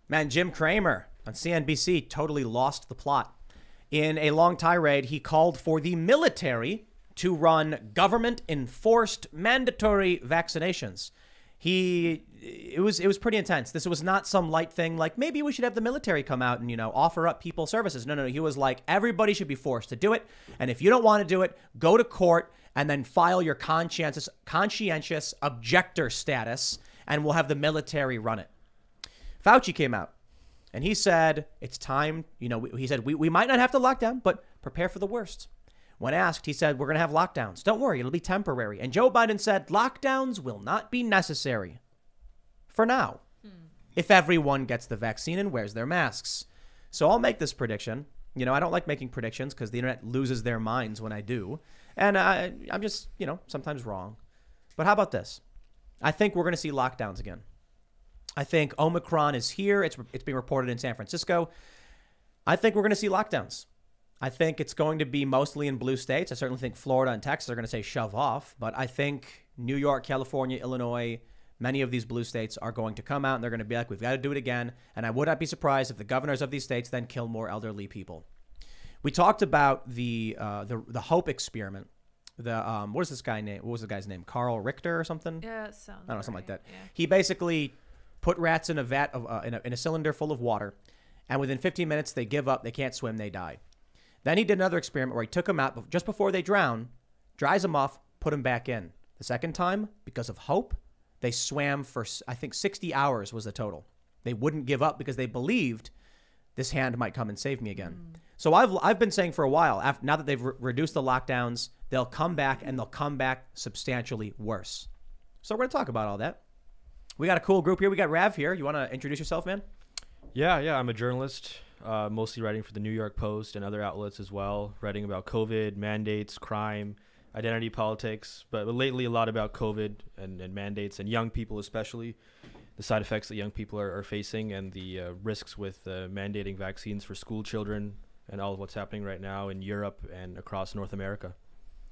Man, Jim Cramer on CNBC totally lost the plot. In a long tirade, he called for the military to run government-enforced mandatory vaccinations. It was pretty intense. This was not some light thing like maybe we should have the military come out and, offer up people services. No. He was like, everybody should be forced to do it. And if you don't want to do it, go to court and then file your conscientious objector status, and we'll have the military run it. Fauci came out and he said, it's time. He said, we might not have to lock down, but prepare for the worst. When asked, he said, we're going to have lockdowns. Don't worry, it'll be temporary. And Joe Biden said, lockdowns will not be necessary for now if everyone gets the vaccine and wears their masks. So I'll make this prediction. I don't like making predictions because the internet loses their minds when I do. And I'm just, sometimes wrong. But how about this? I think we're going to see lockdowns again. I think Omicron is here. It's being reported in San Francisco. I think we're going to see lockdowns. I think it's going to be mostly in blue states. I certainly think Florida and Texas are going to say shove off. But I think New York, California, Illinois, many of these blue states are going to come out and they're going to be like, we've got to do it again. And I would not be surprised if the governors of these states then kill more elderly people. We talked about the Hope experiment. What was this guy name? What was the guy's name? Carl Richter or something? Yeah, it sounds. I don't know, something like that. Yeah. He basically put rats in a vat of in a cylinder full of water, and within 15 minutes they give up. They can't swim. They die. Then he did another experiment where he took them out just before they drown, dries them off, put them back in. The second time, because of hope, they swam for, I think, 60 hours was the total. They wouldn't give up because they believed this hand might come and save me again. So I've been saying for a while, now that they've reduced the lockdowns, they'll come back and they'll come back substantially worse. So we're going to talk about all that. We got a cool group here. We got Rav here. You want to introduce yourself, man? Yeah. I'm a journalist, mostly writing for the New York Post and other outlets as well, writing about COVID, mandates, crime, identity politics, but lately a lot about COVID and mandates and young people especially, the side effects that young people are facing and the risks with mandating vaccines for school children and all of what's happening right now in Europe and across North America.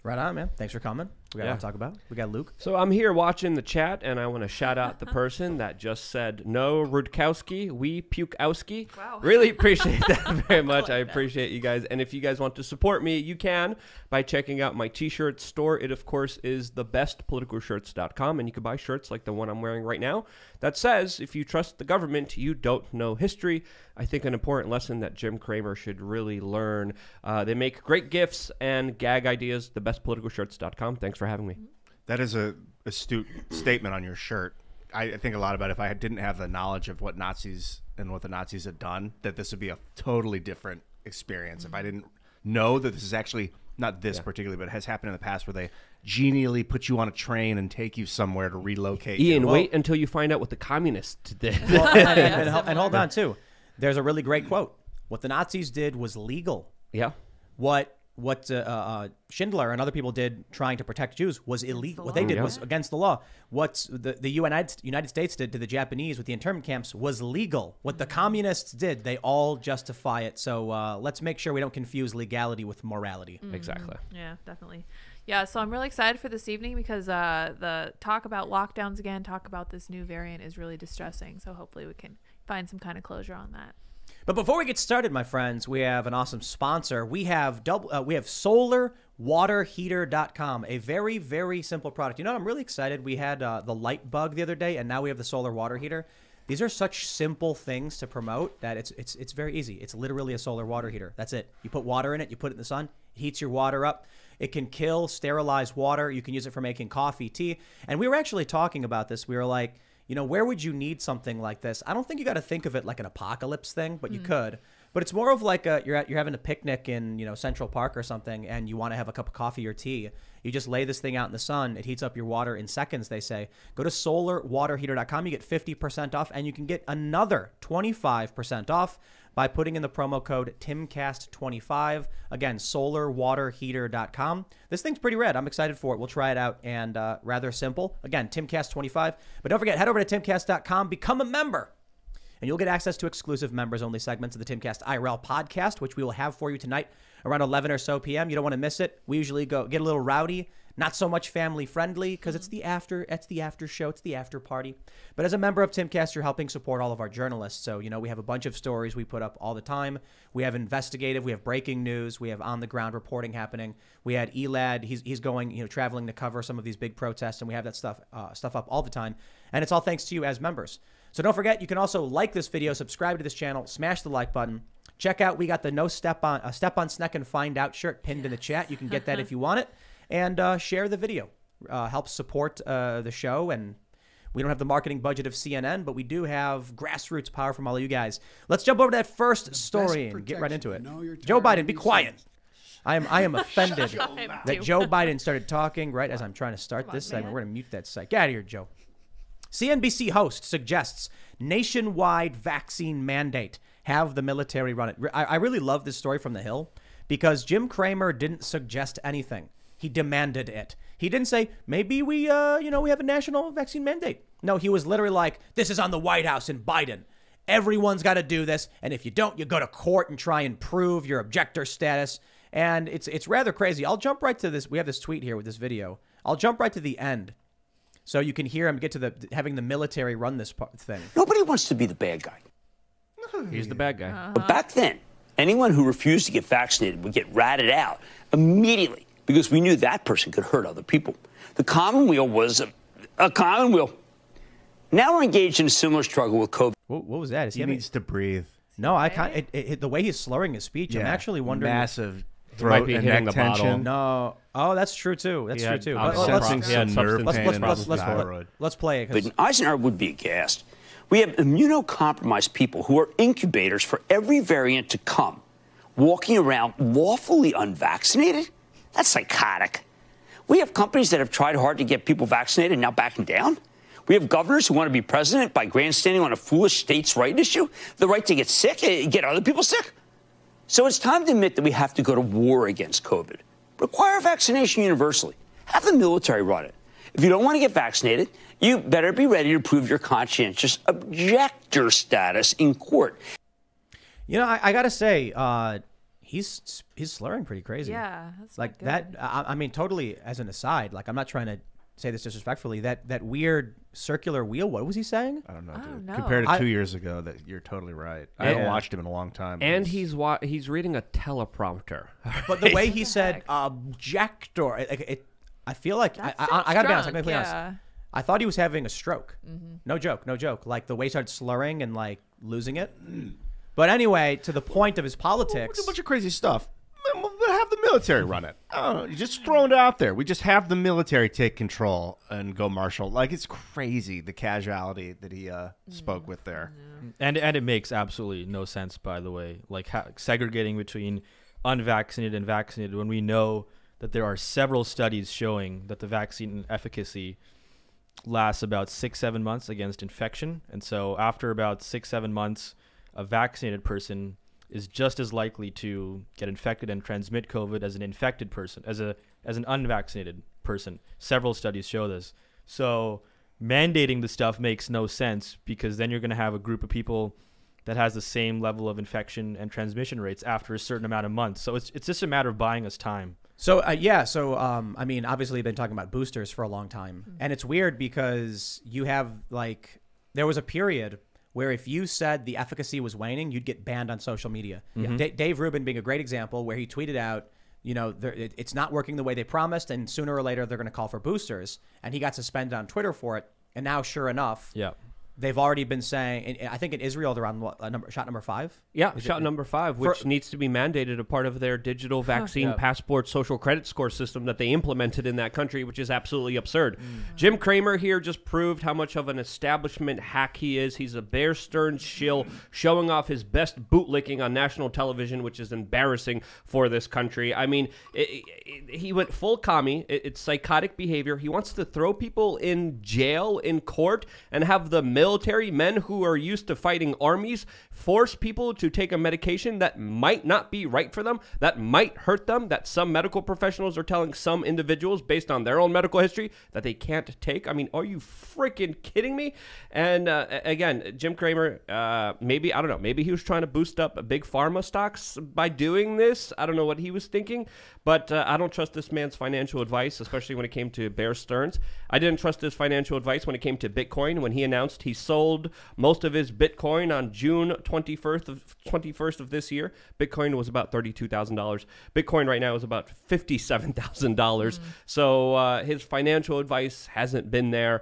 Right on, man. Thanks for coming. We got a lot to talk about. We got Luke. So I'm here watching the chat, and I want to shout out the person that just said, no, Rudkowski, we Pukowski. Wow. Really appreciate that very much. I appreciate you guys. And if you guys want to support me, you can by checking out my t-shirt store. It, of course, is thebestpoliticalshirts.com, and you can buy shirts like the one I'm wearing right now that says, if you trust the government, you don't know history. I think an important lesson that Jim Cramer should really learn. They make great gifts and gag ideas, thebestpoliticalshirts.com. Thanks for having me. That is a astute statement on your shirt. I think a lot about it. If I didn't have the knowledge of what Nazis and what the Nazis had done, that this would be a totally different experience. If I didn't know that this is actually, not this particularly, but it has happened in the past where they genially put you on a train and take you somewhere to relocate Ian, wait until you find out what the communists did. Well, and hold on, too. There's a really great quote. What the Nazis did was legal. Yeah. What Schindler and other people did trying to protect Jews was illegal. What they did was against the law. What the United States did to the Japanese with the internment camps was legal. What the communists did, they all justify it. So let's make sure we don't confuse legality with morality. Exactly. Yeah, definitely. Yeah, so I'm really excited for this evening because the talk about lockdowns again, talk about this new variant is really distressing. So hopefully we can find some kind of closure on that. But before we get started, my friends, we have an awesome sponsor. We have solarwaterheater.com, a very, very simple product. You know, I'm really excited. We had the light bug the other day, and now we have the solar water heater. These are such simple things to promote that it's very easy. It's literally a solar water heater. That's it. You put water in it. You put it in the sun. It heats your water up. It can kill sterilized water. You can use it for making coffee, tea. And we were actually talking about this. We were like, you know, where would you need something like this? I don't think you got to think of it like an apocalypse thing, but you could. But it's more of like you're having a picnic in, Central Park or something, and you want to have a cup of coffee or tea. You just lay this thing out in the sun. It heats up your water in seconds, they say. Go to solarwaterheater.com. You get 50% off, and you can get another 25% off by putting in the promo code Timcast25. Again, solarwaterheater.com. This thing's pretty rad. I'm excited for it. We'll try it out, and rather simple. Again, Timcast25. But don't forget, head over to timcast.com, become a member, and you'll get access to exclusive members-only segments of the Timcast IRL podcast, which we will have for you tonight around 11 or so p.m. You don't want to miss it. We usually get a little rowdy Not so much family friendly because it's the after show, it's the after party. But as a member of Timcast, you're helping support all of our journalists. So, we have a bunch of stories we put up all the time. We have investigative, we have breaking news, we have on the ground reporting happening. We had Elad, he's going, traveling to cover some of these big protests, and we have that stuff up all the time. And it's all thanks to you as members. So don't forget, you can also like this video, subscribe to this channel, smash the like button. Check out, we got the no step on Sneck and Find Out shirt pinned in the chat. You can get that if you want it. And share the video. Helps support the show. And we don't have the marketing budget of CNN, but we do have grassroots power from all of you guys. Let's jump over to that first story and get right into it. Joe Biden, be quiet. I am offended that Joe Biden started talking right as I'm trying to start this segment. We're going to mute that site. Get out of here, Joe. CNBC host suggests nationwide vaccine mandate. Have the military run it. I really love this story from The Hill because Jim Cramer didn't suggest anything. He demanded it. He didn't say, maybe we have a national vaccine mandate. No, he was literally like, this is on the White House and Biden. Everyone's got to do this. And if you don't, you go to court and try and prove your objector status. And it's rather crazy. I'll jump right to this. We have this tweet here with this video. I'll jump right to the end so you can hear him get to having the military run this thing. Nobody wants to be the bad guy. He's the bad guy. But back then, anyone who refused to get vaccinated would get ratted out immediately because we knew that person could hurt other people. The commonweal was a commonweal. Now we're engaged in a similar struggle with COVID. What was that? He needs to breathe. No, I can't. The way he's slurring his speech, I'm actually wondering. Massive Might throat be and hitting neck the bottle. tension. No. Oh, that's true too. That's true too. Sensing some nerve pain and Let's play it. But Eisenhower would be aghast. We have immunocompromised people who are incubators for every variant to come, walking around lawfully unvaccinated? That's psychotic. We have companies that have tried hard to get people vaccinated and now backing down. We have governors who want to be president by grandstanding on a foolish states' right issue, the right to get sick, get other people sick. So it's time to admit that we have to go to war against COVID. Require vaccination universally. Have the military run it. If you don't want to get vaccinated, you better be ready to prove your conscientious objector status in court. I got to say, he's slurring pretty crazy. Yeah, that's like not that. I mean, totally as an aside, like I'm not trying to say this disrespectfully. That weird circular wheel. What was he saying? I don't know, I dude. don't know. Compared to 2 years ago, that you're totally right. I haven't watched him in a long time. And he's reading a teleprompter. But the way he said objector, I feel like I gotta be honest. I'm gonna be honest. I thought he was having a stroke. No joke. Like the way he started slurring and like losing it. But anyway, to the point of his politics. A bunch of crazy stuff. We'll have the military run it. I don't know. You just throwing it out there. We just have the military take control and go martial. Like, it's crazy, the casuality that he spoke with there. And it makes absolutely no sense, by the way. Like segregating between unvaccinated and vaccinated when we know that there are several studies showing that the vaccine efficacy lasts about 6-7 months against infection. And so after about 6-7 months, a vaccinated person is just as likely to get infected and transmit COVID as an infected person, as an unvaccinated person. Several studies show this. So mandating the stuff makes no sense because then you're going to have a group of people that has the same level of infection and transmission rates after a certain amount of months. So it's just a matter of buying us time. So, I mean, obviously you've been talking about boosters for a long time. And it's weird because you have, like, there was a period where if you said the efficacy was waning, you'd get banned on social media. Dave Rubin being a great example where he tweeted out, it's not working the way they promised, and sooner or later they're going to call for boosters. And he got suspended on Twitter for it. And now, sure enough, they've already been saying, I think in Israel, they're on shot number 5? Yeah, shot number 5, which needs to be mandated a part of their digital vaccine passport social credit score system that they implemented in that country, which is absolutely absurd. Jim Cramer here just proved how much of an establishment hack he is. He's a Bear Stearns shill showing off his best bootlicking on national television, which is embarrassing for this country. I mean, he went full commie. It's psychotic behavior. He wants to throw people in jail, in court, and have the military, men who are used to fighting armies, force people to take a medication that might not be right for them, that might hurt them, that some medical professionals are telling some individuals based on their own medical history that they can't take. I mean, are you freaking kidding me? And again, Jim Cramer, maybe, I don't know, maybe he was trying to boost up big pharma stocks by doing this. I don't know what he was thinking, but I don't trust this man's financial advice, especially when it came to Bear Stearns. I didn't trust his financial advice when it came to Bitcoin, when he announced he sold most of his Bitcoin on June 21st of this year. Bitcoin was about $32,000. Bitcoin right now is about $57,000. So his financial advice hasn't been there.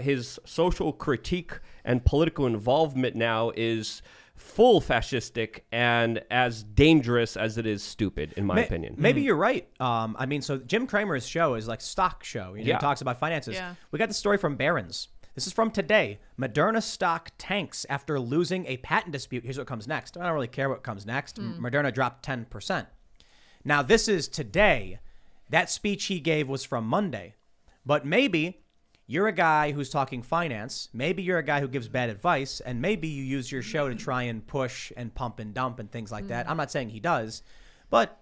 His social critique and political involvement now is full fascistic and as dangerous as it is stupid, in my opinion. Maybe you're right. I mean, so Jim Cramer's show is like stock show. He talks about finances. Yeah. We got the story from Barron's. This is from today. Moderna stock tanks after losing a patent dispute. Here's what comes next. I don't really care what comes next. Moderna dropped 10%. Now, this is today. That speech he gave was from Monday. But maybe you're a guy who's talking finance. Maybe you're a guy who gives bad advice. And maybe you use your show to try and push and pump and dump and things like that. I'm not saying he does. But,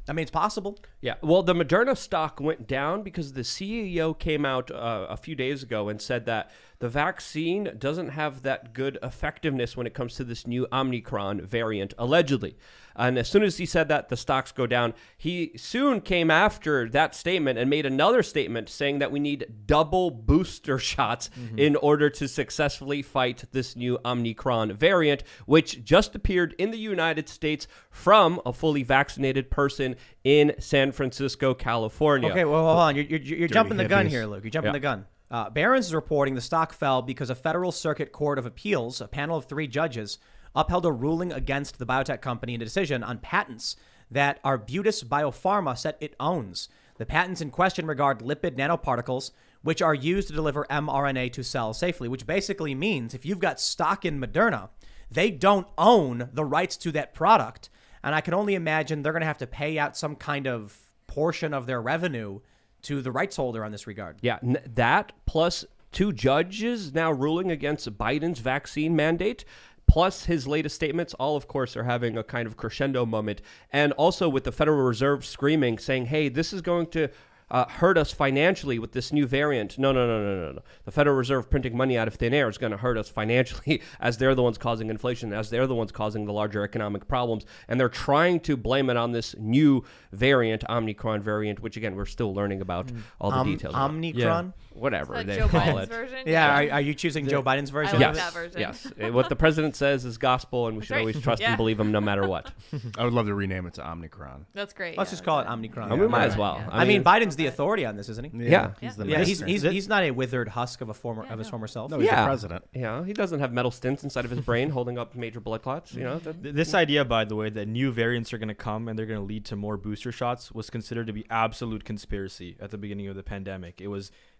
I mean, it's possible. Yeah, well, the Moderna stock went down because the CEO came out a few days ago and said that the vaccine doesn't have that good effectiveness when it comes to this new Omicron variant, allegedly. And as soon as he said that, the stocks go down. He soon came after that statement and made another statement saying that we need double booster shots in order to successfully fight this new Omicron variant, which just appeared in the United States from a fully vaccinated person in San Francisco, California. Okay, well, hold on. You're jumping the gun hippies. here, Luke. You're jumping the gun. Barron's is reporting the stock fell because a Federal Circuit Court of Appeals, a panel of 3 judges, upheld a ruling against the biotech company in a decision on patents that Arbutus Biopharma said it owns. The patents in question regard lipid nanoparticles, which are used to deliver mRNA to cells safely, which basically means if you've got stock in Moderna, they don't own the rights to that product. And I can only imagine they're going to have to pay out some kind of portion of their revenue to the rights holder on this regard. Yeah, that plus 2 judges now ruling against Biden's vaccine mandate, plus his latest statements, all, of course, are having a kind of crescendo moment. And also with the Federal Reserve screaming, saying, hey, this is going to hurt us financially with this new variant. No. The Federal Reserve printing money out of thin air is going to hurt us financially as they're the ones causing inflation, as they're the ones causing the larger economic problems. And they're trying to blame it on this new variant, Omicron variant, which, again, we're still learning about all the details. Omicron? Whatever Is that they Joe call Biden's it. version? Yeah, are you choosing Joe Biden's version? I like Yes, that version. yes. What the president says is gospel, and we should right. always trust Yeah. and believe him no matter what. I would love to rename it to Omicron. That's great. Let's just call it Omicron. We might as well. Yeah. I mean, Biden's the authority on this, isn't he? Yeah. He's the Yeah, master. he's not a withered husk of his former self. No, he's Yeah. the president. Yeah, he doesn't have metal stints inside of his brain holding up major blood clots. You know, This idea, by the way, that new variants are going to come and they're going to lead to more booster shots was considered to be absolute conspiracy at the beginning of the pandemic.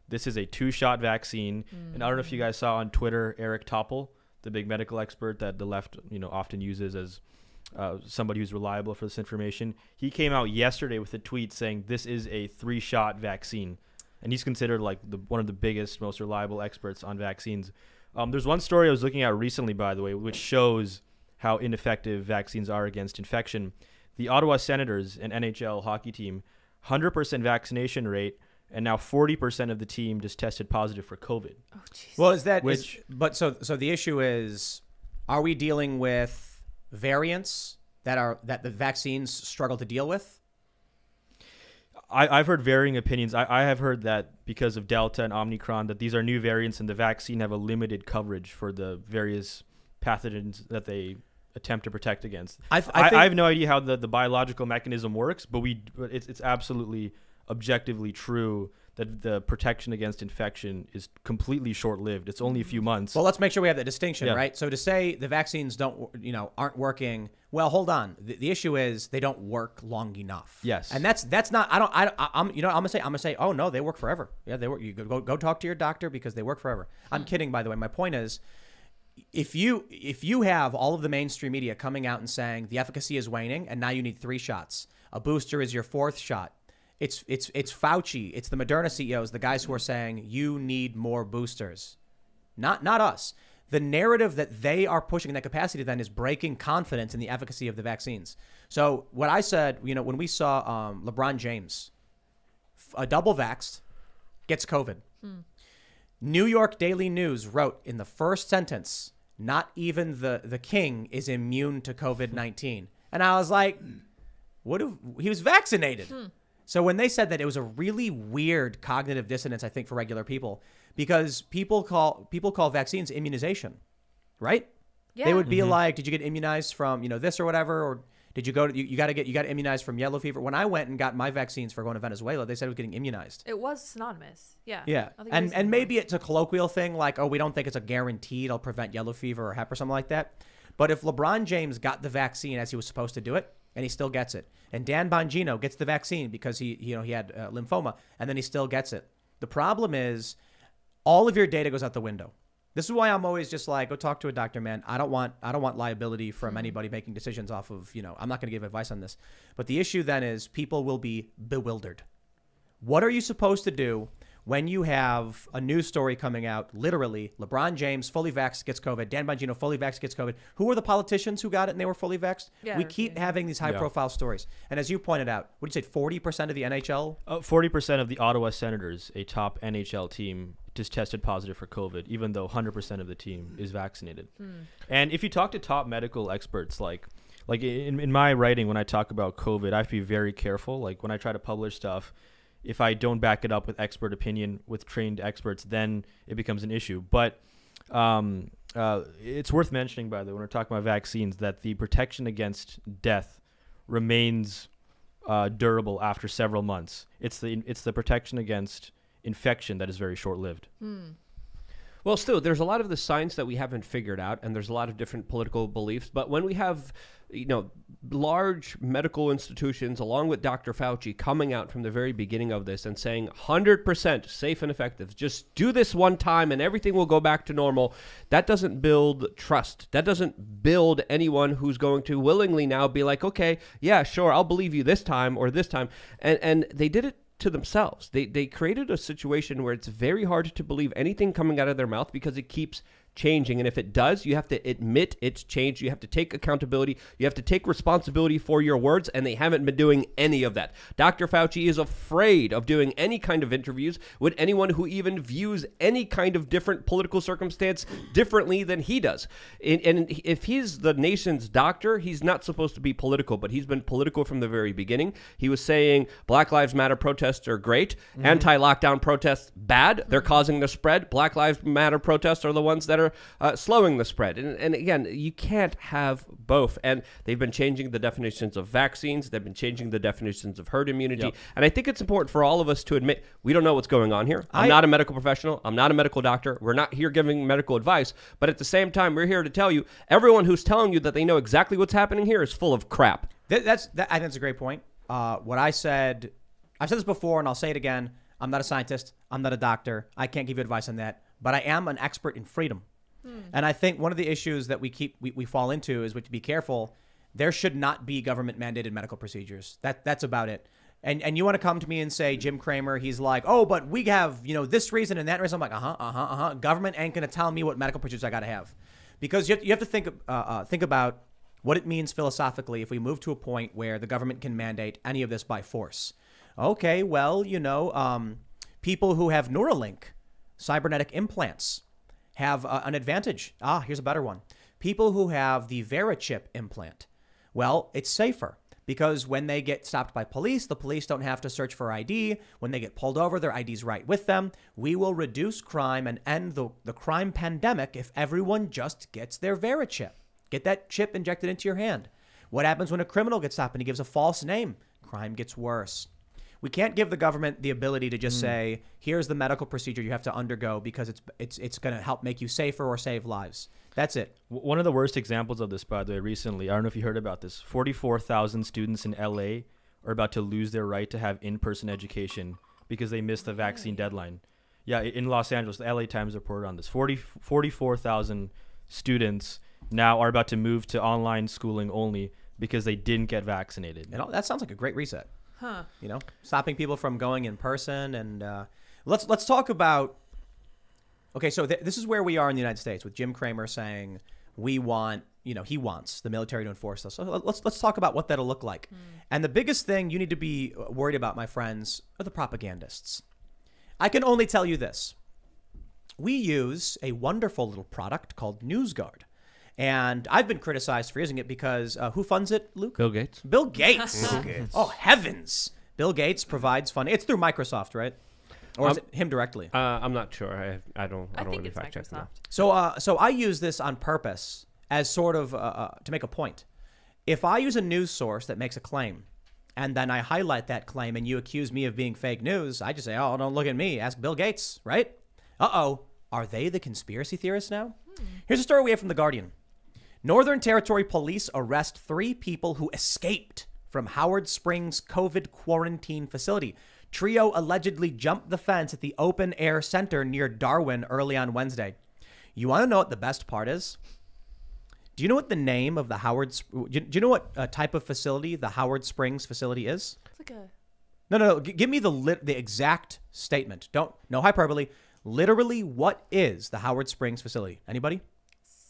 This is a 2-shot vaccine. And I don't know if you guys saw on Twitter, Eric Topol, the big medical expert that the left, often uses as somebody who's reliable for this information. He came out yesterday with a tweet saying this is a 3-shot vaccine. And he's considered like one of the biggest, most reliable experts on vaccines. There's one story I was looking at recently, by the way, which shows how ineffective vaccines are against infection. The Ottawa Senators, an NHL hockey team, 100% vaccination rate, and now 40% of the team just tested positive for COVID. Oh, jeez. Well, so the issue is, are we dealing with variants that the vaccines struggle to deal with? I've heard varying opinions. I have heard that because of Delta and Omicron, that these are new variants and the vaccine have a limited coverage for the various pathogens that they attempt to protect against. I have no idea how the biological mechanism works, but it's absolutely objectively true that the protection against infection is completely short-lived. It's only a few months. Well, let's make sure we have that distinction, Yeah. right? So to say the vaccines aren't working, well, hold on. The issue is they don't work long enough. Yes. And that's not. I'm gonna say, oh no, they work forever. Yeah, they work. You go talk to your doctor because they work forever. I'm kidding, by the way. My point is, if you have all of the mainstream media coming out and saying the efficacy is waning and now you need 3 shots, a booster is your 4th shot. It's Fauci, it's the Moderna CEOs, the guys who are saying you need more boosters. not us. The narrative that they are pushing in that capacity then is breaking confidence in the efficacy of the vaccines. So what I said, when we saw LeBron James, a double vaxxed, gets COVID. New York Daily News wrote in the first sentence, not even the king is immune to COVID-19. And I was like, what if he was vaccinated? So when they said that, it was a really weird cognitive dissonance, I think, for regular people, because people call vaccines immunization, right? Yeah. They would be like, did you get immunized from, this or whatever? Or did you go to, you got immunized from yellow fever? When I went and got my vaccines for going to Venezuela, they said I was getting immunized. It was synonymous. Yeah. Yeah. I think it is And maybe it's a colloquial thing like, we don't think it's a guaranteed it'll prevent yellow fever or HEP or something like that. But if LeBron James got the vaccine as he was supposed to do it, and he still gets it, and Dan Bongino gets the vaccine because he had lymphoma, and then he still gets it. The problem is all of your data goes out the window. This is why I'm always just like, go talk to a doctor, man. I don't want liability from anybody making decisions off of, I'm not going to give advice on this. But the issue then is people will be bewildered. What are you supposed to do when you have a news story coming out, literally, LeBron James fully vaxxed gets COVID, Dan Bongino fully vaxxed gets COVID. Who were the politicians who got it and they were fully vaxxed? Yeah, we keep having these high-profile stories. And as you pointed out, what did you say, 40% of the NHL? 40% of the Ottawa Senators, a top NHL team, just tested positive for COVID, even though 100% of the team is vaccinated. And if you talk to top medical experts, like in my writing, when I talk about COVID, I have to be very careful. Like when I try to publish stuff, if I don't back it up with expert opinion, with trained experts, then it becomes an issue. But it's worth mentioning, by the way, when we're talking about vaccines, that the protection against death remains durable after several months. It's the protection against infection that is very short-lived. Well, still, there's a lot of the science that we haven't figured out, and there's a lot of different political beliefs. But when we have, large medical institutions, along with Dr. Fauci, coming out from the very beginning of this and saying 100% safe and effective, just do this one time and everything will go back to normal, that doesn't build trust. That doesn't build anyone who's going to willingly now be like, okay, yeah, sure, I'll believe you this time or this time. And they did it to themselves. They created a situation where it's very hard to believe anything coming out of their mouth because it keeps changing. And if it does, you have to admit it's changed. You have to take accountability. You have to take responsibility for your words, and they haven't been doing any of that. Dr. Fauci is afraid of doing any kind of interviews with anyone who even views any kind of different political circumstance differently than he does. And if he's the nation's doctor, he's not supposed to be political, but he's been political from the very beginning. He was saying Black Lives Matter protests are great. Anti-lockdown protests, bad. They're causing the spread. Black Lives Matter protests are the ones that are slowing the spread. And again, you can't have both. And they've been changing the definitions of vaccines. They've been changing the definitions of herd immunity. Yep. And I think it's important for all of us to admit we don't know what's going on here. I'm not a medical professional. I'm not a medical doctor. We're not here giving medical advice. But at the same time, we're here to tell you, everyone who's telling you that they know exactly what's happening here is full of crap. I think that's a great point. What I've said this before and I'll say it again. I'm not a scientist. I'm not a doctor. I can't give you advice on that. But I am an expert in freedom. And I think one of the issues that we fall into is, to be careful, there should not be government mandated medical procedures. That's about it. And you want to come to me and say, Jim Cramer, he's like, oh, but we have, this reason and that reason. I'm like, Government ain't going to tell me what medical procedures I got to have. Because you have to think about what it means philosophically if we move to a point where the government can mandate any of this by force. Okay, well, people who have Neuralink, cybernetic implants, have an advantage. Here's a better one. People who have the VeriChip implant, well, it's safer because when they get stopped by police, the police don't have to search for ID. When they get pulled over, their ID's right with them. We will reduce crime and end the crime pandemic if everyone just gets their VeriChip. Get that chip injected into your hand. What happens when a criminal gets stopped and he gives a false name? Crime gets worse. We can't give the government the ability to just say, here's the medical procedure you have to undergo because it's going to help make you safer or save lives. That's it. One of the worst examples of this, by the way, recently, I don't know if you heard about this, 44,000 students in LA are about to lose their right to have in-person education because they missed the vaccine deadline. Yeah, in Los Angeles, the LA Times reported on this. 44,000 students now are about to move to online schooling only because they didn't get vaccinated. That sounds like a great reset. Huh. Stopping people from going in person. And let's talk about, Okay, so this is where we are in the United States with Jim Cramer saying we want, he wants the military to enforce this. So let's talk about what that'll look like. And the biggest thing you need to be worried about, my friends, are the propagandists. I can only tell you this. We use a wonderful little product called NewsGuard. And I've been criticized for using it because who funds it, Luke? Bill Gates. Bill Gates. Oh, heavens. Bill Gates provides funding. It's through Microsoft, right? Or is it him directly? I'm not sure. I don't I think really it's fact check Microsoft. that. So I use this on purpose as sort of to make a point. If I use a news source that makes a claim and then I highlight that claim and you accuse me of being fake news, I just say, oh, don't look at me. Ask Bill Gates, right? Uh-oh. Are they the conspiracy theorists now? Here's a story we have from The Guardian. Northern Territory police arrest 3 people who escaped from Howard Springs COVID quarantine facility. Trio allegedly jumped the fence at the open air center near Darwin early on Wednesday. You want to know what the best part is? Do you know what the name of the do you know what type of facility the Howard Springs facility is? It's like a No. Give me the exact statement. No hyperbole. Literally, what is the Howard Springs facility? Anybody?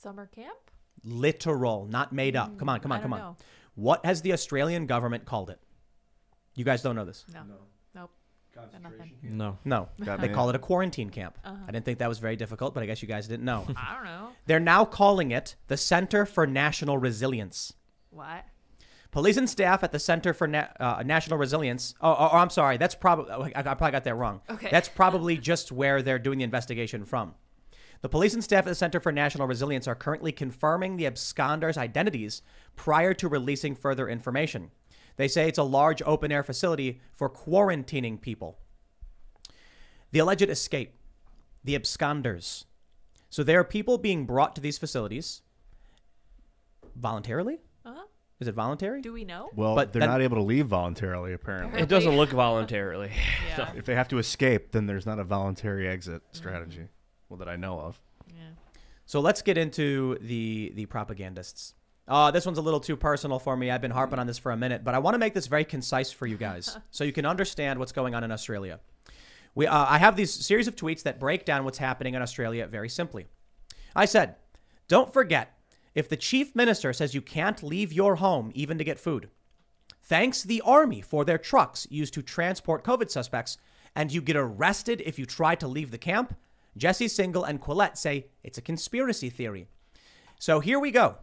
summer camp. Literal, not made up. Come on. I don't know. What has the Australian government called it? You guys don't know this? No. Nope. Got nothing. No. They call it a quarantine camp. I didn't think that was very difficult, but I guess you guys didn't know. I don't know. They're now calling it the Center for National Resilience. What? Police and staff at the Center for National Resilience. Oh, I'm sorry. That's probably, I probably got that wrong. Okay. That's probably just where they're doing the investigation from. The police and staff at the Center for National Resilience are currently confirming the absconders' identities prior to releasing further information. They say it's a large open-air facility for quarantining people. The alleged escape, the absconders. So there are people being brought to these facilities voluntarily? Uh-huh. Is it voluntary? Do we know? Well, But they're then- not able to leave voluntarily, apparently. It doesn't look voluntarily. Yeah. If they have to escape, then there's not a voluntary exit strategy. Well, that I know of. Yeah. So let's get into the propagandists. This one's a little too personal for me. I've been harping on this for a minute, but I want to make this very concise for you guys so you can understand what's going on in Australia. I have these series of tweets that break down what's happening in Australia very simply. I said, don't forget, if the chief minister says you can't leave your home even to get food, thanks the army for their trucks used to transport COVID suspects, and you get arrested if you try to leave the camp, Jesse Singal and Quillette say it's a conspiracy theory. So here we go.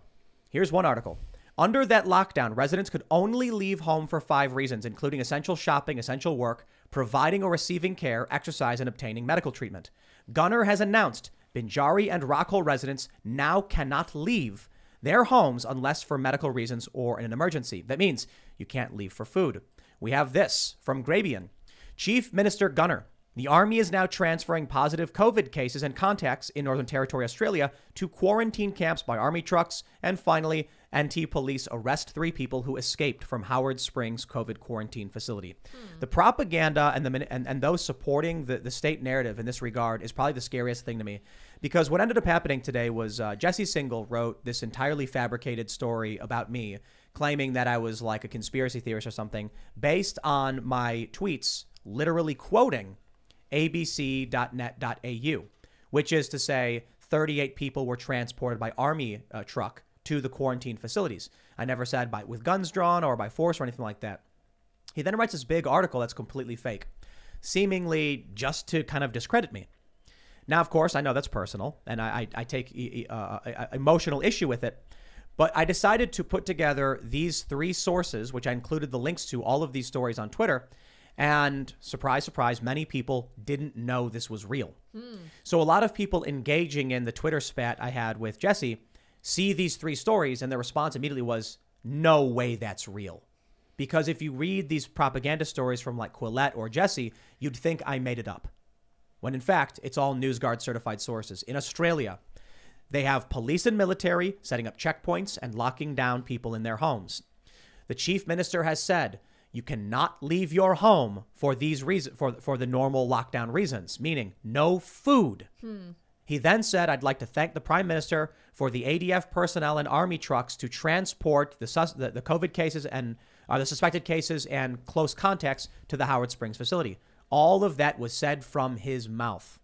Here's one article. Under that lockdown, residents could only leave home for 5 reasons, including essential shopping, essential work, providing or receiving care, exercise, and obtaining medical treatment. Gunner has announced Binjari and Rockhole residents now cannot leave their homes unless for medical reasons or in an emergency. That means you can't leave for food. We have this from Grabian. Chief Minister Gunner. The army is now transferring positive COVID cases and contacts in Northern Territory, Australia, to quarantine camps by army trucks. And finally, NT police arrest 3 people who escaped from Howard Springs COVID quarantine facility. The propaganda and those supporting the state narrative in this regard is probably the scariest thing to me, because what ended up happening today was Jesse Singal wrote this entirely fabricated story about me, claiming that I was like a conspiracy theorist or something, based on my tweets, literally quoting abc.net.au, which is to say 38 people were transported by army truck to the quarantine facilities. I never said with guns drawn or by force or anything like that. He then writes this big article that's completely fake, seemingly just to kind of discredit me. Now, of course, I know that's personal, and I take emotional issue with it. But I decided to put together these 3 sources, which I included the links to all of these stories on Twitter. And surprise, surprise, many people didn't know this was real. So a lot of people engaging in the Twitter spat I had with Jesse see these 3 stories, and their response immediately was, no way that's real. Because if you read these propaganda stories from like Quillette or Jesse, you'd think I made it up. When in fact, it's all NewsGuard certified sources. In Australia, they have police and military setting up checkpoints and locking down people in their homes. The chief minister has said, you cannot leave your home for these reasons, for the normal lockdown reasons, meaning no food. He then said, I'd like to thank the prime minister for the ADF personnel and army trucks to transport the COVID cases and the suspected cases and close contacts to the Howard Springs facility. All of that was said from his mouth.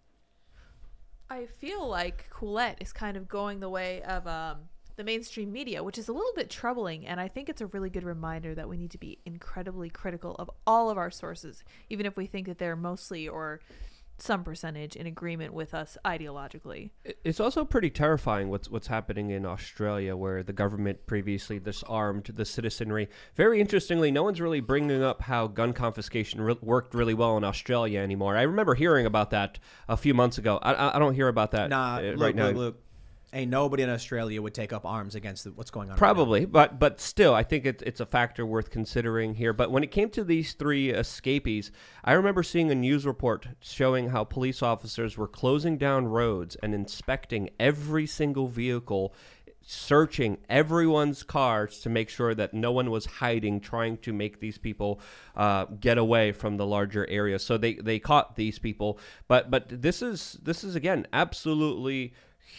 I feel like Coolette is kind of going the way of the mainstream media, which is a little bit troubling. And I think it's a really good reminder that we need to be incredibly critical of all of our sources, even if we think that they're mostly or some percentage in agreement with us ideologically. It's also pretty terrifying what's happening in Australia, where the government previously disarmed the citizenry. Very interestingly, no one's really bringing up how gun confiscation worked really well in Australia anymore. I remember hearing about that a few months ago. I don't hear about that right now. Look. Ain't nobody in Australia would take up arms against what's going on. Probably, but still, I think it's a factor worth considering here. But when it came to these three escapees, I remember seeing a news report showing how police officers were closing down roads and inspecting every single vehicle, searching everyone's cars to make sure that no one was hiding, trying to make these people get away from the larger area. So they caught these people. But this is again absolutely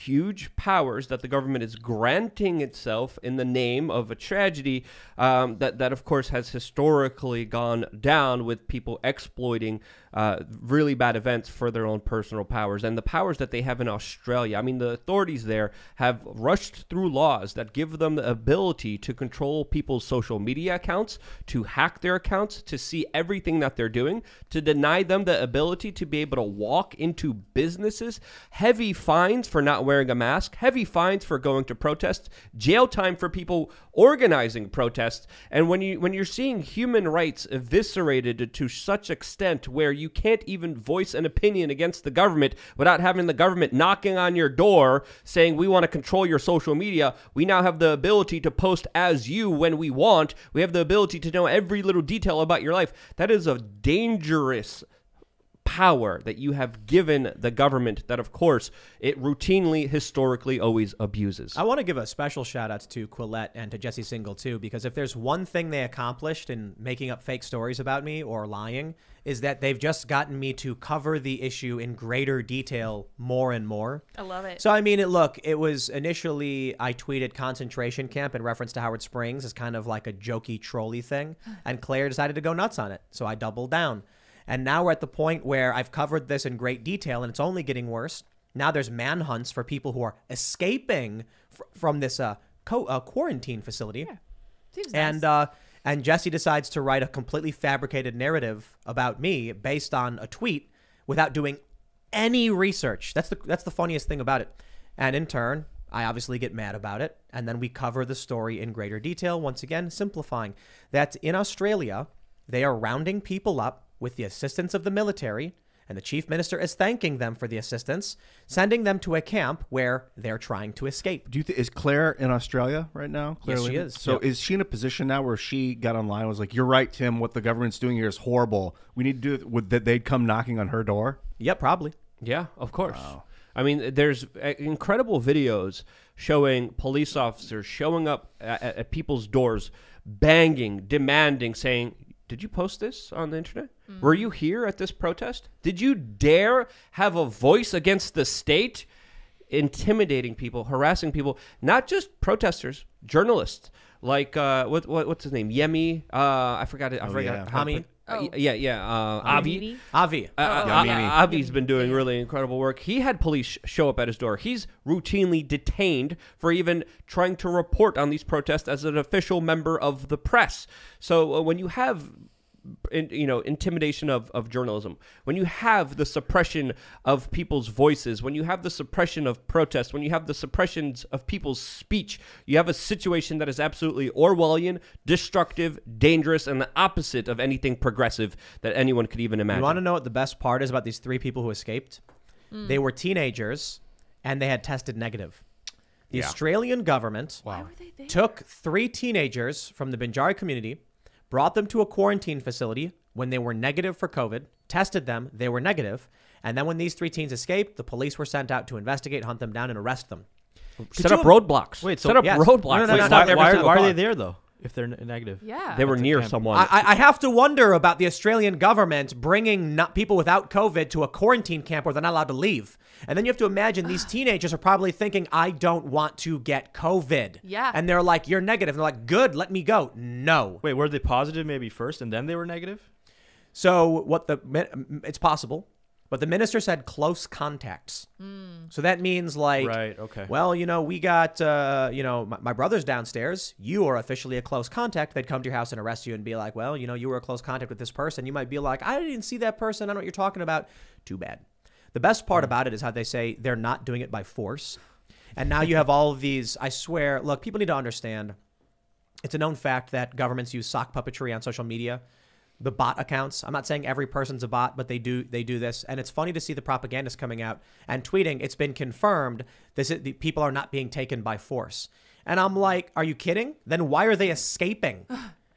huge powers that the government is granting itself in the name of a tragedy that of course has historically gone down with people exploiting really bad events for their own personal powers. And the powers that they have in Australia, I mean, the authorities there have rushed through laws that give them the ability to control people's social media accounts, to hack their accounts, to see everything that they're doing, to deny them the ability to be able to walk into businesses, heavy fines for not wearing a mask, heavy fines for going to protests, jail time for people organizing protests. And when you're seeing human rights eviscerated to such extent where you can't even voice an opinion against the government without having the government knocking on your door saying, we want to control your social media. We now have the ability to post as you when we want. We have the ability to know every little detail about your life. That is a dangerous power that you have given the government that, of course, it routinely, historically, always abuses. I want to give a special shout out to Quillette and to Jesse Singal too, because if there's one thing they accomplished in making up fake stories about me or lying, is that they've just gotten me to cover the issue in greater detail more and more. I love it. So, I mean, it was initially, I tweeted concentration camp in reference to Howard Springs as kind of like a jokey, trolly thing. And Claire decided to go nuts on it. So I doubled down. And now we're at the point where I've covered this in great detail, and it's only getting worse. Now there's manhunts for people who are escaping from this quarantine facility. Yeah. Seems nice. And Jesse decides to write a completely fabricated narrative about me based on a tweet without doing any research. That's the funniest thing about it. And in turn, I obviously get mad about it. And then we cover the story in greater detail, once again, simplifying that in Australia, they are rounding people up with the assistance of the military, and the chief minister is thanking them for the assistance, sending them to a camp where they're trying to escape. Do you is Claire in Australia right now? Claire Yes, she Lehman? is. So is she in a position now where she got online and was like, you're right, Tim, what the government's doing here is horrible. We need to do it. Would that they'd come knocking on her door? Yep, probably. Yeah, of course. Wow. I mean, there's incredible videos showing police officers showing up at people's doors, banging, demanding, saying, did you post this on the internet? Were you here at this protest? Did you dare have a voice against the state? Intimidating people, harassing people, not just protesters, journalists. Like, what's his name? Yemi? I forgot it. I forgot. yeah. Hami? Avi. Avi. Avi's been doing really incredible work. He had police show up at his door. He's routinely detained for even trying to report on these protests as an official member of the press. So when you have intimidation of journalism, when you have the suppression of people's voices, when you have the suppression of protests, when you have the suppressions of people's speech, you have a situation that is absolutely Orwellian, destructive, dangerous, and the opposite of anything progressive that anyone could even imagine. You want to know what the best part is about these three people who escaped? They were teenagers, and they had tested negative. The Australian government Why were they there? took 3 teenagers from the Binjari community, brought them to a quarantine facility when they were negative for COVID, tested them, they were negative, and then when these 3 teens escaped, the police were sent out to investigate, hunt them down, and arrest them. Set up roadblocks. Wait, so- set up Yes. roadblocks. No, no, no, Why, no, why, no, why are no. they there, though, if they're negative? Yeah. They were near camp. someone. I have to wonder about the Australian government bringing people without COVID to a quarantine camp where they're not allowed to leave. And then you have to imagine these teenagers are probably thinking, I don't want to get COVID. Yeah. And they're like, you're negative. And they're like, good, let me go. No. Wait, were they positive maybe first and then they were negative? So it's possible. But the minister said close contacts. So that means like, Right, okay. well, we got, my brother's downstairs. You are officially a close contact. They'd come to your house and arrest you and be like, well, you were a close contact with this person. You might be like, I didn't see that person. I don't know what you're talking about. Too bad. The best part about it is how they say they're not doing it by force. And now you have all of these, I swear, look, people need to understand. It's a known fact that governments use sock puppetry on social media. The bot accounts. I'm not saying every person's a bot, but they do this. And it's funny to see the propagandists coming out and tweeting, it's been confirmed the people are not being taken by force. And I'm like, are you kidding? Then why are they escaping?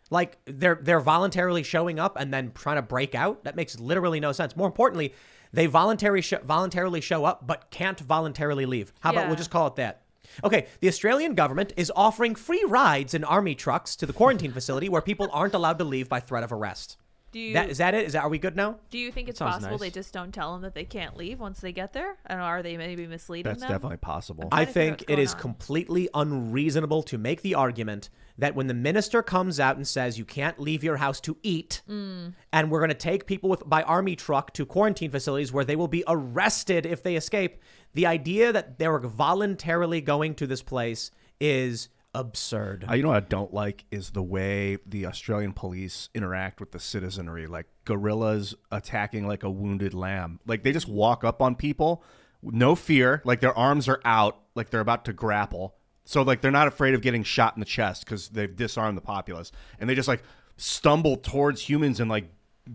Like they're voluntarily showing up and then trying to break out? That makes literally no sense. More importantly, they voluntarily show up but can't voluntarily leave. How about we'll just call it that? Okay, the Australian government is offering free rides in army trucks to the quarantine facility where people aren't allowed to leave by threat of arrest. Is that it? Are we good now? Do you think it's Sounds possible nice. they just don't tell them that they can't leave once they get there? And are they maybe misleading That's them? definitely possible. I trying to figure think what's it going is on. completely unreasonable to make the argument that when the minister comes out and says you can't leave your house to eat, and we're going to take people by army truck to quarantine facilities where they will be arrested if they escape, the idea that they're voluntarily going to this place is absurd. You know what I don't like is the way the Australian police interact with the citizenry, like gorillas attacking like a wounded lamb. Like they just walk up on people, no fear, like their arms are out, like they're about to grapple. So like they're not afraid of getting shot in the chest because they've disarmed the populace, and they just like stumble towards humans and like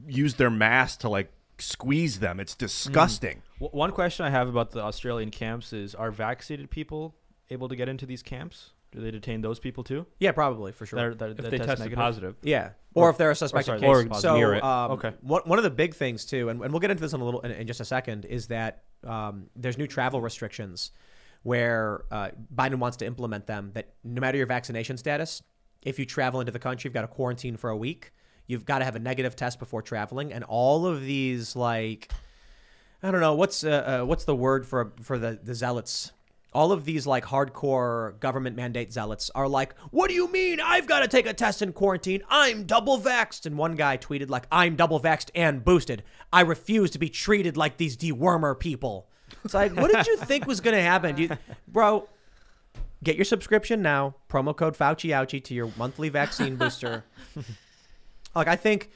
use their mask to like squeeze them. It's disgusting. One question I have about the Australian camps is, are vaccinated people able to get into these camps? Do they detain those people too? Yeah, probably, for sure. That If they test tested negative? positive. Yeah, or if they're a suspected sorry, case. or So, near it. Okay. one of the big things too, and we'll get into this in just a second, is that there's new travel restrictions where Biden wants to implement them. That no matter your vaccination status, if you travel into the country, you've got to quarantine for a week. You've got to have a negative test before traveling, and all of these like, I don't know what's the word for the zealots. All of these like hardcore government mandate zealots are like, what do you mean I've got to take a test in quarantine? I'm double vaxxed. And one guy tweeted like, I'm double vaxxed and boosted. I refuse to be treated like these dewormer people. It's like, what did you think was going to happen? Bro, get your subscription now. Promo code FauciOuchie to your monthly vaccine booster. Like, I think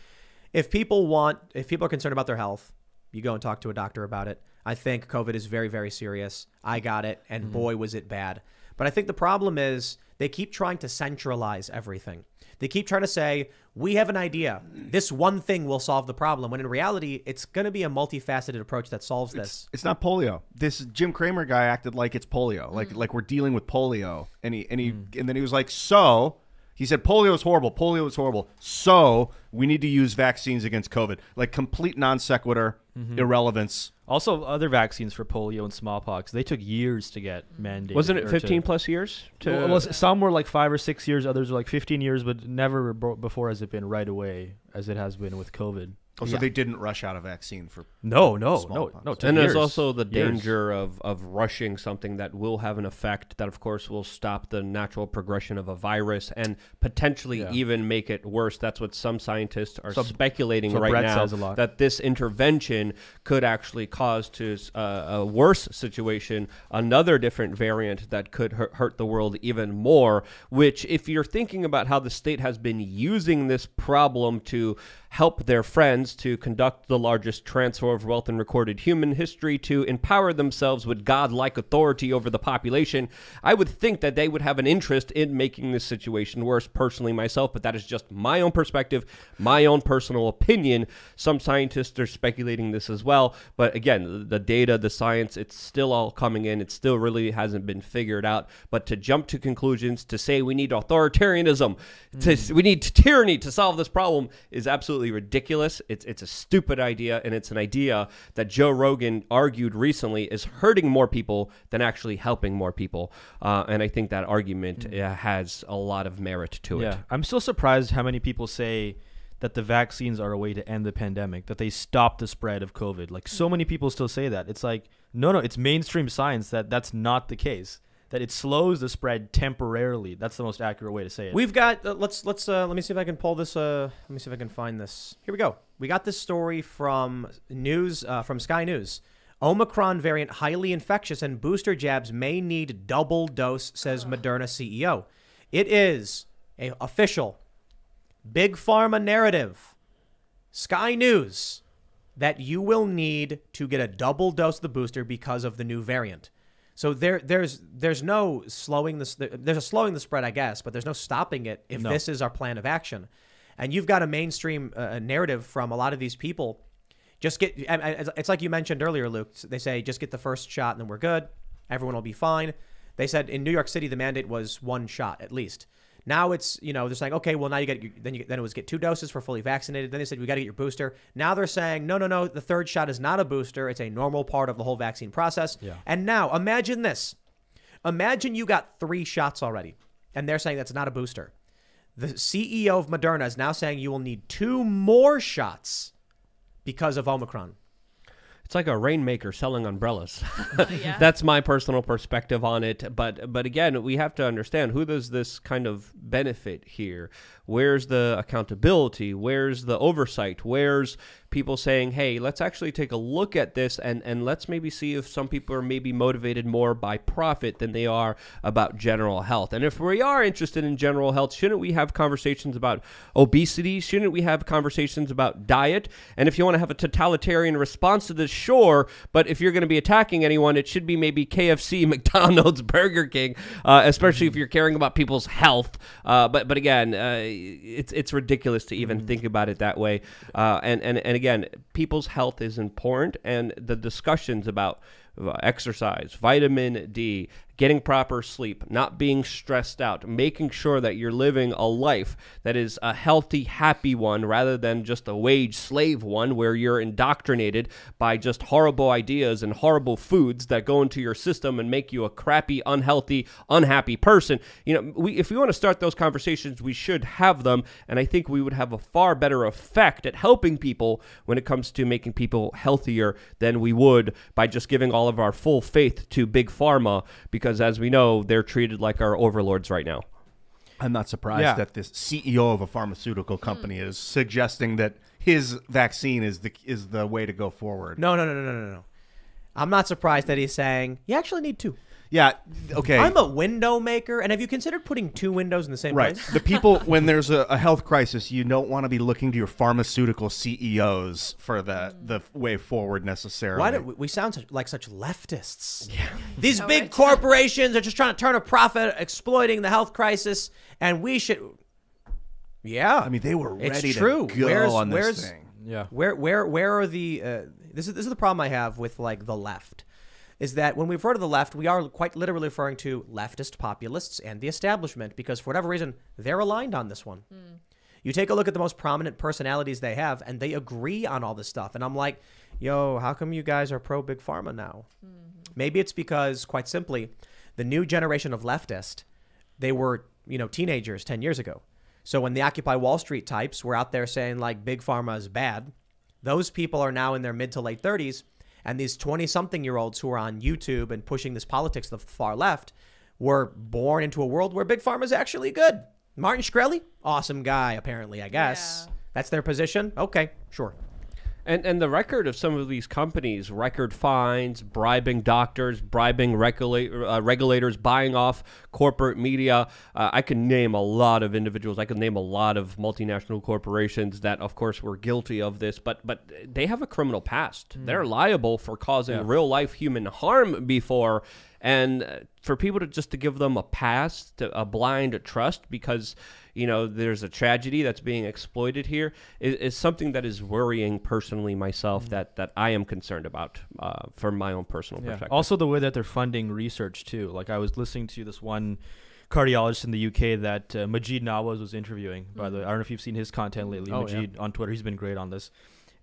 if people are concerned about their health, you go and talk to a doctor about it. I think COVID is very, very serious. I got it, and boy, was it bad. But I think the problem is they keep trying to centralize everything. They keep trying to say, we have an idea. This one thing will solve the problem, when in reality, it's going to be a multifaceted approach that solves this. It's not polio. This Jim Cramer guy acted like it's polio, like we're dealing with polio, and then he was like, so he said polio is horrible. Polio is horrible. So we need to use vaccines against COVID. Like complete non sequitur, irrelevance. Also, other vaccines for polio and smallpox, they took years to get mandated. Wasn't it or 15 to- plus years? Well, some were like 5 or 6 years, others were like 15 years, but never before has it been right away as it has been with COVID. Oh, so they didn't rush out a vaccine for No. smallpox. And there's years. also the Years. danger of rushing something that will have an effect that, of course, will stop the natural progression of a virus and potentially even make it worse. That's what some scientists are speculating so right Brett now, says a lot. that this intervention could actually cause to a worse situation, another different variant that could hurt the world even more, which if you're thinking about how the state has been using this problem to help their friends, to conduct the largest transfer of wealth in recorded human history, to empower themselves with godlike authority over the population, I would think that they would have an interest in making this situation worse, personally myself, but that is just my own perspective, my own personal opinion. Some scientists are speculating this as well, but again, the data, the science, it's still all coming in. It still really hasn't been figured out, but to jump to conclusions, to say we need authoritarianism, we need tyranny to solve this problem is absolutely ridiculous. It's a stupid idea, and it's an idea that Joe Rogan argued recently is hurting more people than actually helping more people. And I think that argument has a lot of merit to it. Yeah, I'm still surprised how many people say that the vaccines are a way to end the pandemic, that they stop the spread of COVID. Like so many people still say that. It's like, no, it's mainstream science that's not the case. that it slows the spread temporarily. That's the most accurate way to say it. We've got let me see if I can pull this. Let me see if I can find this. Here we go. We got this story from from Sky News. Omicron variant highly infectious and booster jabs may need double dose, says Moderna CEO. It is a official big pharma narrative. Sky News that you will need to get a double dose of the booster because of the new variant. So there's no slowing this. There's a slowing the spread, I guess, but there's no stopping it if this is our plan of action. And you've got a mainstream narrative from a lot of these people. Just get. It's like you mentioned earlier, Luke. They say just get the first shot and then we're good. Everyone will be fine. They said in New York City the mandate was 1 shot at least. Now it's, they're saying, okay, well now you get then it was get 2 doses for fully vaccinated. Then they said we got to get your booster. Now they're saying no, the third shot is not a booster. It's a normal part of the whole vaccine process. Yeah. And now imagine this. Imagine you got 3 shots already, and they're saying that's not a booster. The CEO of Moderna is now saying you will need 2 more shots because of Omicron. It's like a rainmaker selling umbrellas. Yeah. That's my personal perspective on it. But again, we have to understand, who does this kind of benefit here? Where's the accountability? Where's the oversight? Where's people saying, hey, let's actually take a look at this and let's maybe see if some people are maybe motivated more by profit than they are about general health. And if we are interested in general health, shouldn't we have conversations about obesity? Shouldn't we have conversations about diet? And if you want to have a totalitarian response to this, sure, but if you're going to be attacking anyone, it should be maybe KFC, McDonald's, Burger King, especially if you're caring about people's health. But again, it's ridiculous to even think about it that way. And again, people's health is important, and the discussions about exercise, vitamin D, getting proper sleep, not being stressed out, making sure that you're living a life that is a healthy, happy one rather than just a wage slave one where you're indoctrinated by just horrible ideas and horrible foods that go into your system and make you a crappy, unhealthy, unhappy person. If we want to start those conversations, we should have them, and I think we would have a far better effect at helping people when it comes to making people healthier than we would by just giving all of our full faith to Big Pharma, because as we know, they're treated like our overlords right now. I'm not surprised that this CEO of a pharmaceutical company is suggesting that his vaccine is the way to go forward. No. I'm not surprised that he's saying you actually need 2. Yeah, okay. I'm a window maker, and have you considered putting 2 windows in the same place? The people, when there's a health crisis, you don't want to be looking to your pharmaceutical CEOs for the way forward necessarily. Why do we sound like such leftists? Yeah. These big corporations are just trying to turn a profit, exploiting the health crisis, and we should. Yeah, I mean, they were ready to go on this thing. Yeah. Where are the? This is the problem I have with like the left. Is that when we refer to the left, we are quite literally referring to leftist populists and the establishment, because for whatever reason, they're aligned on this one. You take a look at the most prominent personalities they have, and they agree on all this stuff. And I'm like, yo, how come you guys are pro-Big Pharma now? Maybe it's because, quite simply, the new generation of leftist, they were, teenagers 10 years ago. So when the Occupy Wall Street types were out there saying, like, Big Pharma is bad, those people are now in their mid to late 30s. And these 20-something-year-olds who are on YouTube and pushing this politics to the far left were born into a world where Big Pharma is actually good. Martin Shkreli, awesome guy, apparently, I guess. Yeah. That's their position? Okay, sure. And the record of some of these companies, record fines, bribing doctors, bribing regulators, buying off corporate media. I can name a lot of individuals. I can name a lot of multinational corporations that, of course, were guilty of this. But they have a criminal past. They're liable for causing real-life human harm before. And for people to give them a pass, a blind trust because, there's a tragedy that's being exploited here is something that is worrying personally myself that I am concerned about from my own personal perspective. Also the way that they're funding research too. Like I was listening to this one cardiologist in the UK that Majid Nawaz was interviewing, by the way. I don't know if you've seen his content lately. Majid on Twitter, he's been great on this.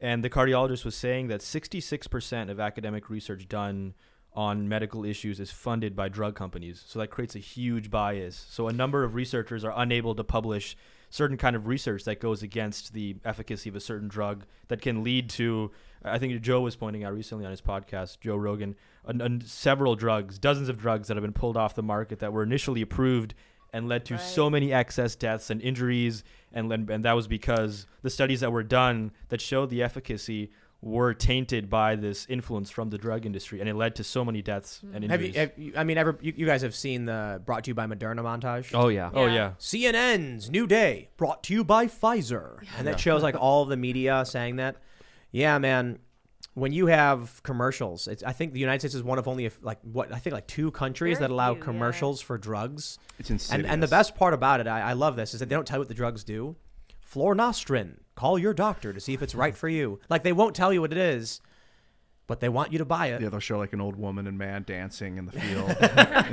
And the cardiologist was saying that 66% of academic research done on medical issues is funded by drug companies. So that creates a huge bias. So a number of researchers are unable to publish certain kind of research that goes against the efficacy of a certain drug that can lead to, I think Joe was pointing out recently on his podcast, Joe Rogan, several drugs, dozens of drugs that have been pulled off the market that were initially approved and led to so many excess deaths and injuries. And that was because the studies that were done that showed the efficacy were tainted by this influence from the drug industry, and it led to so many deaths and injuries. You guys have seen the brought to you by Moderna montage? Oh yeah. Oh yeah. CNN's New Day brought to you by Pfizer. And that shows like all of the media saying that. Yeah, man. When you have commercials, I think the United States is one of only like 2 countries that allow commercials for drugs. It's insane. And the best part about it, I love this, is that they don't tell you what the drugs do. Flornostrin. Call your doctor to see if it's right for you. Like, they won't tell you what it is, but they want you to buy it. Yeah, they'll show like an old woman and man dancing in the field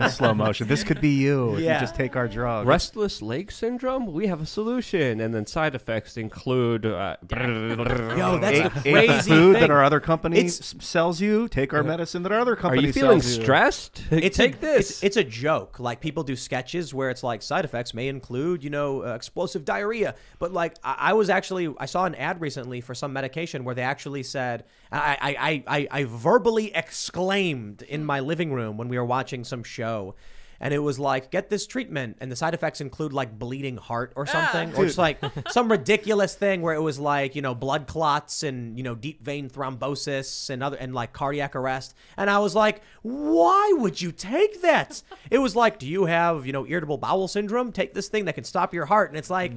in slow motion. This could be you if you just take our drug. Restless leg syndrome? We have a solution. And then side effects include Yo, that's a Ate crazy food thing. that our other company sells you. Take our medicine that our other Are company you feeling sells you. stressed? Take this. It's a joke. Like, people do sketches where it's like side effects may include, explosive diarrhea. But like, I saw an ad recently for some medication where they actually said, I verbally exclaimed in my living room when we were watching some show. And it was like, get this treatment, and the side effects include like bleeding heart or something, or just like some ridiculous thing where it was like, blood clots and deep vein thrombosis and like cardiac arrest. And I was like, why would you take that? It was like, do you have irritable bowel syndrome? Take this thing that can stop your heart. And it's like,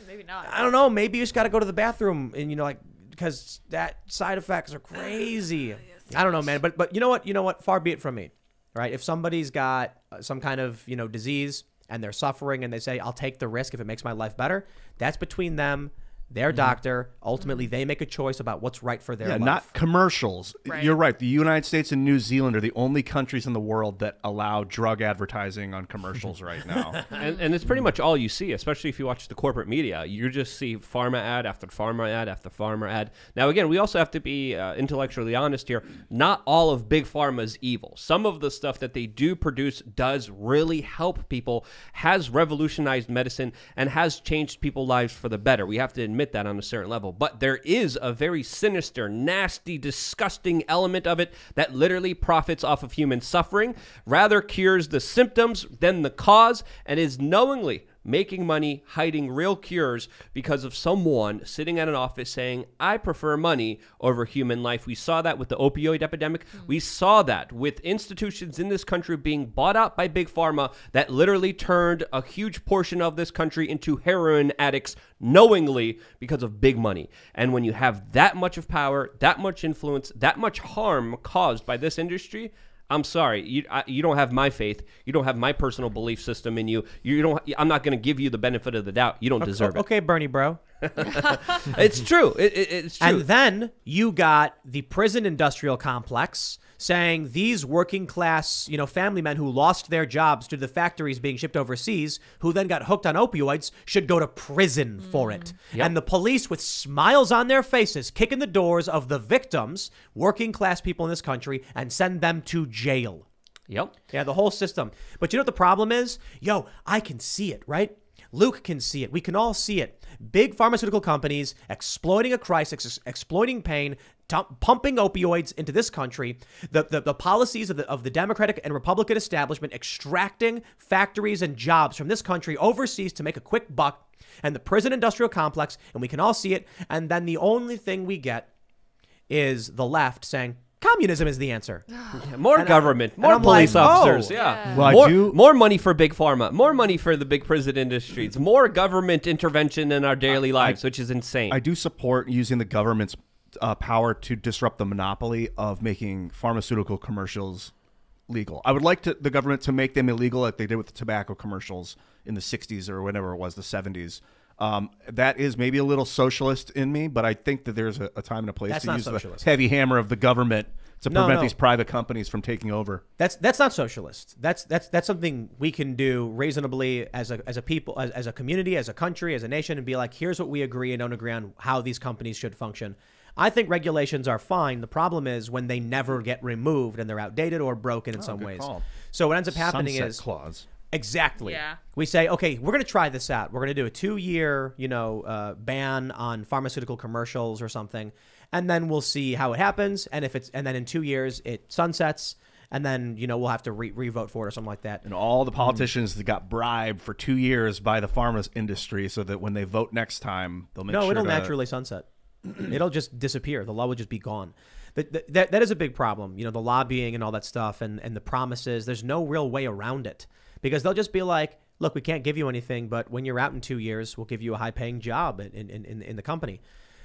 Maybe not. I don't know. Maybe you just got to go to the bathroom and because that side effects are crazy. I don't know, man. But you know what? Far be it from me. Right? If somebody's got some kind of, disease and they're suffering and they say, I'll take the risk if it makes my life better, that's between them, their doctor. Ultimately, they make a choice about what's right for their life. Not commercials. Right. You're right. The United States and New Zealand are the only countries in the world that allow drug advertising on commercials right now. And it's pretty much all you see, especially if you watch the corporate media. You just see pharma ad after pharma ad after pharma ad. Now, again, we also have to be intellectually honest here. Not all of big pharma is evil. Some of the stuff that they do produce does really help people, has revolutionized medicine, and has changed people's lives for the better. We have to admit that on a certain level. But there is a very sinister, nasty, disgusting element of it that literally profits off of human suffering, rather cures the symptoms than the cause, and is knowingly making money hiding real cures because of someone sitting at an office saying, I prefer money over human life. We saw that with the opioid epidemic. We saw that with institutions in this country being bought out by big pharma that literally turned a huge portion of this country into heroin addicts knowingly because of big money. And when you have that much of power, that much influence, that much harm caused by this industry, I'm sorry, you don't have my faith. You don't have my personal belief system in you. I'm not going to give you the benefit of the doubt. You don't deserve it. Okay, Bernie bro. It's true. It's true. And then you got the prison industrial complex saying these working class, family men who lost their jobs to the factories being shipped overseas, who then got hooked on opioids, should go to prison for it. Yep. And the police, with smiles on their faces, kick in the doors of the victims, working class people in this country, and send them to jail. Yep. Yeah, the whole system. But you know what the problem is? Yo, I can see it, right? Luke can see it. We can all see it. Big pharmaceutical companies exploiting a crisis, exploiting pain, pumping opioids into this country. The policies of the Democratic and Republican establishment extracting factories and jobs from this country overseas to make a quick buck. And the prison industrial complex, and we can all see it. And then the only thing we get is the left saying, communism is the answer. More government, more police officers. Yeah. Well, more money for big pharma, more money for the big prison industries, more government intervention in our daily lives, which is insane. I do support using the government's power to disrupt the monopoly of making pharmaceutical commercials legal. I would like the government to make them illegal like they did with the tobacco commercials in the 60s or whenever it was, the 70s. That is maybe a little socialist in me, but I think that there's a time and a place to use the heavy hammer of the government to prevent these private companies from taking over. That's not socialist. That's something we can do reasonably as a people, as a community, as a country, as a nation, and be like, here's what we agree and don't agree on how these companies should function. I think regulations are fine. The problem is when they never get removed and they're outdated or broken in some ways. Call. So what ends up happening Sunset is clause. Exactly. Yeah. We say, okay, we're going to try this out. We're going to do a 2-year, ban on pharmaceutical commercials or something, and then we'll see how it happens. And then in 2 years it sunsets, and then we'll have to re-vote for it or something like that. And all the politicians that got bribed for 2 years by the pharma industry, so that when they vote next time, they'll make sure. No, it'll naturally sunset. It'll just disappear. The law will just be gone. That is a big problem. The lobbying and all that stuff, and the promises. There's no real way around it. Because they'll just be like, look, we can't give you anything, but when you're out in 2 years, we'll give you a high-paying job in the company.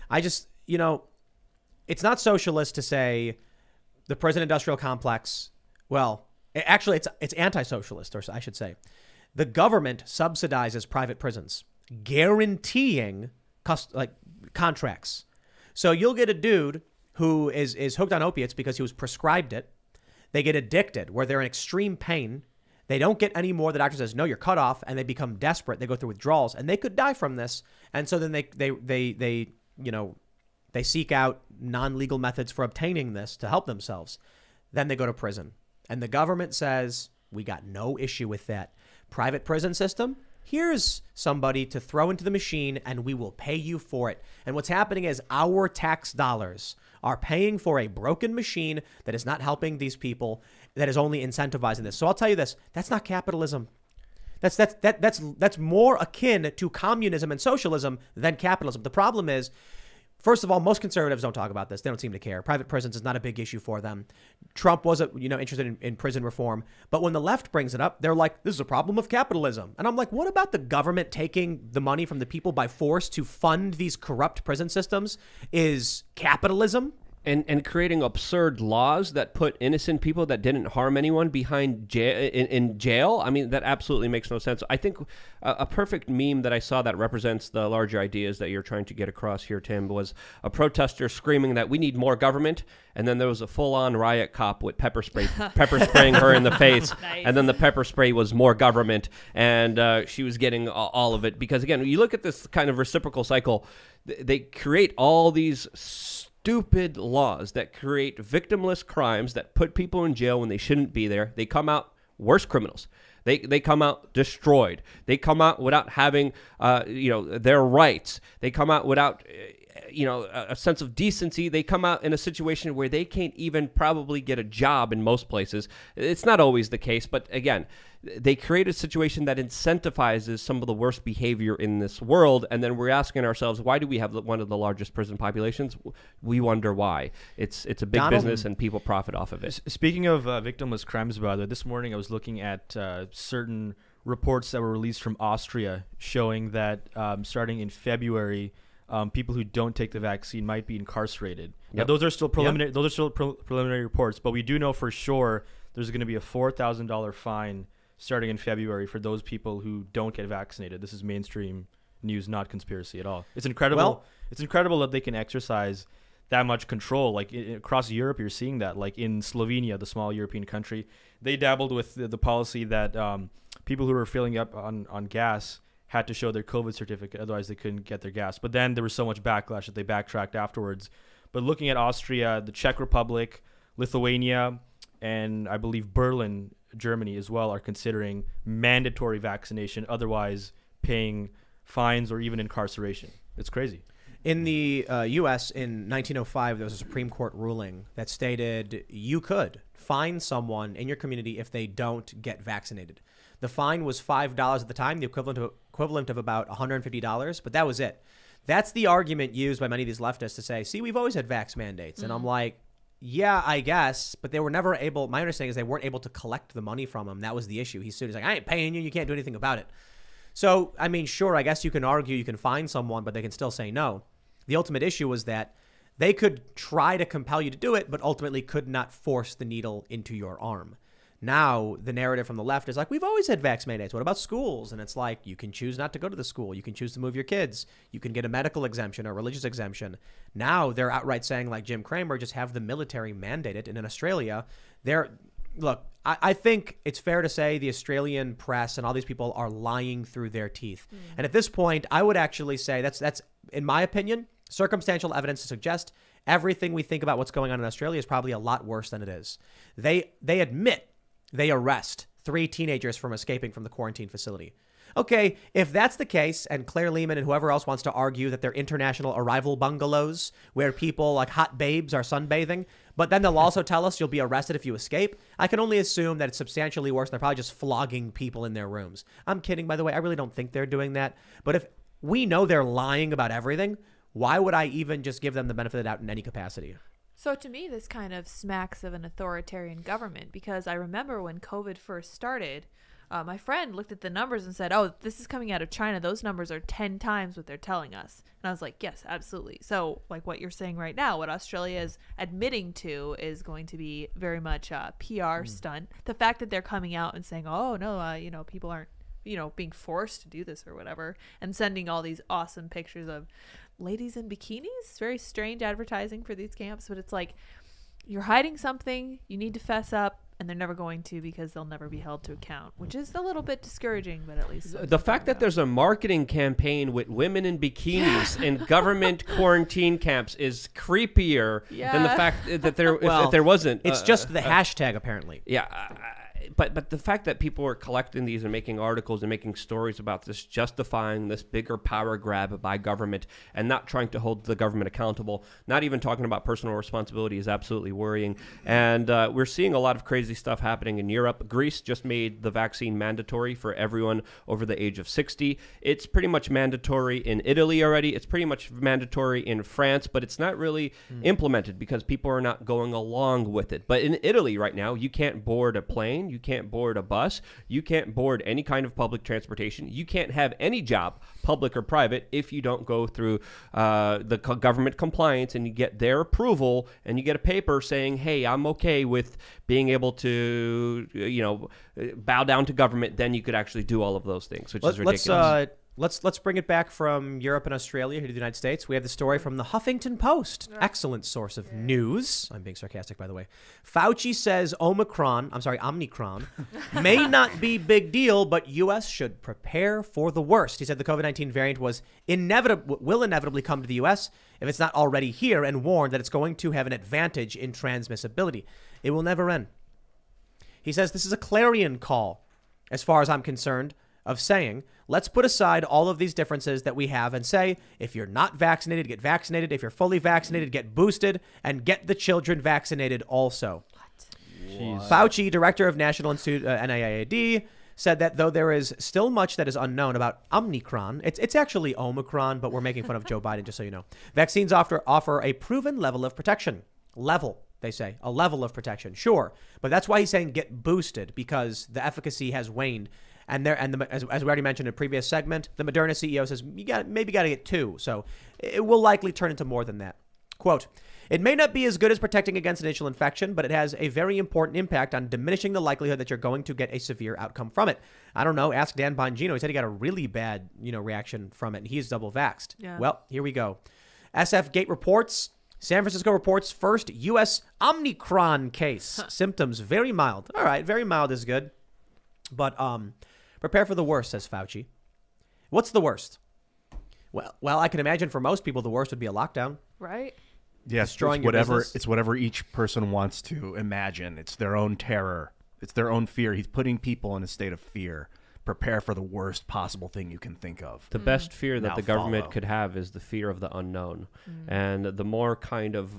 I just, it's not socialist to say the prison industrial complex. Well, actually, it's anti-socialist, or I should say. The government subsidizes private prisons, guaranteeing contracts. So you'll get a dude who is hooked on opiates because he was prescribed it. They get addicted, where they're in extreme pain. They don't get any more. The doctor says, no, you're cut off, and they become desperate. They go through withdrawals, and they could die from this. And so then they seek out non-legal methods for obtaining this to help themselves. Then they go to prison. And the government says, we got no issue with that. Private prison system, here's somebody to throw into the machine, and we will pay you for it. And what's happening is our tax dollars are paying for a broken machine that is not helping these people, that is only incentivizing this. So I'll tell you this, that's not capitalism. That's more akin to communism and socialism than capitalism. The problem is, first of all, most conservatives don't talk about this. They don't seem to care. Private prisons is not a big issue for them. Trump wasn't, interested in prison reform. But when the left brings it up, they're like, this is a problem of capitalism. And I'm like, what about the government taking the money from the people by force to fund these corrupt prison systems is capitalism? And creating absurd laws that put innocent people that didn't harm anyone behind in jail. I mean, that absolutely makes no sense. I think a perfect meme that I saw that represents the larger ideas that you're trying to get across here, Tim, was a protester screaming that we need more government. And then there was a full-on riot cop with pepper spraying her in the face. Nice. And then the pepper spray was more government. And she was getting all of it. Because, again, you look at this kind of reciprocal cycle. They create all these stupid laws that create victimless crimes that put people in jail when they shouldn't be there. They come out worse criminals. They come out destroyed. They come out without having their rights. They come out without a sense of decency. They come out in a situation where they can't even probably get a job in most places. It's not always the case, but again, they create a situation that incentivizes some of the worst behavior in this world, and then we're asking ourselves, why do we have one of the largest prison populations? We wonder why. It's a big business, and people profit off of it. Speaking of victimless crimes, by the way, this morning I was looking at certain reports that were released from Austria showing that starting in February, people who don't take the vaccine might be incarcerated. Yep. Now, those are still preliminary. Those are still preliminary reports, but we do know for sure there's going to be a $4,000 fine starting in February for those people who don't get vaccinated. This is mainstream news, not conspiracy at all. It's incredible. It's incredible that they can exercise that much control. Like across Europe, you're seeing that. Like in Slovenia, the small European country, they dabbled with the policy that people who were filling up on gas had to show their COVID certificate, otherwise they couldn't get their gas. But then there was so much backlash that they backtracked afterwards. But looking at Austria, the Czech Republic, Lithuania, and I believe Berlin, Germany as well, are considering mandatory vaccination, otherwise paying fines or even incarceration. It's crazy. In the U.S. in 1905, there was a Supreme Court ruling that stated you could fine someone in your community if they don't get vaccinated. The fine was $5 at the time, the equivalent of about $150, but that was it. That's the argument used by many of these leftists to say, see, we've always had vax mandates. And I'm like, yeah, I guess, but they were never able, my understanding is they weren't able to collect the money from him. That was the issue. He sued. He's like, I ain't paying you. You can't do anything about it. So, I mean, sure, I guess you can argue, you can fine someone, but they can still say no. The ultimate issue was that they could try to compel you to do it, but ultimately could not force the needle into your arm. Now, the narrative from the left is like, we've always had vax mandates. What about schools? And it's like, you can choose not to go to the school. You can choose to move your kids. You can get a medical exemption or religious exemption. Now, they're outright saying, like Jim Cramer, just have the military mandate it. And in Australia, look, I think it's fair to say the Australian press and all these people are lying through their teeth. And at this point, I would actually say that's in my opinion, circumstantial evidence to suggest everything we think about what's going on in Australia is probably a lot worse than it is. They admit they arrest 3 teenagers from escaping from the quarantine facility. Okay, if that's the case, and Claire Lehman and whoever else wants to argue that they're international arrival bungalows where people like hot babes are sunbathing, but then they'll also tell us you'll be arrested if you escape, I can only assume that it's substantially worse. They're probably just flogging people in their rooms. I'm kidding, by the way. I really don't think they're doing that. But if we know they're lying about everything, why would I even just give them the benefit of the doubt in any capacity? So to me, this kind of smacks of an authoritarian government, because I remember when COVID first started, my friend looked at the numbers and said, oh, this is coming out of China. Those numbers are 10 times what they're telling us. And I was like, yes, absolutely. So like what you're saying right now, what Australia is admitting to is going to be very much a PR stunt. The fact that they're coming out and saying, oh, no, people aren't, being forced to do this or whatever, and sending all these awesome pictures of ladies in bikinis. Very strange advertising for these camps, but it's like, you're hiding something, you need to fess up. And they're never going to, because they'll never be held to account, which is a little bit discouragable, but at least the fact that there's a marketing campaign with women in bikinis in government quarantine camps is creepier than the fact that if there wasn't. It's just the hashtag, apparently. Yeah. But the fact that people are collecting these and making articles and making stories about this, justifying this bigger power grab by government and not trying to hold the government accountable, not even talking about personal responsibility, is absolutely worrying. And we're seeing a lot of crazy stuff happening in Europe. Greece just made the vaccine mandatory for everyone over the age of 60. It's pretty much mandatory in Italy already. It's pretty much mandatory in France, but it's not really implemented because people are not going along with it. But in Italy right now, you can't board a plane. You can't board a bus. You can't board any kind of public transportation. You can't have any job, public or private, if you don't go through the government compliance and you get their approval and you get a paper saying, hey, I'm okay with being able to, bow down to government. Then you could actually do all of those things, which is ridiculous. Let's bring it back from Europe and Australia here to the United States. We have the story from the Huffington Post. Excellent source of news. I'm being sarcastic, by the way. Fauci says Omicron may not be big deal, but U.S. should prepare for the worst. He said the COVID-19 variant will inevitably come to the U.S. if it's not already here, and warned that it's going to have an advantage in transmissibility. It will never end. He says this is a clarion call, as far as I'm concerned, of saying, let's put aside all of these differences that we have and say, if you're not vaccinated, get vaccinated. If you're fully vaccinated, get boosted, and get the children vaccinated also. What? Fauci, director of National Institute, NIAID, said that though there is still much that is unknown about Omicron, it's actually Omicron, but we're making fun of Joe Biden, just so you know. Vaccines offer a proven level of protection. They say, a level of protection. Sure. But that's why he's saying get boosted, because the efficacy has waned. As we already mentioned in a previous segment, the Moderna CEO says you got to get 2. So it will likely turn into more than that. Quote, it may not be as good as protecting against initial infection, but it has a very important impact on diminishing the likelihood that you're going to get a severe outcome from it. I don't know. Ask Dan Bongino. He said he got a really bad, reaction from it, and he's double vaxxed. Yeah. Well, here we go. SF Gate reports. San Francisco reports first U.S. Omicron case. Symptoms very mild. All right, very mild is good. But prepare for the worst, says Fauci. What's the worst? Well, I can imagine for most people the worst would be a lockdown. Right? Yes, destroying it's whatever each person wants to imagine. It's their own terror. It's their own fear. He's putting people in a state of fear. Prepare for the worst possible thing you can think of. The best fear that the government could have is the fear of the unknown. And the more kind of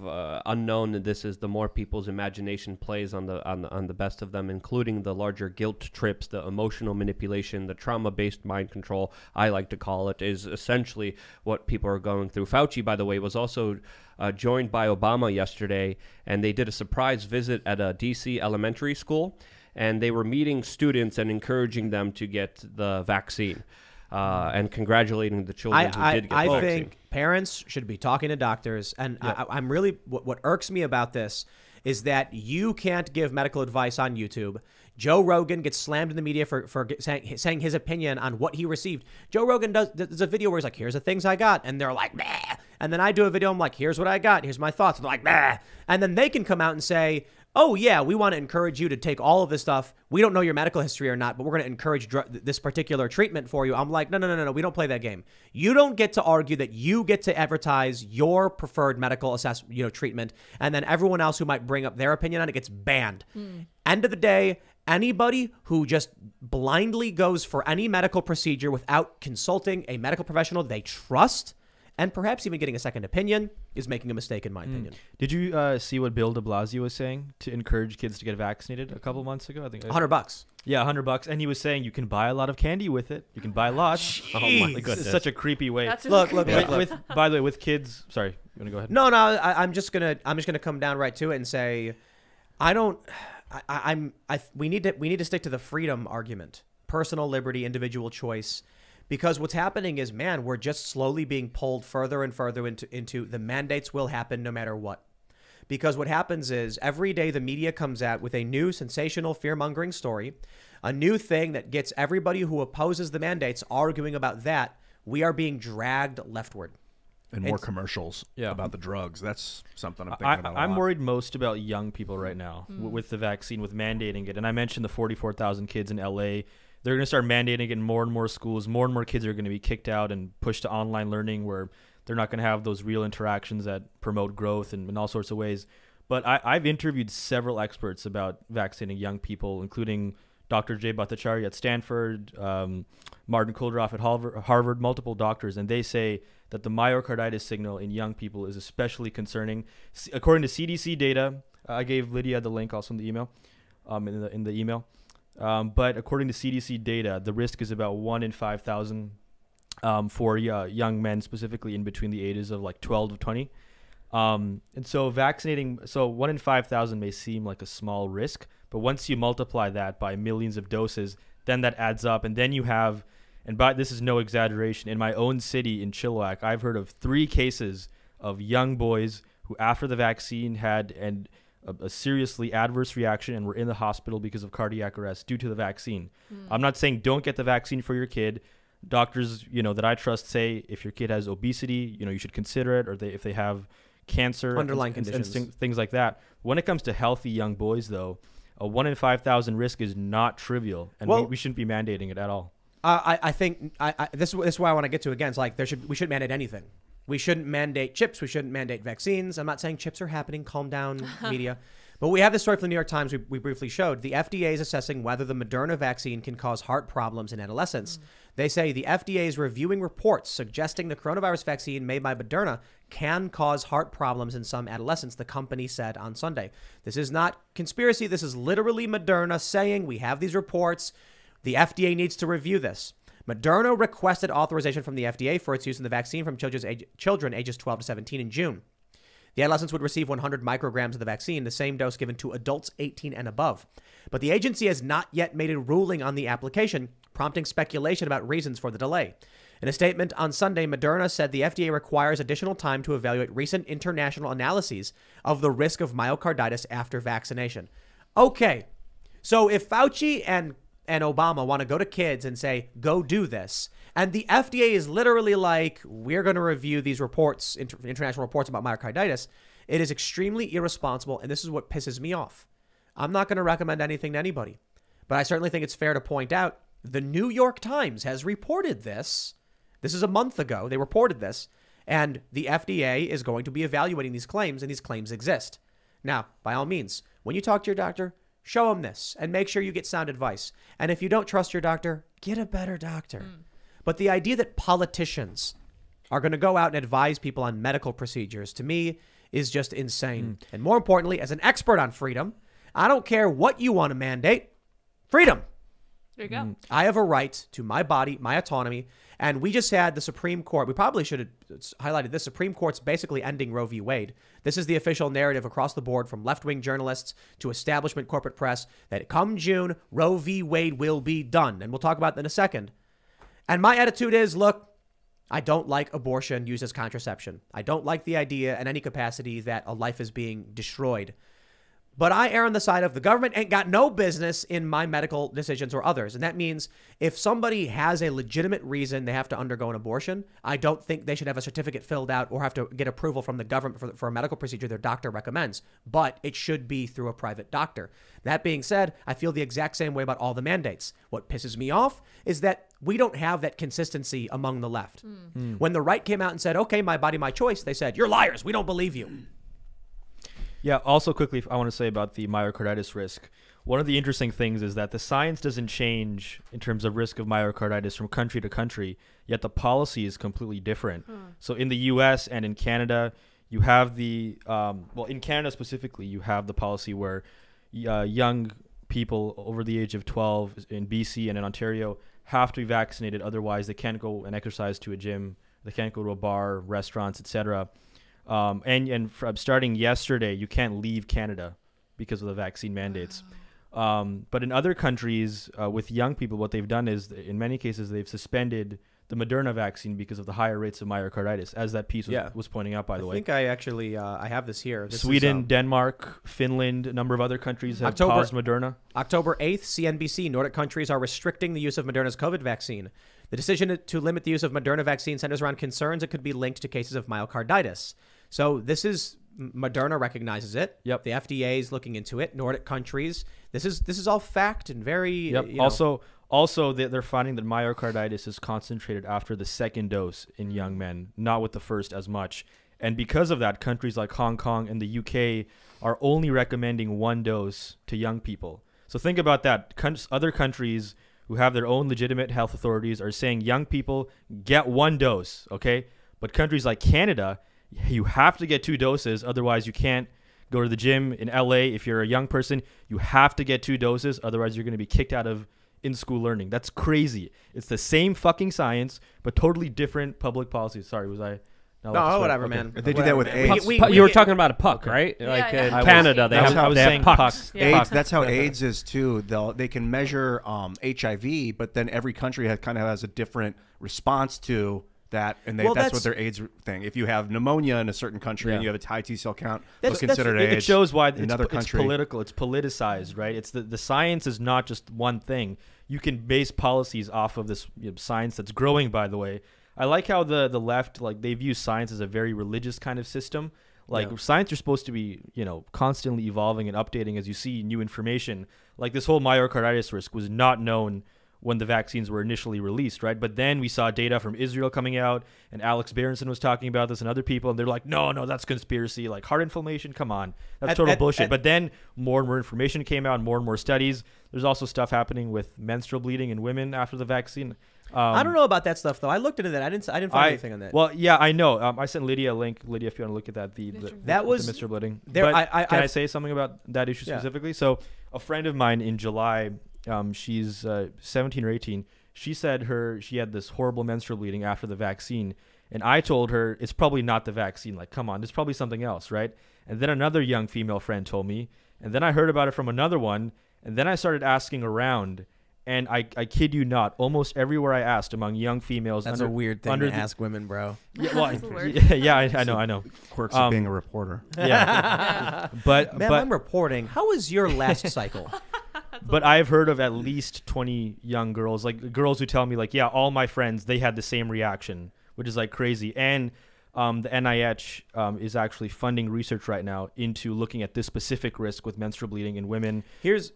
unknown this is, the more people's imagination plays on the best of them, including the larger guilt trips, the emotional manipulation, the trauma-based mind control, I like to call it, is essentially what people are going through. Fauci, by the way, was also joined by Obama yesterday, and they did a surprise visit at a D.C. elementary school. And they were meeting students and encouraging them to get the vaccine and congratulating the children who did get the vaccine. I think parents should be talking to doctors. And I'm really, what irks me about this is that you can't give medical advice on YouTube. Joe Rogan gets slammed in the media for saying his opinion on what he received. Joe Rogan does a video where he's like, here's the things I got. And they're like, bah. And then I do a video, I'm like, here's what I got. Here's my thoughts. And they're like, bah. And then they can come out and say, oh, yeah, we want to encourage you to take all of this stuff. We don't know your medical history or not, but we're going to encourage this particular treatment for you. I'm like, no. We don't play that game. You don't get to argue that you get to advertise your preferred medical treatment, and then everyone else who might bring up their opinion on it gets banned. End of the day, anybody who just blindly goes for any medical procedure without consulting a medical professional they trust and perhaps even getting a second opinion is making a mistake, in my opinion. Did you see what Bill de Blasio was saying to encourage kids to get vaccinated a couple months ago? I think $100. Yeah, $100. And he was saying you can buy a lot of candy with it. You can buy lots. Oh my goodness. It's such a creepy way. That's Look. By the way, with kids, sorry, you want to go ahead? No, I'm just gonna come down right to it and say, we need to stick to the freedom argument, personal liberty, individual choice. Because what's happening is, man, we're just slowly being pulled further and further into the mandates will happen no matter what. Because what happens is every day the media comes out with a new sensational fear-mongering story, a new thing that gets everybody who opposes the mandates arguing about that. We are being dragged leftward. And more commercials about the drugs. That's something I'm thinking about a I'm lot. worried most about young people right now with the vaccine, with mandating it. And I mentioned the 44,000 kids in LA. They're going to start mandating it in more and more schools. More and more kids are going to be kicked out and pushed to online learning where they're not going to have those real interactions that promote growth and in all sorts of ways. But I've interviewed several experts about vaccinating young people, including Dr. Jay Bhattacharya at Stanford, Martin Kulderoff at Harvard, multiple doctors, and they say that the myocarditis signal in young people is especially concerning. According to CDC data, I gave Lydia the link also in the email, in the email. But according to CDC data, the risk is about 1 in 5,000 for young men, specifically in between the ages of like 12 to 20. And so vaccinating, so 1 in 5,000 may seem like a small risk, but once you multiply that by millions of doses, then that adds up. And then you have, and this is no exaggeration, in my own city in Chilliwack, I've heard of 3 cases of young boys who after the vaccine had a seriously adverse reaction and were in the hospital because of cardiac arrest due to the vaccine. I'm not saying don't get the vaccine for your kid. Doctors, that I trust say if your kid has obesity, you should consider it, or if they have cancer, underlying conditions, things like that. When it comes to healthy young boys, though, a 1 in 5,000 risk is not trivial, and we shouldn't be mandating it at all. I think this is why I want to get to again. It's like we shouldn't mandate anything. We shouldn't mandate chips. We shouldn't mandate vaccines. I'm not saying chips are happening. Calm down, media. But we have this story from the New York Times we briefly showed. The FDA is assessing whether the Moderna vaccine can cause heart problems in adolescents. They say the FDA is reviewing reports suggesting the coronavirus vaccine made by Moderna can cause heart problems in some adolescents, the company said on Sunday. This is not conspiracy. This is literally Moderna saying we have these reports. The FDA needs to review this. Moderna requested authorization from the FDA for its use in the vaccine from children ages 12 to 17 in June. The adolescents would receive 100 micrograms of the vaccine, the same dose given to adults 18 and above. But the agency has not yet made a ruling on the application, prompting speculation about reasons for the delay. In a statement on Sunday, Moderna said the FDA requires additional time to evaluate recent international analyses of the risk of myocarditis after vaccination. Okay, so if Fauci and Obama want to go to kids and say, go do this, and the FDA is literally like, we're going to review these reports, international reports about myocarditis, it is extremely irresponsible, and this is what pisses me off. I'm not going to recommend anything to anybody, but I certainly think it's fair to point out the New York Times has reported this. This is a month ago. They reported this, and the FDA is going to be evaluating these claims, and these claims exist. Now, by all means, when you talk to your doctor, show them this and make sure you get sound advice. And if you don't trust your doctor, get a better doctor. But the idea that politicians are going to go out and advise people on medical procedures, to me, is just insane. And more importantly, as an expert on freedom, I don't care what you want to mandate. Freedom. There you go. I have a right to my body, my autonomy. And we just had the Supreme Court. We probably should have highlighted this. Supreme Court's basically ending Roe v. Wade. This is the official narrative across the board from left-wing journalists to establishment corporate press that come June, Roe v. Wade will be done. And we'll talk about that in a second. And my attitude is, look, I don't like abortion used as contraception. I don't like the idea in any capacity that a life is being destroyed. But I err on the side of the government ain't got no business in my medical decisions or others. And that means if somebody has a legitimate reason they have to undergo an abortion, I don't think they should have a certificate filled out or have to get approval from the government for a medical procedure their doctor recommends. But it should be through a private doctor. That being said, I feel the exact same way about all the mandates. What pisses me off is that we don't have that consistency among the left. When the right came out and said, okay, my body, my choice, they said, you're liars. We don't believe you. Yeah, also quickly, I want to say about the myocarditis risk. One of the interesting things is that the science doesn't change in terms of risk of myocarditis from country to country, yet the policy is completely different. So in the US and in Canada, you have the, in Canada specifically, you have the policy where young people over the age of 12 in BC and in Ontario have to be vaccinated. Otherwise, they can't go and exercise to a gym. They can't go to a bar, restaurants, etc. And from starting yesterday, you can't leave Canada because of the vaccine mandates. But in other countries, with young people, what they've done is, in many cases, they've suspended the Moderna vaccine because of the higher rates of myocarditis, as that piece was pointing out, by the way. I think I actually, I have this here. Sweden, Denmark, Finland, a number of other countries have paused Moderna. October 8th, CNBC, Nordic countries are restricting the use of Moderna's COVID vaccine. The decision to limit the use of Moderna vaccine centers around concerns it could be linked to cases of myocarditis. So this is, Moderna recognizes it. Yep. The FDA is looking into it. Nordic countries. This is all fact and very. Yep. Also, they're finding that myocarditis is concentrated after the second dose in young men, not with the first as much. And because of that, countries like Hong Kong and the UK are only recommending one dose to young people. So think about that. Other countries who have their own legitimate health authorities are saying young people get one dose, okay? But countries like Canada, you have to get 2 doses. Otherwise, you can't go to the gym. In LA, if you're a young person, you have to get 2 doses. Otherwise, you're going to be kicked out of in-school learning. That's crazy. It's the same fucking science, but totally different public policies. Sorry, was I? No, whatever, man. They do that with AIDS. You were talking about a puck, right? Yeah, Like yeah. in Canada, they have pucks. pucks. Yeah. AIDS, that's how AIDS is too. They can measure HIV, but then every country kind of has a different response to that, and that's what their AIDS thing. If you have pneumonia in a certain country and you have a high T cell count, it's considered AIDS. It shows why in another country. It's political. It's politicized, right? It's the science is not just one thing. You can base policies off of this science that's growing, by the way. I like how the left, like, they view science as a very religious kind of system. Like, science, you're supposed to be, constantly evolving and updating as you see new information. Like, this whole myocarditis risk was not known when the vaccines were initially released, right? But then we saw data from Israel coming out, and Alex Berenson was talking about this and other people, and they're like, no, that's conspiracy. Like, heart inflammation, come on. That's total bullshit. But then more and more information came out, and more studies. There's also stuff happening with menstrual bleeding in women after the vaccine. I don't know about that stuff, though. I looked into that. I didn't find anything on that. Well, yeah, I know. I sent Lydia a link. Lydia, if you want to look at that, the menstrual bleeding. Can I say something about that issue specifically? So a friend of mine in July, she's 17 or 18. She said she had this horrible menstrual bleeding after the vaccine. And I told her, it's probably not the vaccine. Like, come on, it's probably something else, right? And then another young female friend told me. And then I heard about it from another one. And then I started asking around. And I kid you not, almost everywhere I asked among young females. That's a weird thing to ask women, bro. Yeah, well, I know. Quirks of being a reporter. Yeah. but I'm reporting. How was your last cycle? But I've heard of at least 20 young girls, like girls who tell me, like, yeah, all my friends, they had the same reaction, which is like crazy. And the NIH is actually funding research right now into looking at this specific risk with menstrual bleeding in women.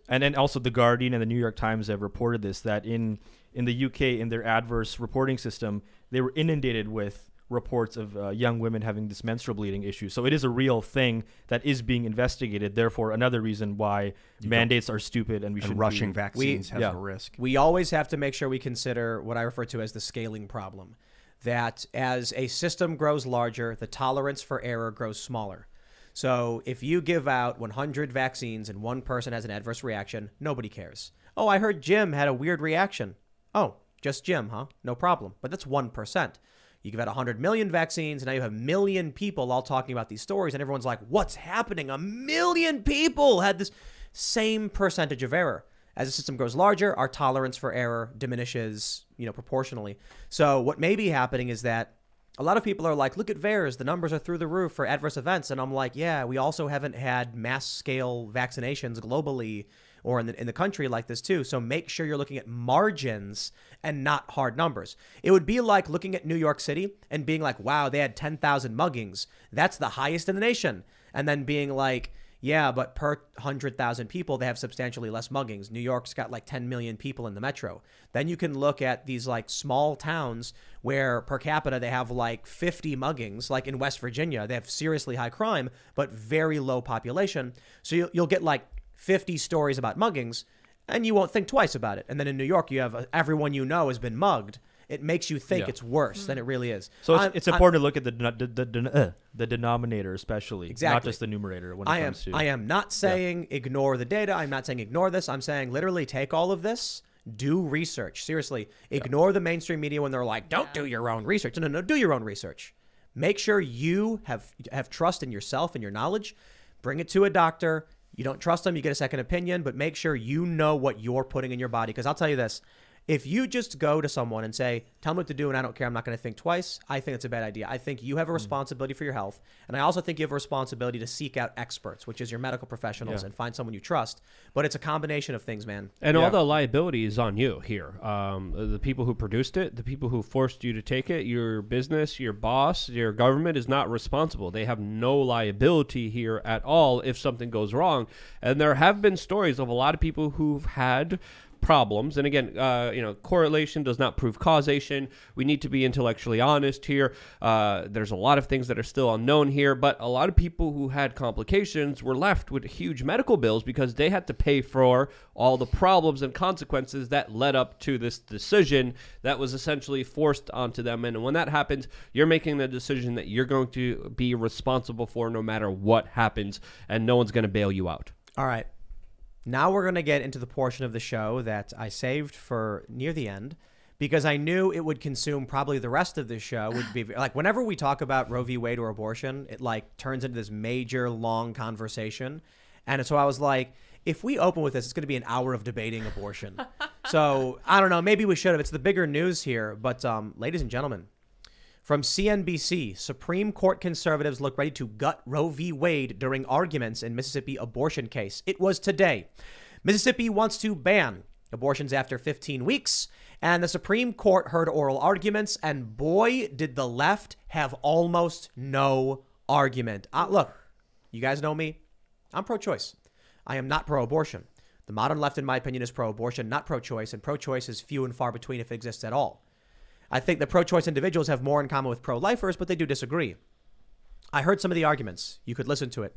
And then also The Guardian and the New York Times have reported this, that in the UK, in their adverse reporting system, they were inundated with reports of young women having this menstrual bleeding issue. So it is a real thing that is being investigated. Therefore, another reason why mandates are stupid and we should rushing vaccines has a risk. We always have to make sure we consider what I refer to as the scaling problem. That as a system grows larger, the tolerance for error grows smaller. So if you give out 100 vaccines and one person has an adverse reaction, nobody cares. Oh, I heard Jim had a weird reaction. Oh, just Jim, huh? No problem. But that's 1%. You give out 100 million vaccines, and now you have a million people all talking about these stories, and everyone's like, what's happening? 1 million people had this same percentage of error. As the system grows larger, our tolerance for error diminishes, proportionally. So what may be happening is that A lot of people are like, look at VAERS, the numbers are through the roof for adverse events. And I'm like, yeah, we also haven't had mass scale vaccinations globally or in the country like this too. So make sure you're looking at margins and not hard numbers. It would be like looking at New York City and being like, wow, they had 10,000 muggings. That's the highest in the nation. And then being like, yeah, but per 100,000 people, they have substantially less muggings. New York's got like 10 million people in the metro. Then you can look at these like small towns where per capita they have like 50 muggings. Like in West Virginia, they have seriously high crime, but very low population. So you'll get like 50 stories about muggings and you won't think twice about it. And then in New York, you have everyone you know has been mugged. It makes you think it's worse than it really is. So it's important to look at the denominator, especially, exactly. Not just the numerator. When it comes to, I am not saying ignore the data. I'm not saying ignore this. I'm saying literally take all of this, do research. Seriously, ignore the mainstream media when they're like, don't do your own research. No, do your own research. Make sure you have trust in yourself and your knowledge. Bring it to a doctor. You don't trust them, you get a second opinion, but make sure you know what you're putting in your body. Because I'll tell you this. If you just go to someone and say, tell me what to do and I don't care, I'm not going to think twice, I think it's a bad idea. I think you have a responsibility for your health. And I also think you have a responsibility to seek out experts, which is your medical professionals, and find someone you trust. But it's a combination of things, man. And all the liability is on you here. The people who produced it, the people who forced you to take it, your business, your boss, your government is not responsible. They have no liability here at all if something goes wrong. And there have been stories of a lot of people who've had problems. And again, correlation does not prove causation. We need to be intellectually honest here. There's a lot of things that are still unknown here, but a lot of people who had complications were left with huge medical bills because they had to pay for all the problems and consequences that led up to this decision that was essentially forced onto them. And when that happens, you're making the decision that you're going to be responsible for no matter what happens, and no one's going to bail you out. All right. Now we're going to get into the portion of the show that I saved for near the end because I knew it would consume probably the rest of the show. Would be like whenever we talk about Roe v. Wade or abortion, it like turns into this major long conversation. And so I was like, if we open with this, it's going to be an hour of debating abortion. So I don't know. Maybe we should have. It's the bigger news here. But ladies and gentlemen, from CNBC, Supreme Court conservatives look ready to gut Roe v. Wade during arguments in Mississippi abortion case. It was today. Mississippi wants to ban abortions after 15 weeks, and the Supreme Court heard oral arguments, and boy, did the left have almost no argument. Look, you guys know me. I'm pro-choice. I am not pro-abortion. The modern left, in my opinion, is pro-abortion, not pro-choice, and pro-choice is few and far between if it exists at all. I think the pro-choice individuals have more in common with pro-lifers, but they do disagree. I heard some of the arguments. You could listen to it.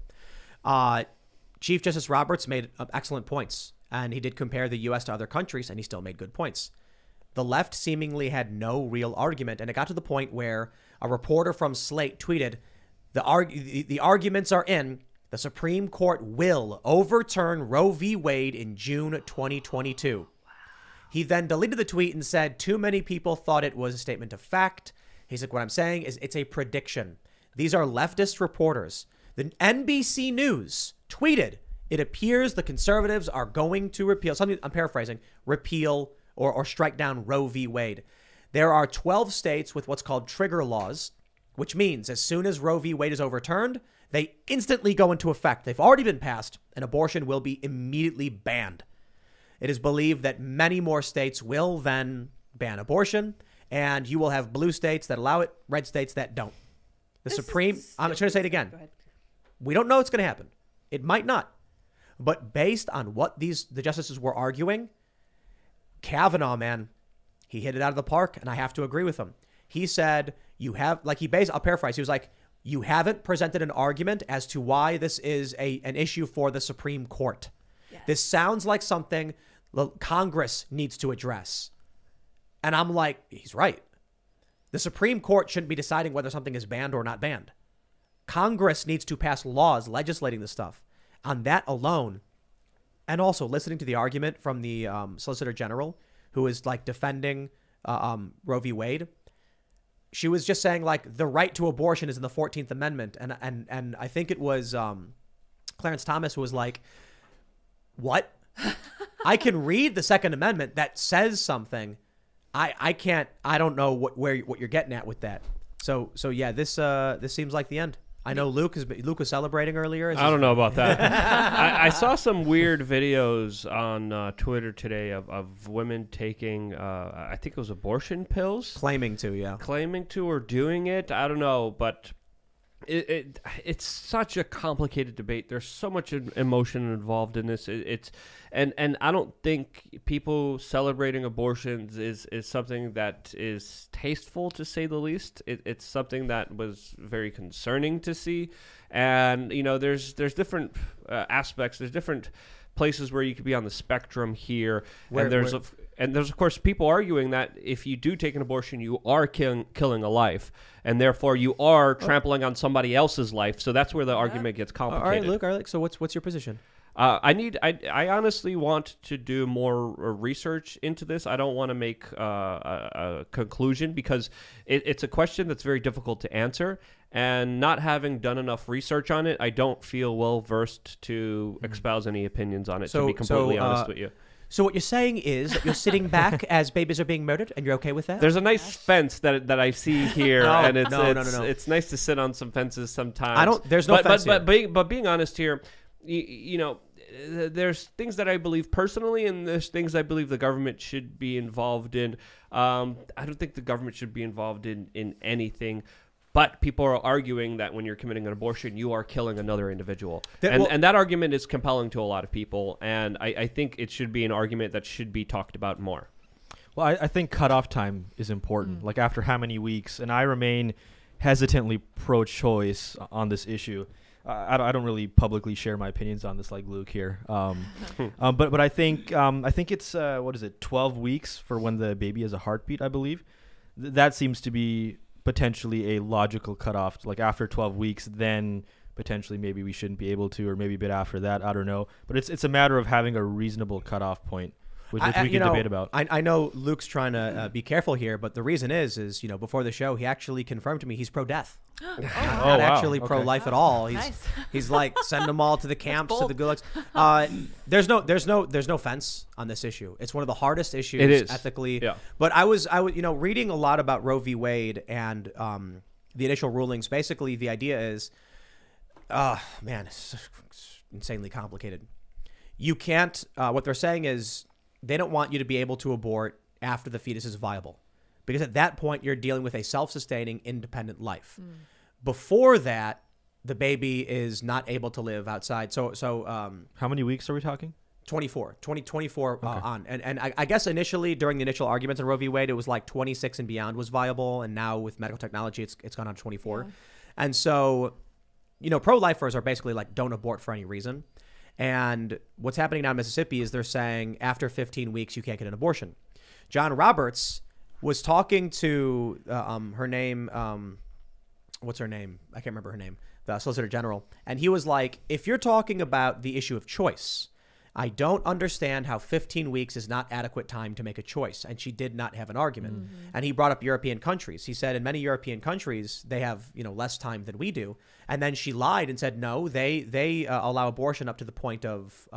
Chief Justice Roberts made excellent points, and he did compare the U.S. to other countries, and he still made good points. The left seemingly had no real argument, and it got to the point where a reporter from Slate tweeted, the arguments are in. The Supreme Court will overturn Roe v. Wade in June 2022. He then deleted the tweet and said, too many people thought it was a statement of fact. He's like, what I'm saying is it's a prediction. These are leftist reporters. The NBC News tweeted, it appears the conservatives are going to repeal, something I'm paraphrasing, repeal or strike down Roe v. Wade. There are 12 states with what's called trigger laws, which means as soon as Roe v. Wade is overturned, they instantly go into effect. They've already been passed, and abortion will be immediately banned. It is believed that many more states will then ban abortion, and you will have blue states that allow it, red states that don't. I'm just going to say it again. Go ahead. We don't know what's going to happen. It might not. But based on what the justices were arguing, Kavanaugh, man, he hit it out of the park, and I have to agree with him. He said, I'll paraphrase, he was like, you haven't presented an argument as to why this is an issue for the Supreme Court. Yes. This sounds like something Congress needs to address. And I'm like, he's right. The Supreme Court shouldn't be deciding whether something is banned or not banned. Congress needs to pass laws legislating this stuff. On that alone, and also listening to the argument from the Solicitor General, who is like defending Roe v. Wade, she was just saying like the right to abortion is in the 14th Amendment. And I think it was Clarence Thomas who was like, what? I can read the Second Amendment that says something. I can't. I don't know what you're getting at with that. So yeah, this seems like the end. I know Luke was celebrating earlier. I don't know about that. I saw some weird videos on Twitter today of women taking, I think it was abortion pills. Claiming to or doing it. I don't know, but it's such a complicated debate. There's so much emotion involved in this. And I don't think people celebrating abortions is something that is tasteful, to say the least. It's something that was very concerning to see. And, you know, there's different aspects. There's different places where you could be on the spectrum here. And there's of course people arguing that if you do take an abortion, you are killing a life, and therefore you are trampling on somebody else's life. So that's where the argument gets complicated. All right, Luke. So what's your position? I honestly want to do more research into this. I don't want to make a conclusion because it's a question that's very difficult to answer. And not having done enough research on it, I don't feel well versed to espouse any opinions on it, to be completely honest with you. So what you're saying is that you're sitting back as babies are being murdered, and you're okay with that? There's a nice fence that I see here, and No. It's nice to sit on some fences sometimes. There's no fence here. But being honest here, you know, there's things that I believe personally, and there's things I believe the government should be involved in. I don't think the government should be involved in anything. But people are arguing that when you're committing an abortion, you are killing another individual. And that argument is compelling to a lot of people. And I think it should be an argument that should be talked about more. Well, I think cutoff time is important. Like after how many weeks? And I remain hesitantly pro-choice on this issue. I don't really publicly share my opinions on this like Luke here. But I think it's, 12 weeks for when the baby has a heartbeat, I believe. That seems to be potentially a logical cutoff. Like after 12 weeks, then potentially maybe we shouldn't be able to, or maybe a bit after that. I don't know. But it's a matter of having a reasonable cutoff point, which we can debate about. I know Luke's trying to be careful here, but the reason is before the show, he actually confirmed to me he's pro-death. Not actually pro-life at all. He's like, send them all to the camps, to the gulags. There's no fence on this issue. It's one of the hardest issues ethically. Yeah. But I was reading a lot about Roe v. Wade and the initial rulings. Basically, the idea is, it's insanely complicated. You can't. What they're saying is they don't want you to be able to abort after the fetus is viable, because at that point you're dealing with a self-sustaining, independent life. Before that, the baby is not able to live outside. So how many weeks are we talking? 24 on. And I guess initially, during the initial arguments on Roe v. Wade, it was like 26 and beyond was viable. And now with medical technology, it's gone on 24. Yeah. And so, pro-lifers are basically like, don't abort for any reason. And what's happening now in Mississippi is they're saying after 15 weeks, you can't get an abortion. John Roberts was talking to her name. What's her name? I can't remember her name. The Solicitor General. And he was like, if you're talking about the issue of choice, I don't understand how 15 weeks is not adequate time to make a choice. And she did not have an argument. And he brought up European countries. He said in many European countries, they have, less time than we do. And then she lied and said, no, they allow abortion up to the point of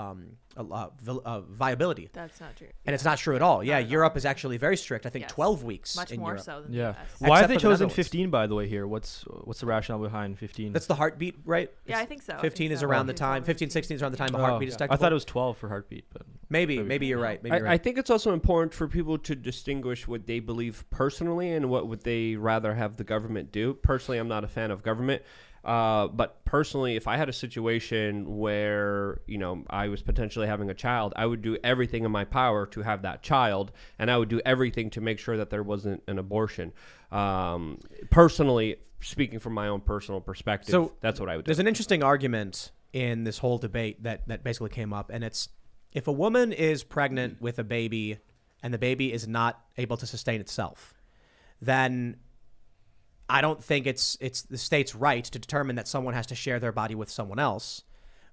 viability. That's not true. And it's not true at all. Yeah, Europe is actually very strict. I think 12 weeks much in more Europe. so than the US. Why have they chosen 15, by the way, here? What's the rationale behind 15? That's the heartbeat, right? Yeah, I think so. 15 is around the time. 15, 16 is around the time a heartbeat is detectable. I thought it was 12 for heartbeat, but maybe you're right. I think it's also important for people to distinguish what they believe personally and what would they rather have the government do. Personally, I'm not a fan of government. But personally, if I had a situation where, I was potentially having a child, I would do everything in my power to have that child, and I would do everything to make sure that there wasn't an abortion. Personally, speaking from my own personal perspective, so that's what I would do. There's an interesting argument in this whole debate that basically came up, and it's if a woman is pregnant with a baby and the baby is not able to sustain itself, then I don't think it's the state's right to determine that someone has to share their body with someone else.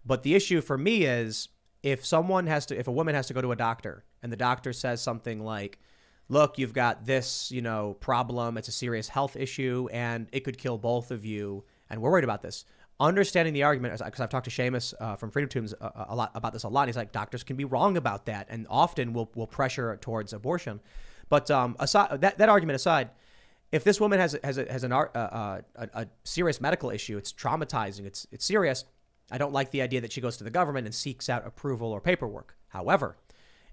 But the issue for me is if a woman has to go to a doctor and the doctor says something like, look, you've got this, problem, it's a serious health issue and it could kill both of you, and we're worried about this. Understanding the argument, because I've talked to Seamus from Freedom Tombs a lot about this a lot. He's like, doctors can be wrong about that and often will pressure towards abortion. But aside, that argument aside, If this woman has a serious medical issue, it's traumatizing, it's serious, I don't like the idea that she goes to the government and seeks out approval or paperwork. However,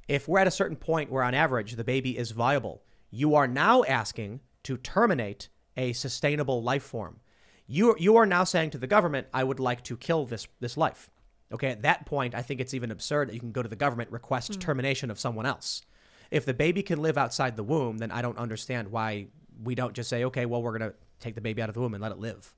if we're at a certain point where on average the baby is viable, you are now asking to terminate a sustainable life form. You are now saying to the government, I would like to kill this life. Okay, at that point, I think it's even absurd that you can go to the government, request termination of someone else. If the baby can live outside the womb, then I don't understand why we don't just say, okay, well, we're going to take the baby out of the womb and let it live.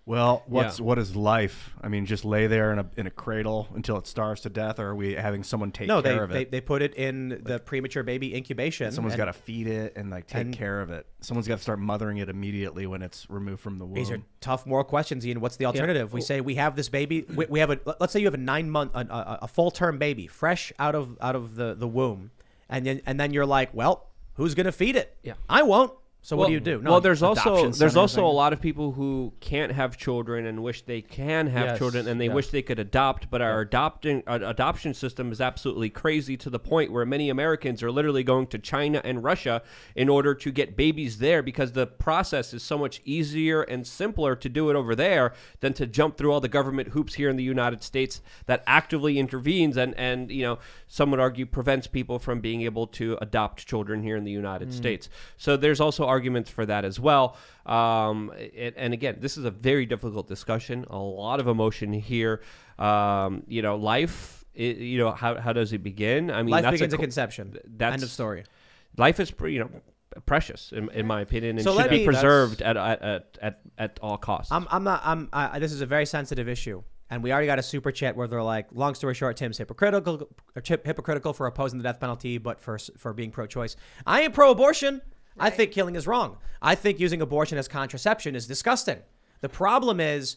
Well, what is life? I mean, just lay there in a cradle until it starves to death, or are we having someone take care of it? They put it in the premature baby incubation. Someone's got to feed it and take care of it. Someone's got to start mothering it immediately when it's removed from the womb. These are tough moral questions, Ian. What's the alternative? We say we have this baby. We have let's say you have a 9-month, a full-term baby, fresh out of the womb, and then you're like, well, who's going to feed it? Yeah, I won't. So what do you do? No, there's also a lot of people who can't have children and wish they can have children, and they wish they could adopt, but our adoption system is absolutely crazy to the point where many Americans are literally going to China and Russia in order to get babies there, because the process is so much easier and simpler to do it over there than to jump through all the government hoops here in the United States that actively intervenes and some would argue prevents people from being able to adopt children here in the United States. So there's also arguments for that as well. And again, this is a very difficult discussion, a lot of emotion here. Life, how does it begin? I mean, life begins at conception. End of story. Life is precious in my opinion, and should be preserved at all costs. This is a very sensitive issue. And we already got a super chat where they're like, long story short, Tim's hypocritical for opposing the death penalty, but for being pro-choice. I am pro-abortion. Right. I think killing is wrong. I think using abortion as contraception is disgusting. The problem is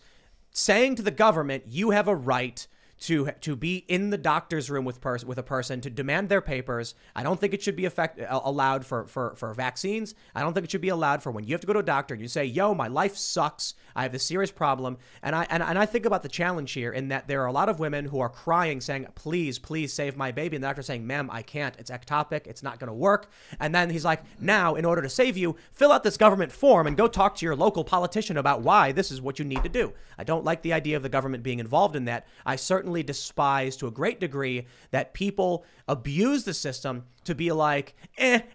saying to the government, you have a right to be in the doctor's room with a person, to demand their papers. I don't think it should be allowed for vaccines. I don't think it should be allowed for when you have to go to a doctor and you say, yo, my life sucks. I have this serious problem. And I think about the challenge here in that there are a lot of women who are crying saying, please, please save my baby. And the doctor saying, ma'am, I can't. It's ectopic. It's not going to work. And then he's like, now, in order to save you, fill out this government form and go talk to your local politician about why this is what you need to do. I don't like the idea of the government being involved in that. I certainly despise to a great degree that people abuse the system to be like,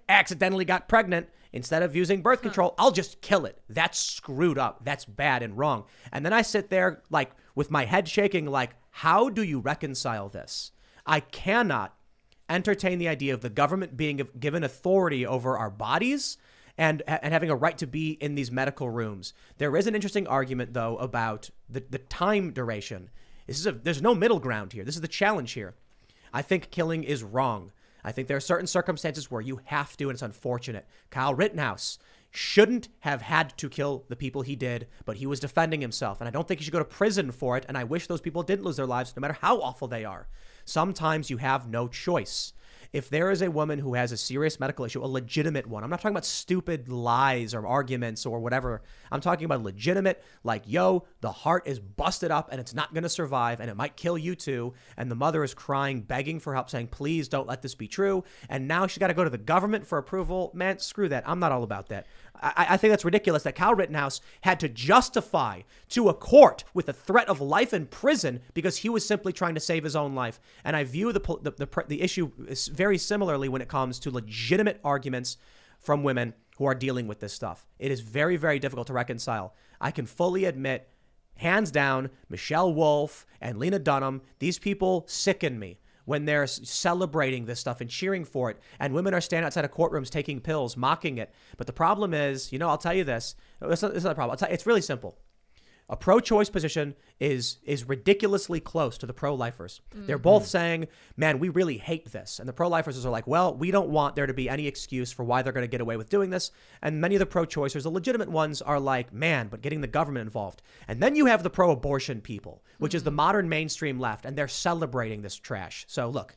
accidentally got pregnant. Instead of using birth control, I'll just kill it. That's screwed up. That's bad and wrong. And then I sit there like with my head shaking, like, how do you reconcile this? I cannot entertain the idea of the government being given authority over our bodies and having a right to be in these medical rooms. There is an interesting argument, though, about the time duration. There's no middle ground here. This is the challenge here. I think killing is wrong. I think there are certain circumstances where you have to, and it's unfortunate. Kyle Rittenhouse shouldn't have had to kill the people he did, but he was defending himself. And I don't think he should go to prison for it. And I wish those people didn't lose their lives, no matter how awful they are. Sometimes you have no choice. If there is a woman who has a serious medical issue, a legitimate one, I'm not talking about stupid lies or arguments or whatever. I'm talking about legitimate, like, yo, the heart is busted up and it's not going to survive and it might kill you too. And the mother is crying, begging for help, saying, please don't let this be true. And now she's got to go to the government for approval. Man, screw that. I'm not all about that. I think that's ridiculous that Kyle Rittenhouse had to justify to a court with a threat of life in prison because he was simply trying to save his own life. And I view the issue very similarly when it comes to legitimate arguments from women who are dealing with this stuff. It is very, very difficult to reconcile. I can fully admit, hands down, Michelle Wolf and Lena Dunham, these people sicken me when they're celebrating this stuff and cheering for it. And women are standing outside of courtrooms taking pills, mocking it. But the problem is, I'll tell you this. It's not the problem. It's really simple. A pro-choice position is ridiculously close to the pro-lifers. Mm-hmm. They're both saying, man, we really hate this. And the pro-lifers are like, well, we don't want there to be any excuse for why they're going to get away with doing this. And many of the pro-choicers, the legitimate ones, are like, man, but getting the government involved. And then you have the pro-abortion people, which is the modern mainstream left, and they're celebrating this trash. So look,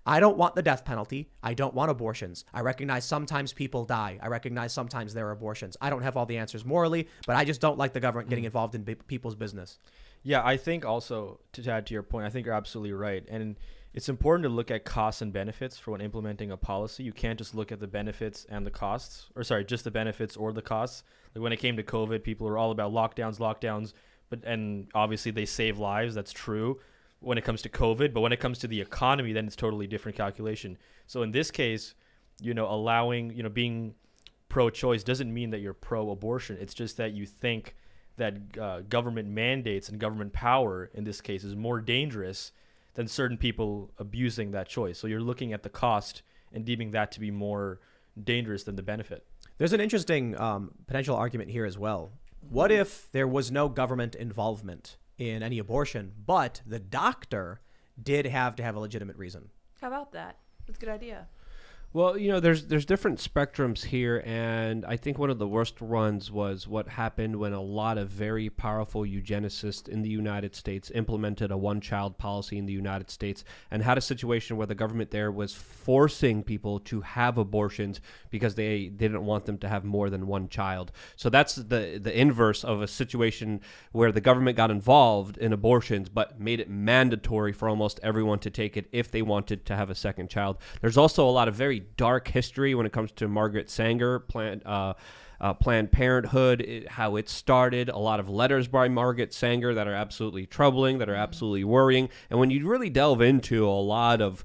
I don't want the death penalty. I don't want abortions. I recognize sometimes people die. I recognize sometimes there are abortions. I don't have all the answers morally, but I just don't like the government getting involved in people's business. Yeah, I think also to add to your point, I think you're absolutely right. And It's important to look at costs and benefits for when implementing a policy. You can't just look at the benefits and the costs, or sorry, just the benefits or the costs. Like when it came to COVID, people were all about lockdowns, and obviously they save lives. That's true when it comes to COVID, but when it comes to the economy, then it's totally different calculation. So in this case, allowing, being pro-choice doesn't mean that you're pro-abortion. It's just that you think that government mandates and government power in this case is more dangerous than certain people abusing that choice. So you're looking at the cost and deeming that to be more dangerous than the benefit. There's an interesting potential argument here as well. What if there was no government involvement in any abortion, but the doctor did have to have a legitimate reason? How about that? That's a good idea. Well, there's different spectrums here, and I think one of the worst ones was what happened when a lot of very powerful eugenicists in the United States implemented a one-child policy in the United States and had a situation where the government there was forcing people to have abortions because they didn't want them to have more than one child. So that's the inverse of a situation where the government got involved in abortions but made it mandatory for almost everyone to take it if they wanted to have a second child. There's also a lot of very dark history when it comes to Margaret Sanger, Planned Parenthood, how it started, a lot of letters by Margaret Sanger that are absolutely troubling, that are absolutely worrying. And when you really delve into a lot of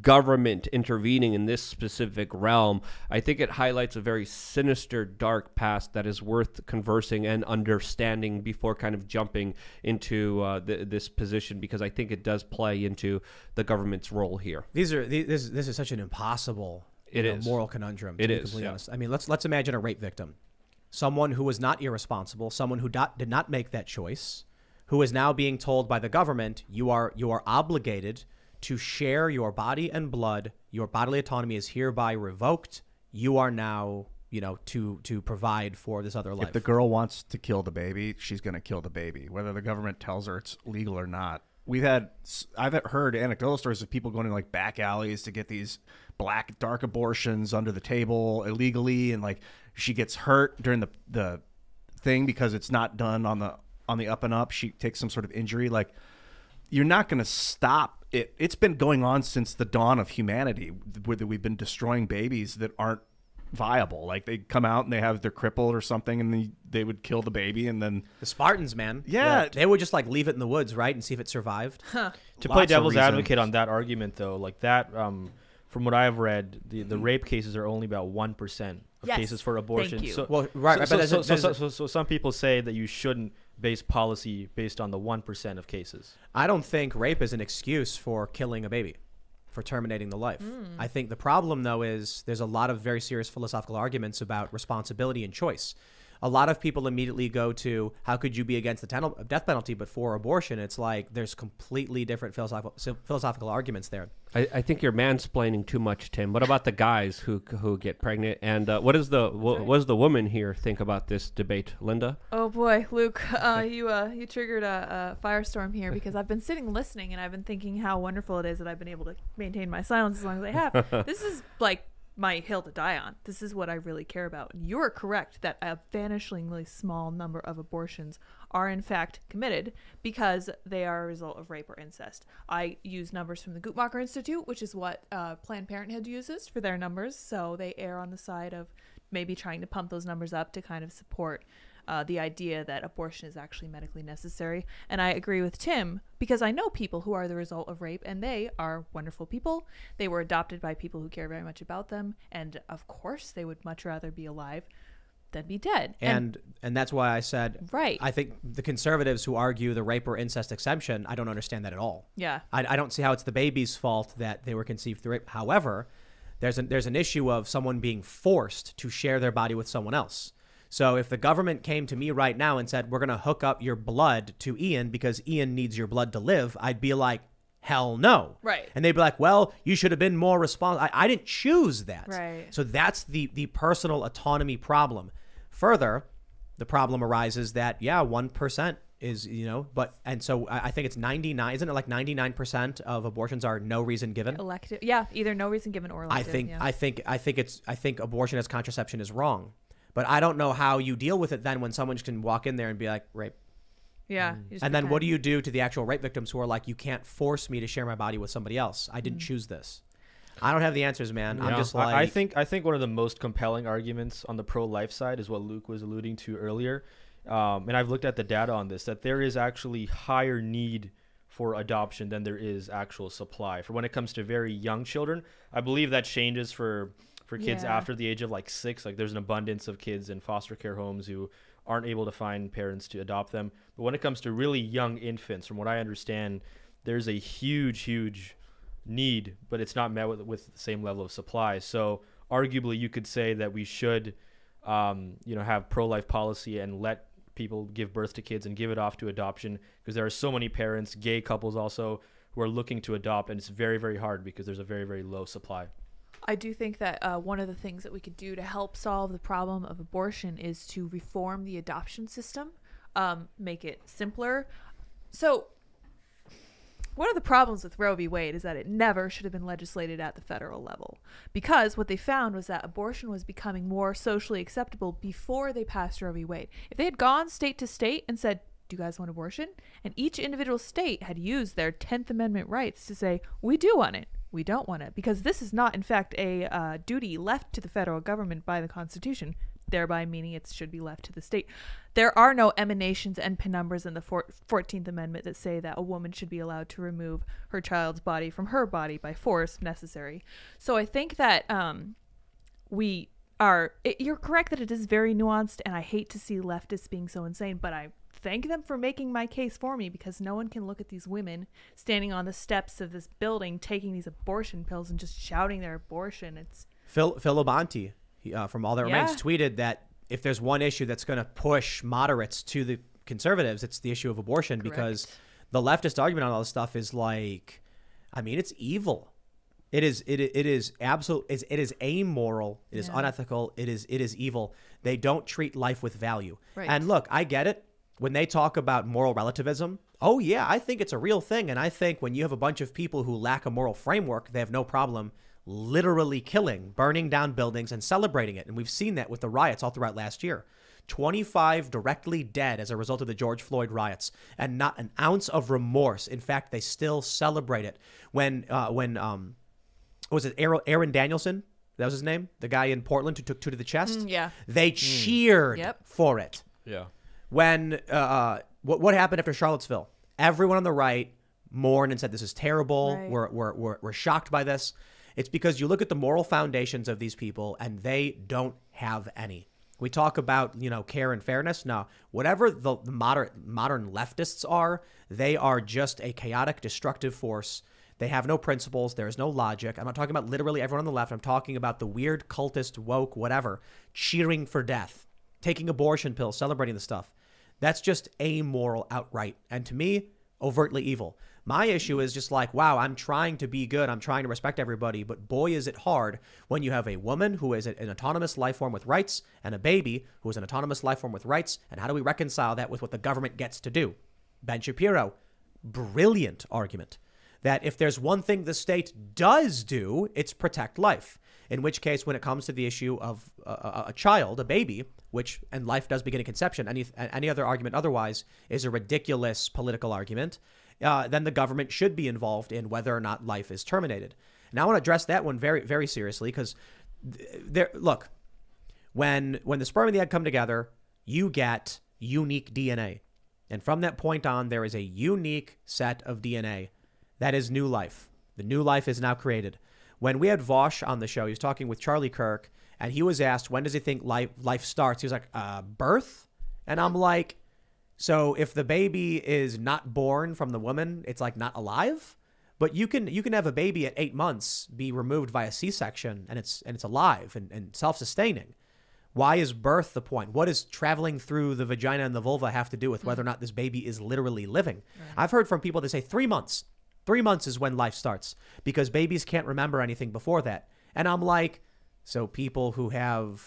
government intervening in this specific realm, I think it highlights a very sinister, dark past that is worth conversing and understanding before kind of jumping into this position, because I think it does play into the government's role here. This is such an impossible moral conundrum, to be completely honest. I mean, let's imagine a rape victim, someone who was not irresponsible, someone who did not make that choice, who is now being told by the government, you are obligated to share your body and blood. Your bodily autonomy is hereby revoked. You are now, to provide for this other life. If the girl wants to kill the baby, she's going to kill the baby, whether the government tells her it's legal or not. I've heard anecdotal stories of people going to like back alleys to get these black dark abortions under the table illegally, and like she gets hurt during the thing because it's not done on the up and up. She takes some sort of injury. Like, you're not going to stop it. It's been going on since the dawn of humanity, where we've been destroying babies that aren't viable. Like, they come out and they're crippled or something, and they would kill the baby, and then the Spartans, man, they would just like leave it in the woods, right, and see if it survived. To play devil's advocate on that argument, though, like that, from what I've read, the rape cases are only about 1% of cases for abortion. Thank you. So, well, right. So some people say that you shouldn't base policy based on the 1% of cases. I don't think rape is an excuse for killing a baby, for terminating the life. I think the problem, though, is there's a lot of very serious philosophical arguments about responsibility and choice. A lot of people immediately go to, how could you be against the death penalty but for abortion? It's like there's completely different philosophical arguments there. I think you're mansplaining too much, Tim. What about the guys who get pregnant? And what does the woman here think about this debate, Linda? Oh boy, Luke, you triggered a firestorm here, because I've been sitting listening and I've been thinking how wonderful it is that I've been able to maintain my silence as long as I have. This is like my hill to die on. This is what I really care about. And you're correct that a vanishingly small number of abortions are in fact committed because they are a result of rape or incest. I use numbers from the Guttmacher Institute, which is what Planned Parenthood uses for their numbers. So they err on the side of maybe trying to pump those numbers up to kind of support the idea that abortion is actually medically necessary. And I agree with Tim, because I know people who are the result of rape, and they are wonderful people. They were adopted by people who care very much about them, and of course they would much rather be alive than be dead. And that's why I said, right, I think the conservatives who argue the rape or incest exemption, I don't understand that at all. Yeah. I don't see how it's the baby's fault that they were conceived through rape. However, there's an issue of someone being forced to share their body with someone else. So if the government came to me right now and said, we're going to hook up your blood to Ian because Ian needs your blood to live, I'd be like, hell no. Right. And they'd be like, well, you should have been more responsible. I didn't choose that. Right. So that's the personal autonomy problem. Further, the problem arises that, 1% is, and so I think it's 99, isn't it like 99% of abortions are no reason given? Elective. Yeah. Either no reason given or elective. I think abortion as contraception is wrong. But I don't know how you deal with it then when someone can walk in there and be like, rape. Yeah. you just And then what do pretend. you do to the actual rape victims who are like, you can't force me to share my body with somebody else. I didn't choose this. I don't have the answers, man. I'm Yeah. just like, I think one of the most compelling arguments on the pro-life side is what Luke was alluding to earlier. And I've looked at the data on this, that there is actually higher need for adoption than there is actual supply. For when it comes to very young children, I believe that changes for kids Yeah. after the age of like 6. Like there's an abundance of kids in foster care homes who aren't able to find parents to adopt them. But when it comes to really young infants, from what I understand, there's a huge need, but it's not met with the same level of supply. So arguably you could say that we should have pro-life policy and let people give birth to kids and give it off to adoption, because there are so many parents, gay couples also, who are looking to adopt, and it's very hard because there's a very low supply. I do think that one of the things that we could do to help solve the problem of abortion is to reform the adoption system, make it simpler. So one of the problems with Roe v. Wade is that it never should have been legislated at the federal level, because what they found was that abortion was becoming more socially acceptable before they passed Roe v. Wade. If they had gone state to state and said, do you guys want abortion? And each individual state had used their 10th Amendment rights to say, we do want it, we don't want it, because this is not, in fact, a duty left to the federal government by the Constitution, thereby meaning it should be left to the state. There are no emanations and penumbras in the 14th Amendment that say that a woman should be allowed to remove her child's body from her body by force if necessary. So I think that you're correct that it is very nuanced, and I hate to see leftists being so insane, but I thank them for making my case for me, because no one can look at these women standing on the steps of this building taking these abortion pills and just shouting their abortion. It's Phil Labonte from All That Remains tweeted that if there's one issue that's going to push moderates to the conservatives, it's the issue of abortion. Correct. Because the leftist argument on all this stuff is like, I mean, it's evil. It is absolute. It is amoral. It is unethical. It is evil. They don't treat life with value. Right. And look, I get it. When they talk about moral relativism, oh yeah, I think it's a real thing. And I think when you have a bunch of people who lack a moral framework, they have no problem literally killing, burning down buildings and celebrating it. And we've seen that with the riots all throughout last year. 25 directly dead as a result of the George Floyd riots, and not an ounce of remorse. In fact, they still celebrate it. When what was it, Aaron Danielson? That was his name? The guy in Portland who took 2 to the chest? yeah. They cheered for it. Yeah. When what happened after Charlottesville? Everyone on the right mourned and said, this is terrible. Right. We're shocked by this. It's because you look at the moral foundations of these people and they don't have any. We talk about, care and fairness. No, whatever the modern leftists are, they are just a chaotic, destructive force. They have no principles. There is no logic. I'm not talking about literally everyone on the left. I'm talking about the weird, cultist, woke, whatever, cheering for death, taking abortion pills, celebrating the stuff. That's just amoral outright. And to me, overtly evil. My issue is just like, wow, I'm trying to be good. I'm trying to respect everybody. But boy, is it hard when you have a woman who is an autonomous life form with rights and a baby who is an autonomous life form with rights. And how do we reconcile that with what the government gets to do? Ben Shapiro, brilliant argument that if there's one thing the state does do, it's protect life. In which case, when it comes to the issue of a child, a baby, and life does begin at conception, any other argument otherwise is a ridiculous political argument, then the government should be involved in whether or not life is terminated. Now, I want to address that one very, very seriously, because look, when the sperm and the egg come together, you get unique DNA. And from that point on, there is a unique set of DNA that is new life. The new life is now created. When we had Vosh on the show, he was talking with Charlie Kirk, and he was asked, when does he think life starts? He was like, birth? And I'm like, so if the baby is not born from the woman, it's like not alive? But you can have a baby at 8 months be removed via C-section, and it's alive and self-sustaining. Why is birth the point? What does traveling through the vagina and the vulva have to do with whether or not this baby is literally living? Right. I've heard from people that say 3 months. 3 months is when life starts, because babies can't remember anything before that. And I'm like, so people who have,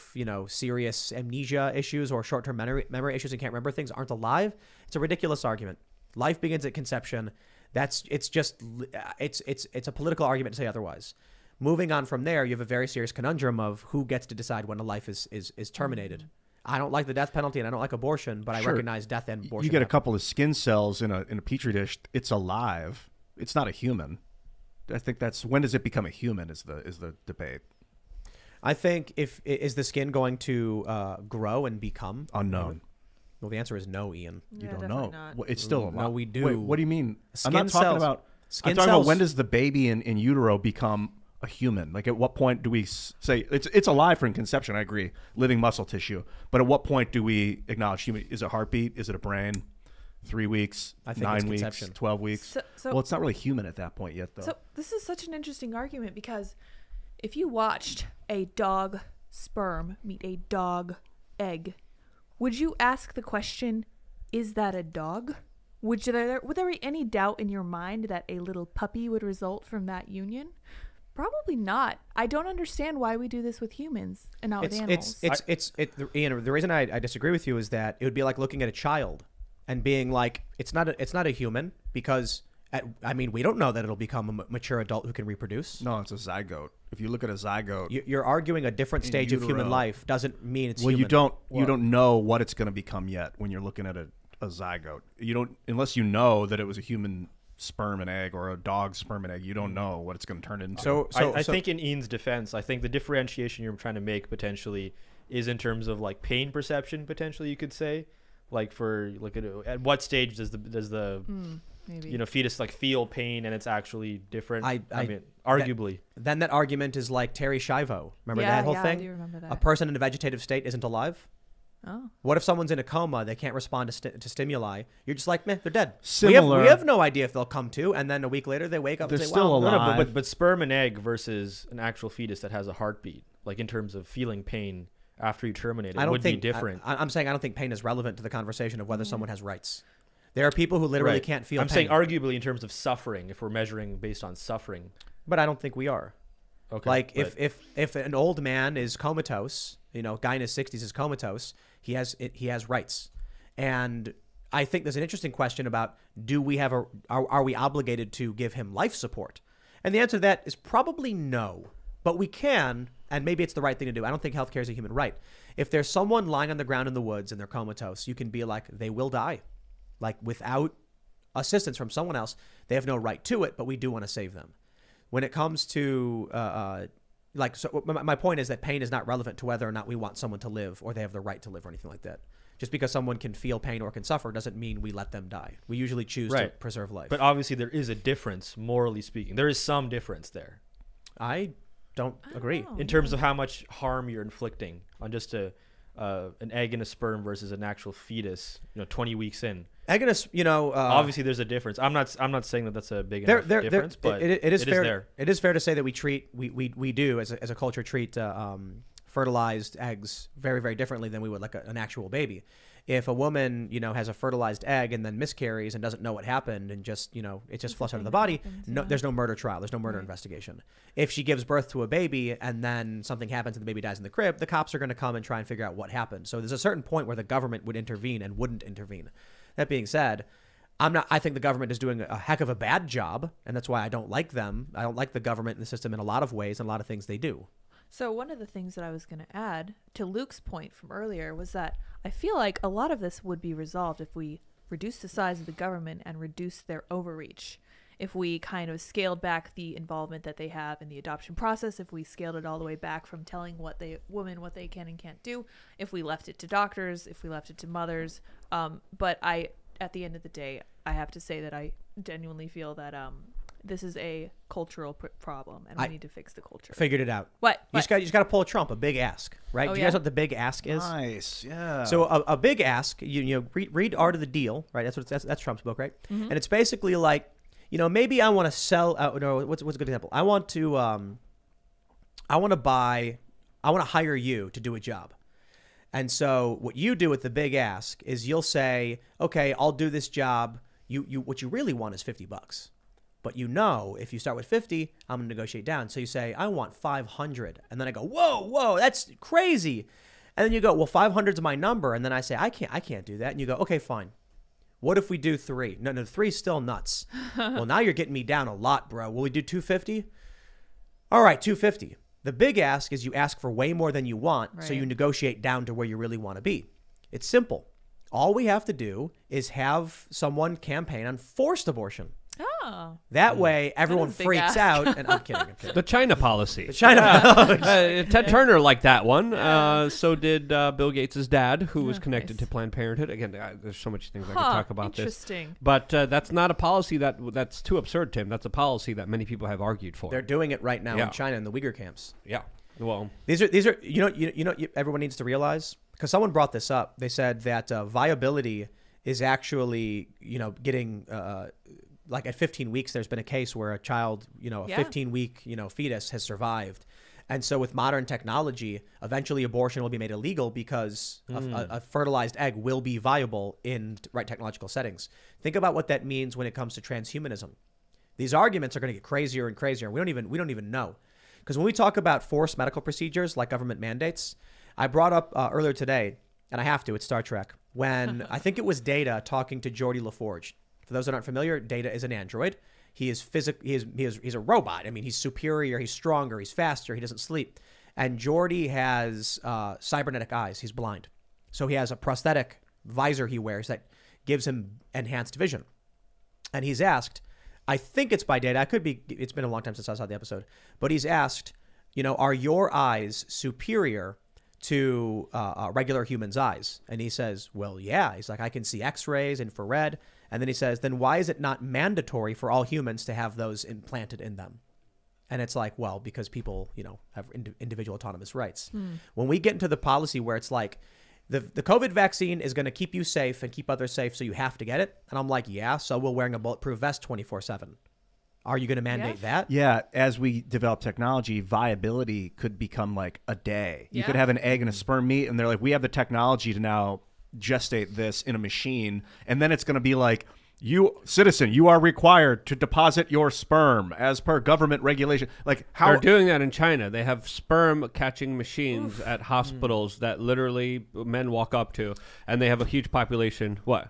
serious amnesia issues or short-term memory issues and can't remember things aren't alive? It's a ridiculous argument. Life begins at conception. It's a political argument to say otherwise. Moving on from there, you have a very serious conundrum of who gets to decide when a life is terminated. I don't like the death penalty and I don't like abortion, but I Sure. recognize death and abortion. You get a happen. couple of skin cells in a petri dish. It's alive. It's not a human. I think that's when does it become a human is the debate. I think is the skin going to grow and become Unknown. Well, the answer is no, Ian. You Yeah, don't definitely know. not. Well, it's still alive. No, we do. Wait, what do you mean? Skin I'm not talking cells. about. Skin I'm talking cells. about when does the baby in utero become a human? Like at what point do we say it's alive from conception? I agree, living muscle tissue. But at what point do we acknowledge human? Is it a heartbeat? Is it a brain? 3 weeks? I think 9 it's weeks? conception. 12 weeks? So- Well, it's not really human at that point yet, though. So this is such an interesting argument because if you watched a dog sperm meet a dog egg, would you ask the question, is that a dog? Would there be any doubt in your mind that a little puppy would result from that union? Probably not. I don't understand why we do this with humans and not with animals. Ian, the reason I disagree with you is that it would be like looking at a child and being like, it's not a human because we don't know that it'll become a mature adult who can reproduce. No, it's a zygote. If you look at a zygote, You're arguing a different stage of human utero. life doesn't mean it's well, human. you don't know what it's going to become yet when you're looking at a zygote. You don't unless you know that it was a human sperm and egg or a dog sperm and egg. You don't know what it's going to turn into. So I think in Ian's defense, I think the differentiation you're trying to make potentially is in terms of like pain perception. Potentially, you could say, like at what stage does the maybe. Fetus like feel pain and it's actually different. I mean, arguably. Then that argument is like Terry Schiavo. Remember Yeah, that whole yeah, I thing? do remember that. A person in a vegetative state isn't alive. Oh. What if someone's in a coma? They can't respond to stimuli. You're just like, meh, they're dead. Similar. We have no idea if they'll come to, and then a week later they wake up They're and say, still "Wow, alive. No, but sperm and egg versus an actual fetus that has a heartbeat, like in terms of feeling pain after you terminate it, I don't would think be different. I'm saying I don't think pain is relevant to the conversation of whether someone has rights. There are people who literally Right. can't feel I'm pain. saying arguably in terms of suffering, if we're measuring based on suffering. But I don't think we are. Okay. Like but- if an old man is comatose, a guy in his 60s is comatose, he has rights. And I think there's an interesting question about are we obligated to give him life support? And the answer to that is probably no. But we can, and maybe it's the right thing to do. I don't think healthcare is a human right. If there's someone lying on the ground in the woods and they're comatose, you can be like, they will die. Like without assistance from someone else, they have no right to it, but we do want to save them. When it comes to my point is that pain is not relevant to whether or not we want someone to live or they have the right to live or anything like that. Just because someone can feel pain or can suffer doesn't mean we let them die. We usually choose to Right. preserve life. But obviously there is a difference, morally speaking. There is some difference there I don't agree. know. in terms of how much harm you're inflicting on just an egg and a sperm versus an actual fetus, 20 weeks in. Agnes, Obviously there's a difference. I'm not saying that that's a big enough difference, but it is fair. there. It is fair to say that we do as a culture treat fertilized eggs very, very differently than we would like an actual baby. If a woman, has a fertilized egg and then miscarries and doesn't know what happened and just, it just flushed out of the body, there's no murder trial. There's no murder investigation. If she gives birth to a baby and then something happens and the baby dies in the crib, the cops are going to come and try and figure out what happened. So there's a certain point where the government would intervene and wouldn't intervene. That being said, I think the government is doing a heck of a bad job, and that's why I don't like them. I don't like the government and the system in a lot of ways and a lot of things they do. So one of the things that I was going to add to Luke's point from earlier was that I feel like a lot of this would be resolved if we reduce the size of the government and reduce their overreach. If we kind of scaled back the involvement that they have in the adoption process, if we scaled it all the way back from telling women what they can and can't do, if we left it to doctors, if we left it to mothers. But at the end of the day, I have to say that I genuinely feel that this is a cultural problem, and we need to fix the culture. Figured it out. What? You just got to pull a Trump, a big ask, right? Oh, Do you guys yeah? know what the big ask is? Nice, yeah. So a big ask, read Art of the Deal, right? That's Trump's book, right? Mm-hmm. And it's basically like, maybe I want to sell. What's a good example? I want to hire you to do a job. And so what you do with the big ask is you'll say, okay, I'll do this job. What you really want is $50. But if you start with 50, I'm going to negotiate down. So you say, I want 500. And then I go, whoa, that's crazy. And then you go, well, 500 is my number. And then I say, I can't do that. And you go, okay, fine. What if we do 3? No, 3 is still nuts. Well, now you're getting me down a lot, bro. Will we do 250? All right, 250. The big ask is you ask for way more than you want, so you negotiate down to where you really want to be. It's simple. All we have to do is have someone campaign on forced abortion. Oh. That way, everyone a big freaks ask. out. And I'm kidding. The China policy. China. Ted Turner liked that one. So did Bill Gates' dad, who was connected to Planned Parenthood. Again, there's so much things I could talk about this. Interesting. But that's not a policy that's too absurd, Tim. That's a policy that many people have argued for. They're doing it right now in China in the Uyghur camps. Yeah. Well, these are everyone needs to realize, because someone brought this up. They said that viability is actually getting like at 15 weeks. There's been a case where a child, a 15-week fetus has survived, and so with modern technology, eventually abortion will be made illegal because a fertilized egg will be viable in right technological settings. Think about what that means when it comes to transhumanism. These arguments are going to get crazier and crazier. We don't even know. Because when we talk about forced medical procedures like government mandates, I brought up earlier today, and I have to, it's Star Trek, when I think it was Data talking to Geordi LaForge. For those that aren't familiar, Data is an android. He is he's a robot. I mean, he's superior, he's stronger, he's faster, he doesn't sleep. And Geordi has cybernetic eyes. He's blind. So he has a prosthetic visor he wears that gives him enhanced vision. And he's asked, I think it's by Data. I could be. It's been a long time since I saw the episode. But he's asked, are your eyes superior to regular humans' eyes? And he says, well, yeah. He's like, I can see X-rays, infrared. And then he says, then why is it not mandatory for all humans to have those implanted in them? And it's like, well, because people, have individual autonomous rights. When we get into the policy where it's like, the COVID vaccine is going to keep you safe and keep others safe, so you have to get it. And I'm like, yeah, so we're wearing a bulletproof vest 24/7. Are you going to mandate that? Yeah, as we develop technology, viability could become like a day. You could have an egg and a sperm meet, and they're like, we have the technology to now gestate this in a machine, and then it's going to be like, you, citizen, you are required to deposit your sperm as per government regulation. Like, how they're doing that in China. They have sperm catching machines at hospitals that literally men walk up to, and they have a huge population. What?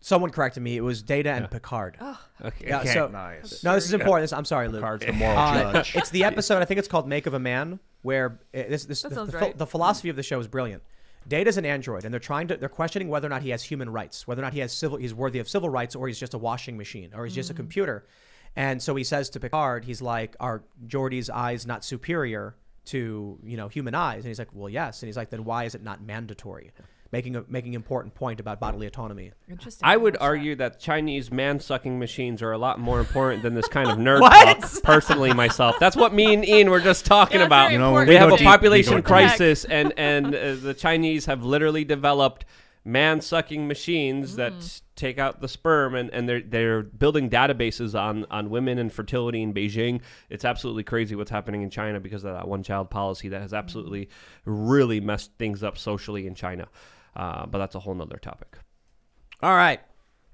Someone corrected me. It was Data and Picard. Okay. Yeah, Okay. so nice. no, this is important. I'm sorry, Luke. Picard's the moral judge. It's the episode. I think it's called "Make of a Man," where the philosophy of the show is brilliant. Data's an android, and they're questioning whether or not he has human rights, whether or not he's worthy of civil rights, or he's just a washing machine, or he's just a computer. And so he says to Picard, he's like, "Are Geordi's eyes not superior to human eyes?" And he's like, "Well, yes." And he's like, "Then why is it not mandatory?" Making an important point about bodily autonomy. Interesting. I would argue that Chinese man-sucking machines are a lot more important than this kind of nerd talk. Personally, myself, that's what me and Ian were just talking about. We have a population crisis, and the Chinese have literally developed man-sucking machines that take out the sperm, and they're building databases on women and fertility in Beijing. It's absolutely crazy what's happening in China because of that one-child policy that has absolutely really messed things up socially in China. But that's a whole nother topic. All right.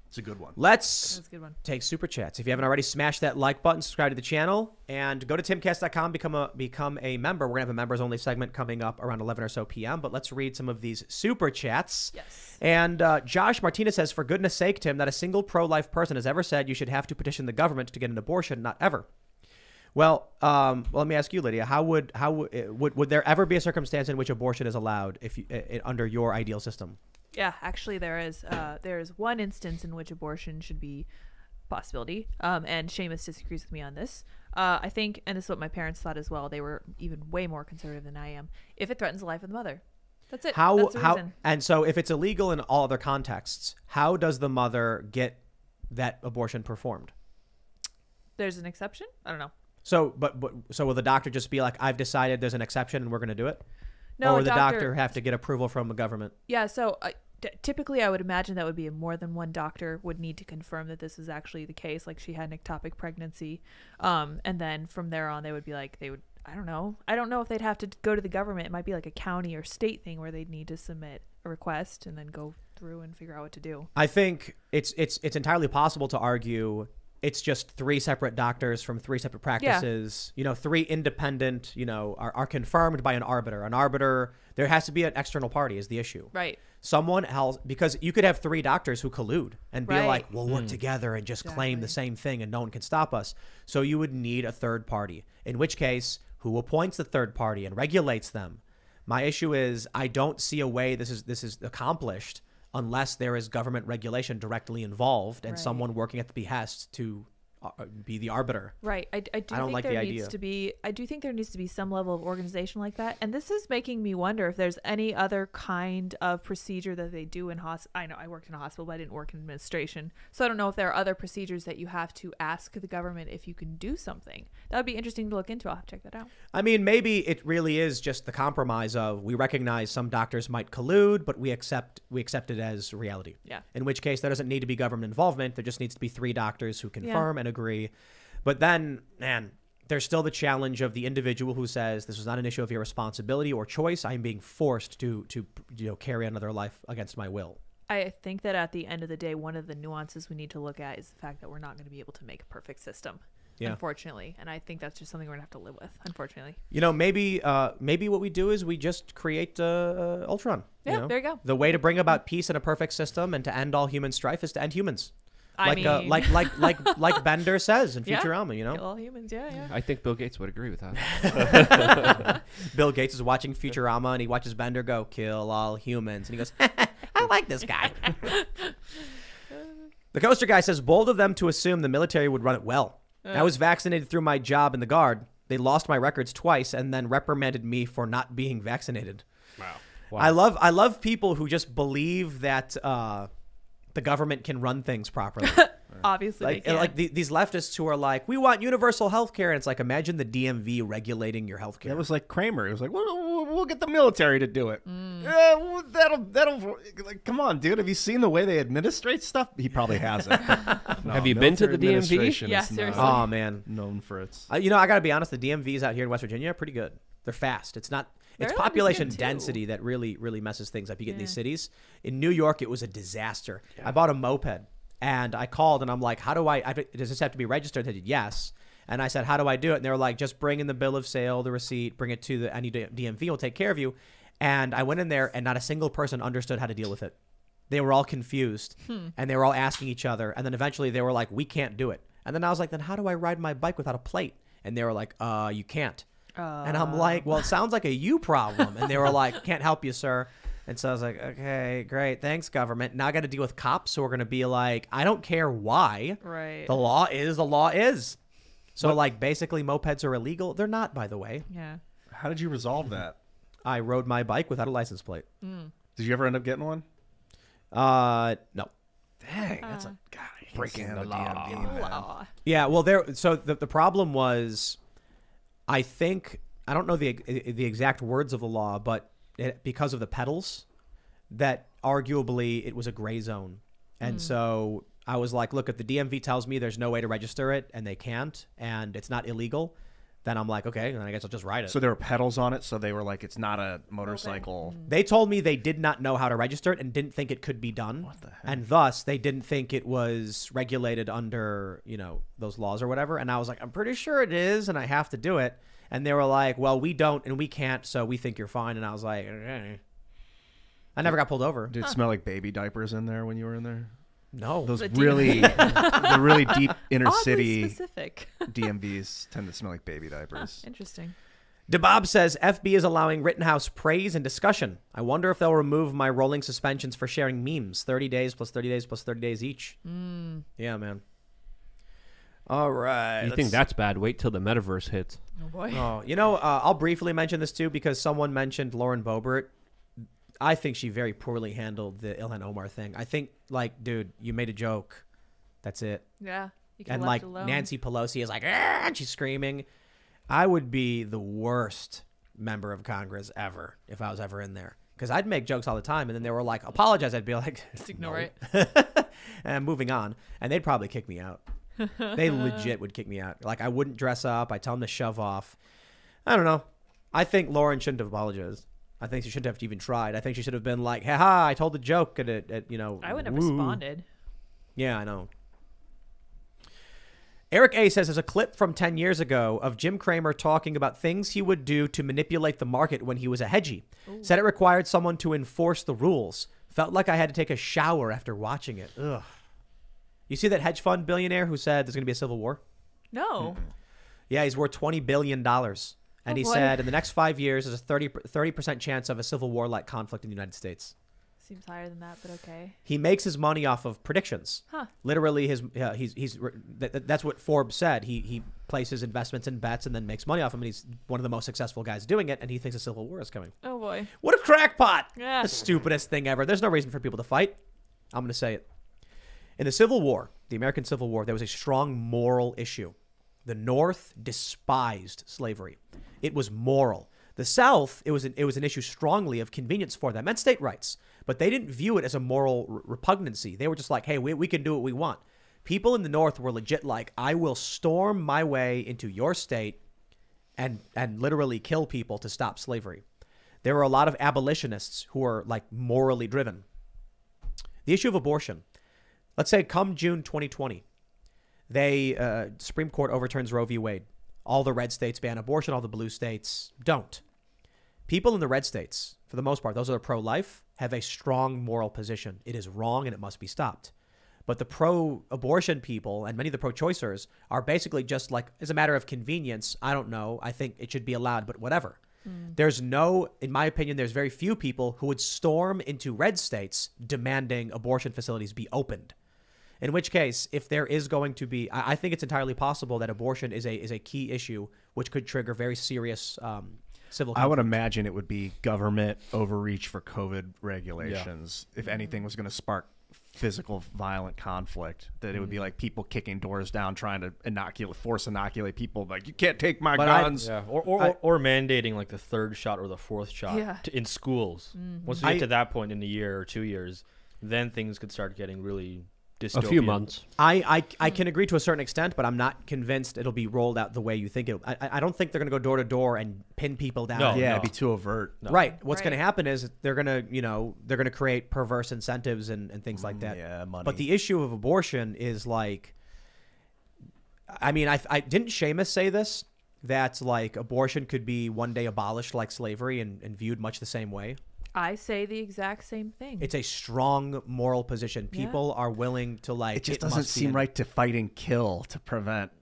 It's a good one. Let's That's a good one. take super chats. If you haven't already, smash that like button, subscribe to the channel, and go to timcast.com, become a member. We're going to have a members only segment coming up around 11 or so p.m., but let's read some of these super chats. Yes. And Josh Martinez says, for goodness sake, Tim, not a single pro-life person has ever said you should have to petition the government to get an abortion, not ever. Well, let me ask you, Lydia, how would there ever be a circumstance in which abortion is allowed under your ideal system? Yeah, actually, there is one instance in which abortion should be a possibility, and Seamus disagrees with me on this. I think, and this is what my parents thought as well, they were even way more conservative than I am, if it threatens the life of the mother. That's it. That's the reason. And so if it's illegal in all other contexts, how does the mother get that abortion performed? There's an exception? I don't know. So, so will the doctor just be like, I've decided there's an exception and we're going to do it? No, or would the doctor have to get approval from the government? Yeah, so typically I would imagine that would be more than one doctor would need to confirm that this is actually the case, like she had an ectopic pregnancy. And then from there on, they would be like, I don't know if they'd have to go to the government. It might be like a county or state thing where they'd need to submit a request and then go through and figure out what to do. I think it's entirely possible to argue it's just three separate doctors from three separate practices, three independent, are confirmed by an arbiter. An arbiter, there has to be an external party is the issue. Right. Someone else, because you could have three doctors who collude and be like, we'll work together and just claim the same thing and no one can stop us. So you would need a third party, in which case Who appoints the third party and regulates them? My issue is I don't see a way this is accomplished unless there is government regulation directly involved and someone working at the behest to be the arbiter. Right. I don't like the idea. I do think there needs to be some level of organization like that. And this is making me wonder if there's any other kind of procedure that they do in hospital. I know I worked in a hospital, but I didn't work in administration. So I don't know if there are other procedures that you have to ask the government if you can do something. That would be interesting to look into. I'll have to check that out. I mean, maybe it really is just the compromise of we recognize some doctors might collude, but we accept it as reality. Yeah. In which case there doesn't need to be government involvement. There just needs to be 3 doctors who confirm and agree. But then, man, there's still the challenge of the individual who says this was not an issue of irresponsibility or choice. I'm being forced to carry another life against my will. I think that at the end of the day, one of the nuances we need to look at is the fact that we're not going to be able to make a perfect system, unfortunately. And I think that's just something we're going to have to live with, unfortunately. Maybe what we do is we just create Ultron. Yeah, there you go. The way to bring about peace and a perfect system and to end all human strife is to end humans. Like Bender says in Futurama, Kill all humans, yeah. I think Bill Gates would agree with that. Bill Gates is watching Futurama and he watches Bender go, kill all humans. And he goes, I like this guy. The Coaster Guy says, bold of them to assume the military would run it well. I was vaccinated through my job in the Guard. They lost my records twice and then reprimanded me for not being vaccinated. Wow. I love people who just believe that the government can run things properly. Obviously, these leftists who are like, we want universal health care. And it's like, imagine the DMV regulating your health care. It was like Kramer. It was like, we'll get the military to do it. That'll like, come on, dude. Have you seen the way they administrate stuff? He probably hasn't. No, have you been to the DMV? Yeah, seriously. Oh, man. Known for its. I got to be honest. The DMVs out here in West Virginia are pretty good. They're fast. It's not. It's population density that really, really messes things up. You get in these cities. In New York, it was a disaster. Yeah. I bought a moped, and I called, and I'm like, how do does this have to be registered? They said, yes. And I said, how do I do it? And they were like, just bring in the bill of sale, the receipt, bring it to any DMV, will take care of you. And I went in there, and not a single person understood how to deal with it. They were all confused, and they were all asking each other. And then eventually they were like, we can't do it. And then I was like, then how do I ride my bike without a plate? And they were like, you can't. And I'm like, well, it sounds like a you problem. And they were like, can't help you, sir. And so I was like, okay, great. Thanks, government. Now I got to deal with cops who are going to be like, I don't care why. Right. The law is. So basically mopeds are illegal. They're not, by the way. Yeah. How did you resolve that? I rode my bike without a license plate. Did you ever end up getting one? No. Dang, that's a God, breaking the law. Law. Yeah, well, so the problem was, I don't know the exact words of the law, but because of the pedals, that arguably it was a gray zone. And so I was like, look, if the DMV tells me there's no way to register it and they can't, and it's not illegal, then I'm like, okay, then I guess I'll just ride it. So there were pedals on it, so they were like, it's not a motorcycle. They told me they did not know how to register it and didn't think it could be done. What the heck? And thus, they didn't think it was regulated under, those laws or whatever. And I was like, I'm pretty sure it is, and I have to do it. And they were like, well, we don't and we can't, so we think you're fine. And I was like, okay. I never got pulled over. Did it smell like baby diapers in there when you were in there? No. Those the really deep inner city specific. DMVs tend to smell like baby diapers. Interesting. DeBob says, FB is allowing Rittenhouse praise and discussion. I wonder if they'll remove my rolling suspensions for sharing memes. 30 days plus 30 days plus 30 days each. Yeah, man. All right. You think that's bad? Wait till the metaverse hits. Oh, boy. Oh, I'll briefly mention this, too, because someone mentioned Lauren Boebert. I think she very poorly handled the Ilhan Omar thing. I think, dude, you made a joke. That's it. Yeah. You And, left alone. Nancy Pelosi is like, and she's screaming. I would be the worst member of Congress ever if I was ever in there. Because I'd make jokes all the time, and then they were like, apologize. I'd be like, just ignore it. And moving on. And they'd probably kick me out. They legit would kick me out. I wouldn't dress up. I tell them to shove off. I don't know. I think Lauren shouldn't have apologized. I think she shouldn't have even tried. I think she should have been like, haha, I told the joke. And I wouldn't have responded. Yeah, I know. Eric A. says there's a clip from 10 years ago of Jim Cramer talking about things he would do to manipulate the market when he was a hedgie. Ooh. Said it required someone to enforce the rules. Felt like I had to take a shower after watching it. Ugh. You see that hedge fund billionaire who said there's going to be a civil war? No. Yeah, he's worth $20 billion. And Oh, he boy. said in the next 5 years, there's a 30% chance of a civil war-like conflict in the United States. Seems higher than that, but okay. He makes his money off of predictions. Huh. Literally, that's what Forbes said. He places investments in bets and then makes money off them, and he's one of the most successful guys doing it, and he thinks a civil war is coming. Oh boy. What a crackpot! Yeah. The stupidest thing ever. There's no reason for people to fight. I'm going to say it. In the Civil War, the American Civil War, there was a strong moral issue. The North despised slavery. It was moral. The South, it was an issue strongly of convenience for them and state rights, but they didn't view it as a moral repugnancy. They were just like, hey, we can do what we want. People in the North were legit like, I will storm my way into your state and literally kill people to stop slavery. There were a lot of abolitionists who were like morally driven. The issue of abortion. Let's say come June 2020, Supreme Court overturns Roe v. Wade. All the red states ban abortion. All the blue states don't. People in the red states, for the most part, those that are pro-life, have a strong moral position. It is wrong and it must be stopped. But the pro-abortion people and many of the pro-choicers are basically just like, as a matter of convenience, I don't know, I think it should be allowed, but whatever. There's no, in my opinion, there's very few people who would storm into red states demanding abortion facilities be opened. In which case, if there is going to be, I think it's entirely possible that abortion is a key issue which could trigger very serious civil conflict. I would imagine it would be government overreach for COVID regulations. Yeah. If anything was going to spark physical violent conflict, that it would be like people kicking doors down trying to force inoculate people, like, you can't take my guns. Or mandating like the third shot or the fourth shot in schools. Once we get to that point in a year or 2 years, then things could start getting really dystopian. A few months. I can agree to a certain extent, but I'm not convinced it'll be rolled out the way you think it. I don't think they're going to go door to door and pin people down. No, It'd be too overt. No. Right. What's going to Right. happen is they're going to create perverse incentives and things like that. Yeah, money. But the issue of abortion is like, I mean, I didn't Seamus say this, that like abortion could be one day abolished like slavery and viewed much the same way. I say the exact same thing. It's a strong moral position. Yeah. People are willing to like. It just must doesn't be seem in- right to fight and kill to prevent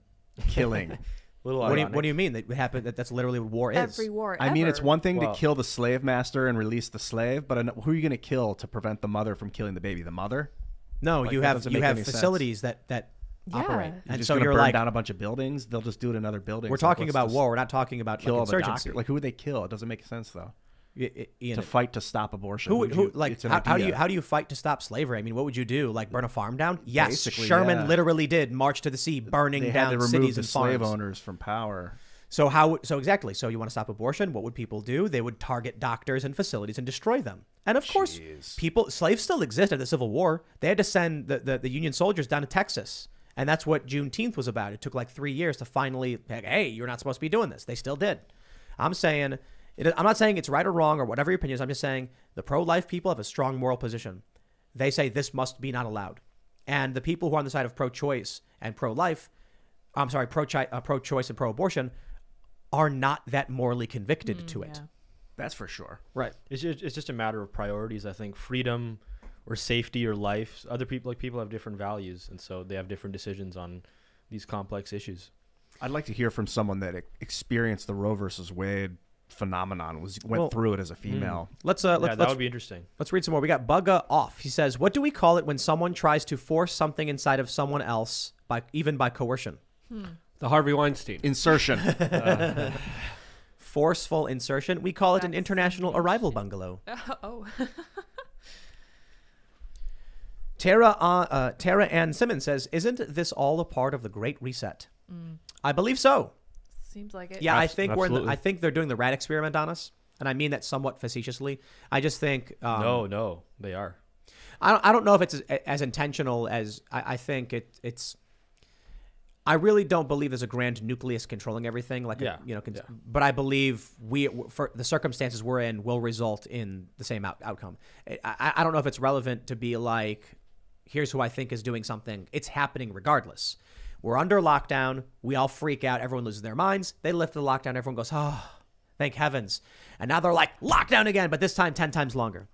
killing. What do you mean that would happen? That's literally what war is. Every war I mean, it's ever. one thing Well- to kill the slave master and release the slave, but who are you going to kill to prevent the mother from killing the baby? The mother? No, Like, you that have doesn't make any sense. facilities that Yeah. operate, You're and Just so gonna you're burn like, down a bunch of buildings. They'll just do it in other buildings. we're Like, talking let's about just war. We're not talking about Kill like all the insurgency. doctors. Like, who would they kill? It doesn't make sense though. Ian, To fight to stop abortion. like it's an how do idea. you fight to stop slavery? I mean, what would you do? Like burn a farm down? Yes, Basically, Sherman yeah. literally did march to the sea, burning They had down to remove cities the and slave farms. owners from power. So exactly. So you want to stop abortion? What would people do? They would target doctors and facilities and destroy them. And of course, slaves still exist at the Civil War. They had to send the Union soldiers down to Texas. And that's what Juneteenth was about. It took like 3 years to finally, like, hey, you're not supposed to be doing this. They still did. I'm not saying it's right or wrong or whatever your opinion is. I'm just saying the pro-life people have a strong moral position. They say this must be not allowed. And the people who are on the side of pro-choice and pro-life, pro-choice and pro-abortion are not that morally convicted to it. Yeah. That's for sure. Right. It's just a matter of priorities. I think freedom or safety or life. Other people have different values, and so they have different decisions on these complex issues. I'd like to hear from someone that experienced the Roe versus Wade phenomenon, went through it as a female. Let's That would be interesting. Let's read some more. We got Bugga Off. He says, "What do we call it when someone tries to force something inside of someone else even by coercion?" The Harvey Weinstein. Insertion. Forceful insertion. We call it an That's international arrival bungalow. Oh. Tara Ann Simmons says, "Isn't this all a part of the Great Reset?" I believe so. Seems like it. Yeah, I think absolutely. I think they're doing the rat experiment on us, and I mean that somewhat facetiously. I just think No, they are. I don't know if it's as intentional as I think it's. I really don't believe there's a grand nucleus controlling everything, but I believe for the circumstances we're in, will result in the same outcome. I don't know if it's relevant to be like, here's who I think is doing something. It's happening regardless. We're under lockdown. We all freak out. Everyone loses their minds. They lift the lockdown. Everyone goes, oh, thank heavens. And now they're like, lockdown again, but this time 10 times longer.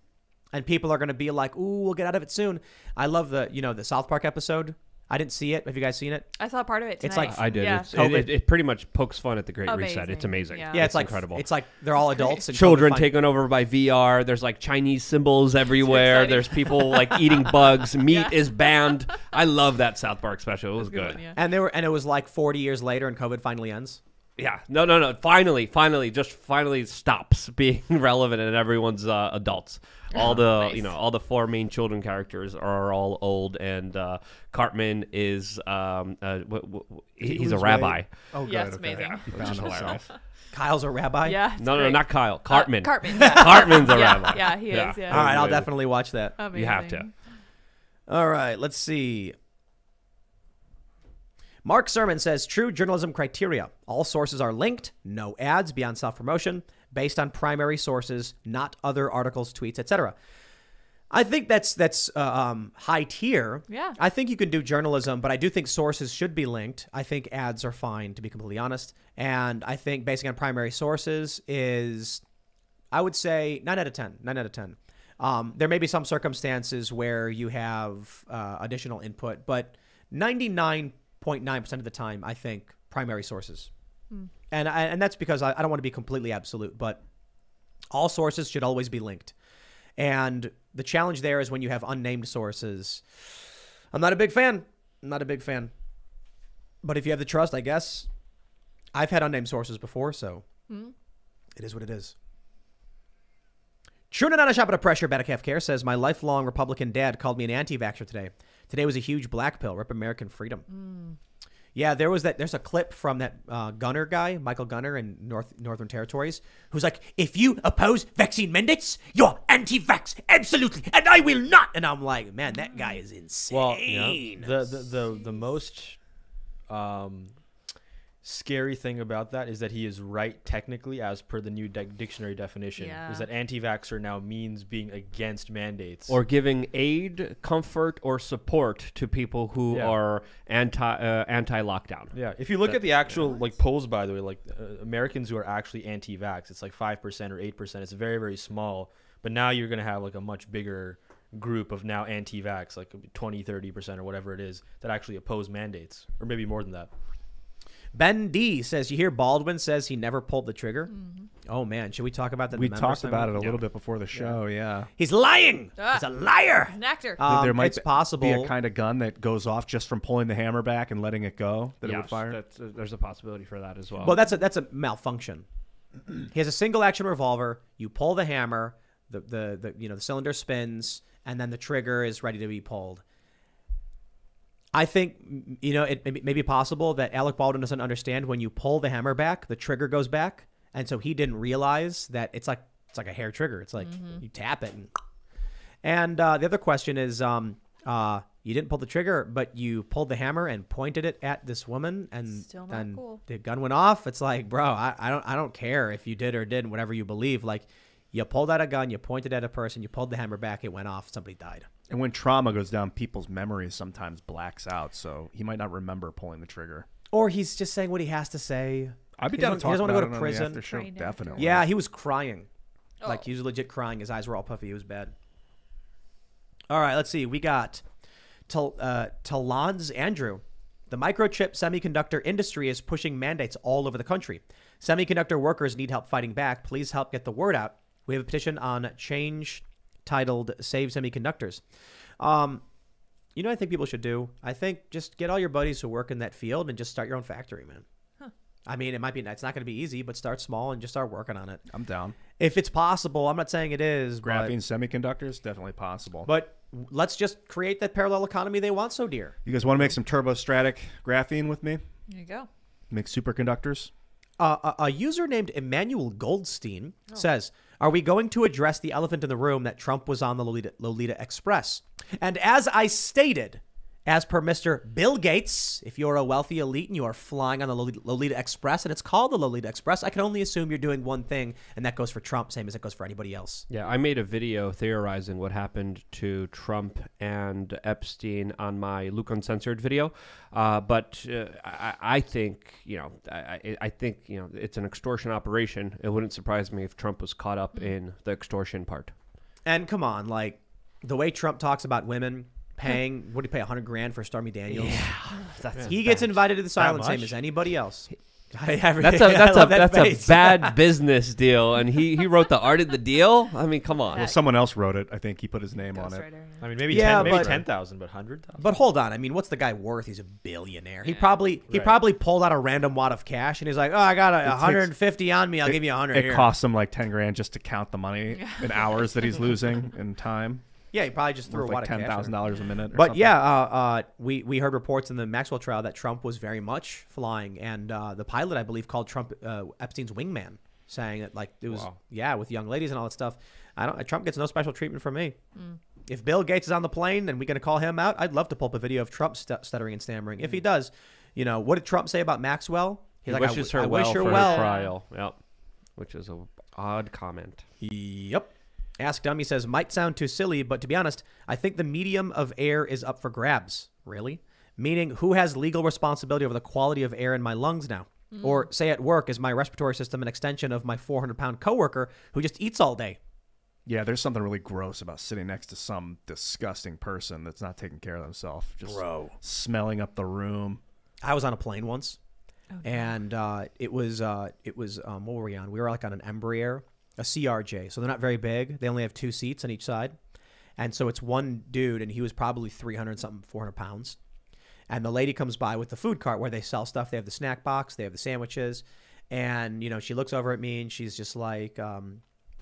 And people are going to be like, ooh, we'll get out of it soon. I love the South Park episode. I didn't see it. Have you guys seen it? I saw part of it tonight. It's like- I did. Yeah. It pretty much pokes fun at the Great Reset. It's amazing. Yeah. Yeah, it's like incredible. It's like they're all adults and Children COVID taken over by VR. There's like Chinese symbols everywhere. exciting. There's people like eating bugs. Meat is banned. I love that South Park special. It was good. one, yeah. and it was like 40 years later, and COVID finally ends. Yeah. No. Finally stops being relevant, and everyone's adults. All the Nice. all the 4 main children characters are all old, and Cartman is he's a rabbi. Oh, good. Yeah, it's okay. amazing. He found himself. Kyle's a rabbi. Yeah. it's No, great. not Kyle. Cartman. Cartman. Yeah. Cartman's a yeah, rabbi. yeah, he is. Yeah. All right, I'll Amazing. definitely watch that. Amazing. You have to. All right, let's see. Mark Sermon says, true journalism criteria. All sources are linked, no ads beyond self-promotion, based on primary sources, not other articles, tweets, etc. I think that's high tier. Yeah. I think you can do journalism, but I do think sources should be linked. I think ads are fine, to be completely honest. And I think basing on primary sources is, I would say, 9 out of 10. 9 out of 10. There may be some circumstances where you have additional input, but 99.9% of the time, I think primary sources. And that's because I don't want to be completely absolute, but all sources should always be linked. And the challenge there is when you have unnamed sources. I'm not a big fan. But if you have the trust, I guess. I've had unnamed sources before, so it is what it is. True Not a Shop at a Pressure, Batacalf Care says, my lifelong Republican dad called me an anti-vaxxer today. Today was a huge black pill. Rip American freedom. Yeah, there's a clip from that Gunner guy, Michael Gunner in Northern Territories, who's like, if you oppose vaccine mandates, you're anti-vax, absolutely, and I will not. And I'm like, man, that guy is insane. Well, the most scary thing about that is that he is right technically, as per the new dictionary definition, Yeah. is that anti-vaxxer now means being against mandates. Or giving aid, comfort, or support to people who Yeah. are anti-lockdown. Yeah, if you look at the actual like polls, by the way, like Americans who are actually anti-vax, it's like 5% or 8%. It's very, very small. But now you're going to have like a much bigger group of now anti-vax, like 20, 30% or whatever it is, that actually oppose mandates, or maybe more than that. Ben D says, you hear Baldwin says he never pulled the trigger? Oh, man. Should we talk about that? in We the members talked segment? about it a little bit before the show, yeah. He's lying. He's a liar. He's an actor. There might it's possible. be a kind of gun that goes off just from pulling the hammer back and letting it go that it would fire. There's a possibility for that as well. Well, that's a malfunction. He has a single action revolver. You pull the hammer, the cylinder spins, and then the trigger is ready to be pulled. I think, it may be possible that Alec Baldwin doesn't understand when you pull the hammer back, the trigger goes back. And so he didn't realize that it's like a hair trigger. It's like you tap it. And the other question is, you didn't pull the trigger, but you pulled the hammer and pointed it at this woman, and Still not then cool. the gun went off. It's like, bro, I don't care if you did or didn't, whatever you believe. Like, you pulled out a gun, you pointed at a person, you pulled the hammer back, it went off, somebody died. And when trauma goes down, people's memories sometimes blacks out, so he might not remember pulling the trigger. Or he's just saying what he has to say. I'd be He down doesn't- to he talk doesn't wanna about go it to on prison. the after show, Trained actor. definitely. Yeah, he was crying. Oh. Like, he was legit crying. His eyes were all puffy. It was bad. All right, let's see. We got Talon's Andrew. The microchip semiconductor industry is pushing mandates all over the country. Semiconductor workers need help fighting back. Please help get the word out. We have a petition on change titled Save Semiconductors. You know what I think people should do? I think just get all your buddies who work in that field and just start your own factory, man. I mean, it's not going to be easy, but start small and just start working on it. I'm down. If it's possible, I'm not saying it is. Graphene semiconductors, definitely possible. But let's just create that parallel economy they want so dear. You guys want to make some turbostratic graphene with me? There you go. Make superconductors? A user named Emmanuel Goldstein says, are we going to address the elephant in the room that Trump was on the Lolita Express? And as I stated, as per Mr. Bill Gates, if you're a wealthy elite and you are flying on the Lolita Express, and it's called the Lolita Express, I can only assume you're doing one thing, and that goes for Trump, same as it goes for anybody else. Yeah, I made a video theorizing what happened to Trump and Epstein on my Luke Uncensored video. But I think, I think it's an extortion operation. It wouldn't surprise me if Trump was caught up in the extortion part. And come on, like, the way Trump talks about women, paying, what did he pay, $100,000 for Stormy Daniels? That's He gets invited to the silent same much? as anybody else. That's a bad business deal, and he wrote the art of the deal. I mean, come on. Well, someone else wrote it. I think he put his name on it. Ghostwriter. I mean, maybe Yeah, 10, maybe but- 10,000, but 100,000. But hold on, I mean, what's the guy worth? He's a billionaire. He probably pulled out a random wad of cash and he's like, oh, I got 150 on me. I'll give you 100 It here. costs him like $10,000 just to count the money in hours that he's losing in time. Yeah, he probably just threw Worth a wad like of cash. $10,000 a minute. Or But something. yeah, we heard reports in the Maxwell trial that Trump was very much flying, and the pilot, I believe, called Trump Epstein's wingman, saying that like it was with young ladies and all that stuff. Trump gets no special treatment from me. If Bill Gates is on the plane and we're going to call him out, I'd love to pull up a video of Trump stuttering and stammering. If he does, what did Trump say about Maxwell? He's He like, wishes I her wish well her for well. her trial. Yep. Which is an odd comment. Yep. Ask Dummy says, might sound too silly, but to be honest, I think the medium of air is up for grabs. Really? Meaning, who has legal responsibility over the quality of air in my lungs now? Or say at work, is my respiratory system an extension of my 400-pound coworker who just eats all day? Yeah, there's something really gross about sitting next to some disgusting person that's not taking care of themselves. Just smelling up the room. I was on a plane once, and it was what were we on? We were like on an Embraer, a CRJ. So they're not very big. They only have 2 seats on each side. And so it's one dude, and he was probably 300-something, 400 pounds. And the lady comes by with the food cart where they sell stuff. They have the snack box. They have the sandwiches. And, she looks over at me, and she's just like,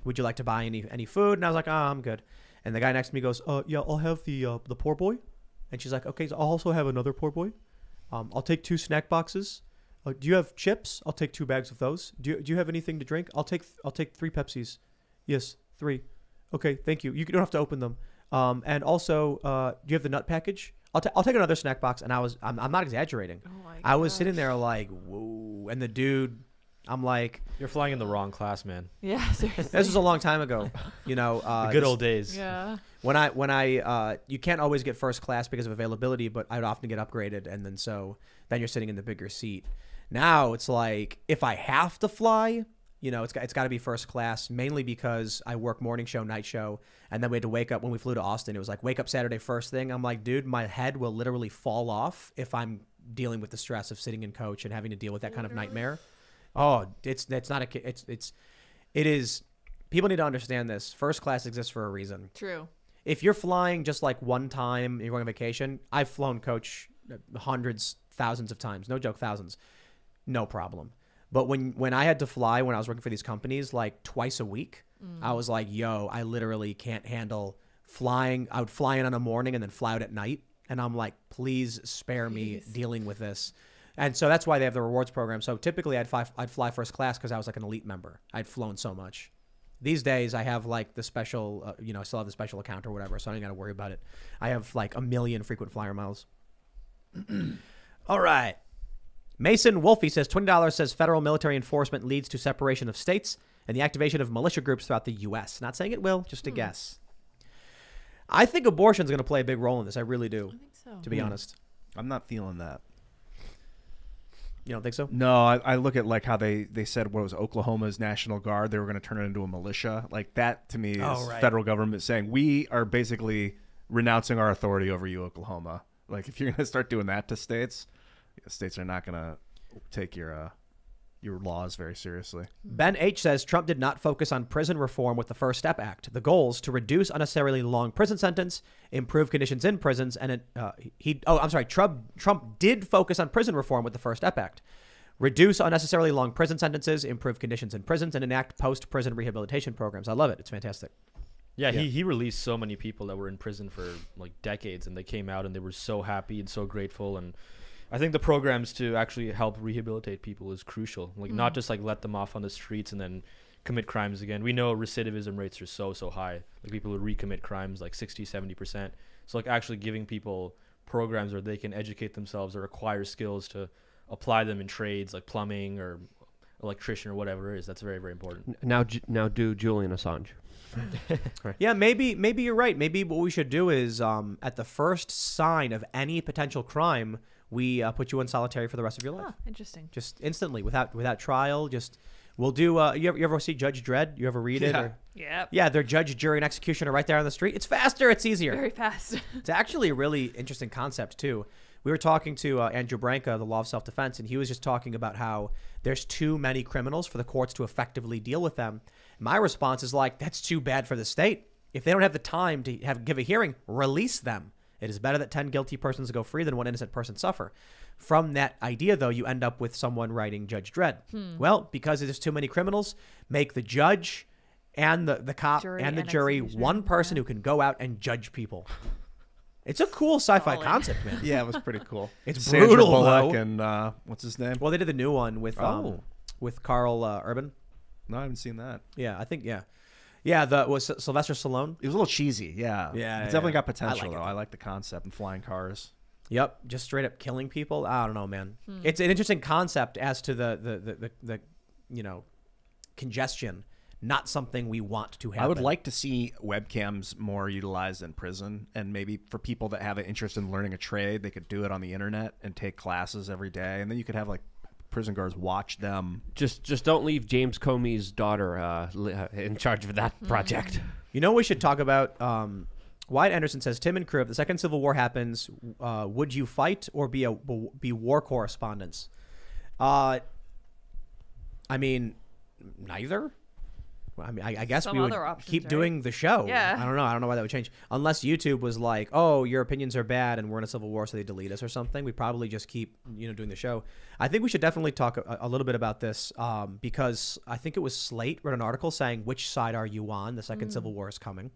would you like to buy any food? And I was like, oh, I'm good. And the guy next to me goes, yeah, I'll have the poor boy. And she's like, okay, so I'll also have another poor boy. I'll take 2 snack boxes. Do you have chips? I'll take 2 bags of those. Do you have anything to drink? I'll take 3 Pepsis. Yes, 3. Okay, thank you. You don't have to open them. And also, do you have the nut package? I'll take another snack box. And I'm not exaggerating. Oh my I was sitting there like, whoa. And the dude, I'm like, You're flying in the wrong class, man. Yeah, seriously. this was a long time ago. The good old days. Yeah. When I you can't always get first class because of availability, but I'd often get upgraded, and then you're sitting in the bigger seat. Now it's like if I have to fly, it's got to be first class, mainly because I work morning show, night show, and then we had to wake up when we flew to Austin. It was like wake up Saturday first thing. I'm like, dude, my head will literally fall off if I'm dealing with the stress of sitting in coach and having to deal with that kind of nightmare. Oh, it's not it is. People need to understand this. First class exists for a reason. True. If you're flying just like one time, you're going on vacation. I've flown coach hundreds, thousands of times. No joke, thousands. No problem. But when I had to fly, when I was working for these companies, like twice a week, I was like, yo, I literally can't handle flying. I would fly in on a morning and then fly out at night. And I'm like, please spare me dealing with this. And so that's why they have the rewards program. So typically I'd fly first class because I was like an elite member. I'd flown so much. These days I have like the special, I still have the special account or whatever, so I don't got to worry about it. I have like 1 million frequent flyer miles. All right. Mason Wolfie says $20 says federal military enforcement leads to separation of states and the activation of militia groups throughout the U.S. Not saying it will, just a guess. I think abortion is going to play a big role in this. I really do. I think so. To be honest. I'm not feeling that. You don't think so? No, I look at like how they said what was Oklahoma's National Guard. They were going to turn it into a militia. Like that to me is federal government saying we are basically renouncing our authority over you, Oklahoma. Like if you're going to start doing that to states, states are not going to take your laws very seriously. Ben H says Trump did not focus on prison reform with the First Step Act. The goals to reduce unnecessarily long prison sentence, improve conditions in prisons, and Trump did focus on prison reform with the First Step Act. Reduce unnecessarily long prison sentences, improve conditions in prisons, and enact post-prison rehabilitation programs. I love it. It's fantastic. Yeah, he released so many people that were in prison for like decades, and they came out and they were so happy and so grateful. And I think the programs to actually help rehabilitate people is crucial. Like not just like let them off on the streets and then commit crimes again. We know recidivism rates are so high. Like people who recommit crimes like 60-70%. So like actually giving people programs where they can educate themselves or acquire skills to apply them in trades like plumbing or electrician or whatever it is. That's very, very important. Now do Julian Assange. Right. Yeah, maybe you're right. Maybe what we should do is at the first sign of any potential crime, we put you in solitary for the rest of your life. Interesting. Just instantly, without trial. Just We'll do. You ever see Judge Dredd? You ever read it? Yeah. Or? Yep. Yeah, their judge, jury, and executioner right there on the street. It's faster. It's easier. Very fast. It's actually a really interesting concept too. We were talking to Andrew Branca, the Law of Self-Defense, and he was just talking about how there's too many criminals for the courts to effectively deal with them. My response is like, that's too bad for the state. If they don't have the time to give a hearing, release them. It is better that 10 guilty persons go free than one innocent person suffer. From that idea, though, you end up with someone writing Judge Dredd. Well, because there's too many criminals, make the judge and the cop Jury and the and jury executioner, one person who can go out and judge people. It's a cool sci-fi Solid. concept, man. Yeah, it was pretty cool. It's Sandra brutal, Bullock though. and what's his name? Well, they did the new one with Oh. Carl Urban. No, I haven't seen that. Yeah, I think was Sylvester Stallone. It was a little cheesy. Yeah, Yeah, It's definitely yeah. got potential I like it, though. though. I like the concept and flying cars. Yep, just straight up killing people. I don't know, man. It's an interesting concept as to the congestion. Not something we want to happen. I would like to see webcams more utilized in prison, and maybe for people that have an interest in learning a trade, they could do it on the internet and take classes every day, and then you could have like prison guards watch them. Just don't leave James Comey's daughter in charge of that project. You know what we should talk about? Wyatt Anderson says, Tim and crew, if the second Civil War happens, would you fight or be war correspondents? I mean, neither. I mean, I guess Some we would other options, keep right? doing the show. Yeah. I don't know why that would change. Unless YouTube was like, oh, your opinions are bad and we're in a civil war, so they delete us or something. We probably just keep, doing the show. I think we should definitely talk a little bit about this because I think it was Slate wrote an article saying, which side are you on? The second Civil War is coming.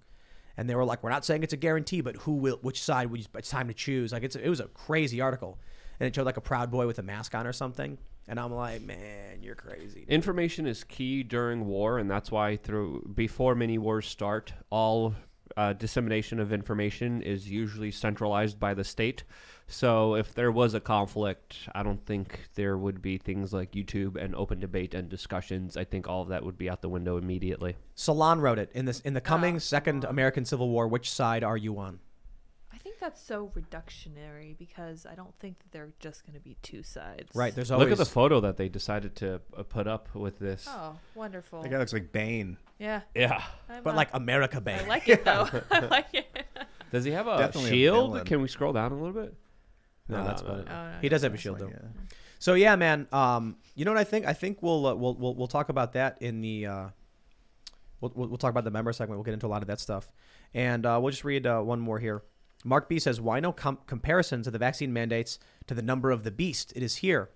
And they were like, we're not saying it's a guarantee, but which side it's time to choose. Like it was a crazy article. And it showed like a Proud Boy with a mask on or something. And I'm like, man, you're crazy. Dude. Information is key during war, and that's why before many wars start, all dissemination of information is usually centralized by the state. So if there was a conflict, I don't think there would be things like YouTube and open debate and discussions. I think all of that would be out the window immediately. Salon wrote it in the coming second American Civil War. Which side are you on? I think that's so reductionary because I don't think that there are just going to be two sides. Right. There's always Look at the photo that they decided to put up with this. Oh, wonderful. That guy looks like Bane. Yeah. Yeah. but like America Bay. I like it though. I like it. Does he have a Definitely a shield? villain. Can we scroll down a little bit? No, that's about it. Oh, no, He does have a shield though. So yeah, man. You know what I think? I think we'll talk about that in the. We'll talk about the member segment. We'll get into a lot of that stuff, and we'll just read one more here. Mark B says, "Why no comparisons of the vaccine mandates to the number of the beast? It is here."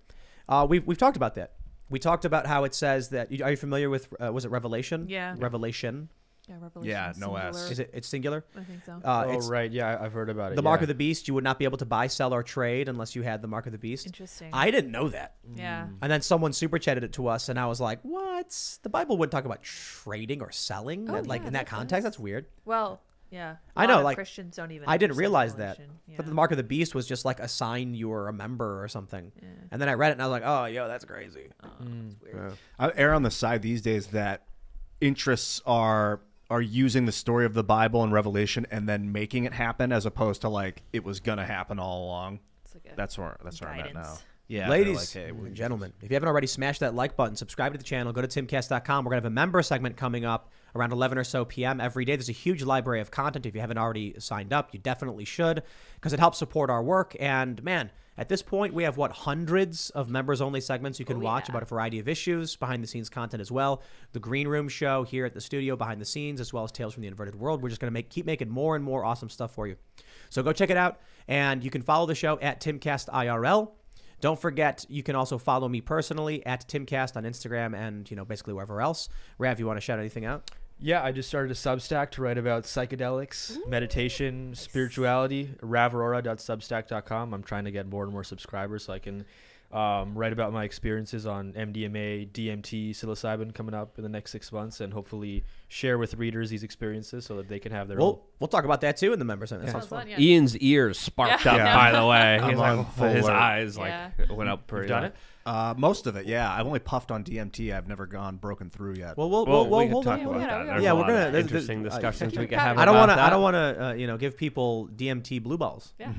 We've talked about that. We talked about how it says that. Are you familiar with? Was it Revelation? Yeah. Revelation. Yeah, Revelation. Yeah, no singular. S. Is it? It's singular. I think so. It's Right. Yeah, I've heard about it. the mark of the beast. You would not be able to buy, sell, or trade unless you had the mark of the beast. Interesting. I didn't know that. Yeah. And then someone super chatted it to us, and I was like, "What? The Bible wouldn't talk about trading or selling, Oh, like yeah, in that that context. does. That's weird." Well, yeah. I A know, lot of like, Christians don't even. I didn't understand realize that. Revelation. Yeah. But the mark of the beast was just like a sign you were a member or something. Yeah. And then I read it, and I was like, "Oh, yo, that's crazy." It's weird. I err on the side these days that interests are using the story of the Bible and Revelation and then making it happen, as opposed to like it was gonna happen all along. It's like a That's where I'm at now. guidance. Yeah, Ladies they're like, hey, and gentlemen, if you haven't already, smash that like button, subscribe to the channel, go to timcast.com. We're going to have a member segment coming up around 11 or so p.m. every day. There's a huge library of content. If you haven't already signed up, you definitely should, because it helps support our work. And man, at this point, we have hundreds of members-only segments you can watch about a variety of issues, behind-the-scenes content as well. The Green Room show here at the studio, behind the scenes, as well as Tales from the Inverted World. We're just going to keep making more and more awesome stuff for you. So go check it out, and you can follow the show at Timcast IRL. Don't forget, you can also follow me personally at Timcast on Instagram and, basically wherever else. Rav, you want to shout anything out? Yeah, I just started a Substack to write about psychedelics, meditation, spirituality, ravarora.substack.com. I'm trying to get more and more subscribers so I can write about my experiences on MDMA, DMT, psilocybin coming up in the next 6 months, and hopefully share with readers these experiences so that they can have their own. We'll talk about that too in the members. That sounds Sounds fun. fun, yeah. Ian's ears sparked Yeah. up, Yeah. by the way. I'm He's on like, full his alert. eyes Yeah. went up pretty You've done high. it? Most of it, yeah. I've only puffed on DMT. I've never gone broken through yet. Well, we can hold talk on. about that. There's Yeah, a we're lot gonna- of there's- Interesting discussions we can I have. I don't want want to. to. I don't want to. Give people DMT blue balls. Yeah.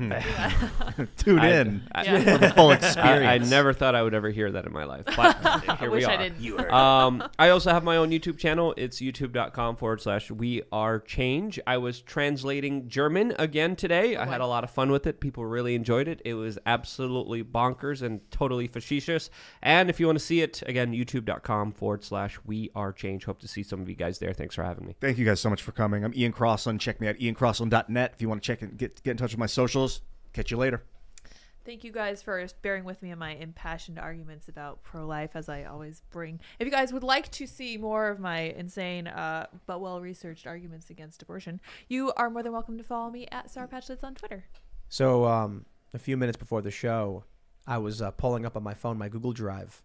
Tune in Yeah. for the full experience. I never thought I would ever hear that in my life, but here we wish are. I didn't. I also have my own YouTube channel. It's youtube.com/wearechange. I was translating German again today. I had a lot of fun with it. People really enjoyed it. It was absolutely bonkers and totally facetious. And if you want to see it, again, youtube.com/wearechange. Hope to see some of you guys there. Thanks for having me. Thank you guys so much for coming. I'm Ian Crossland. Check me out, iancrossland.net. If you want to check and get in touch with my socials, catch you later. Thank you guys for bearing with me in my impassioned arguments about pro-life, as I always bring. If you guys would like to see more of my insane but well-researched arguments against abortion, you are more than welcome to follow me at Sour Patch Lids on Twitter. So a few minutes before the show, I was pulling up on my phone my Google Drive,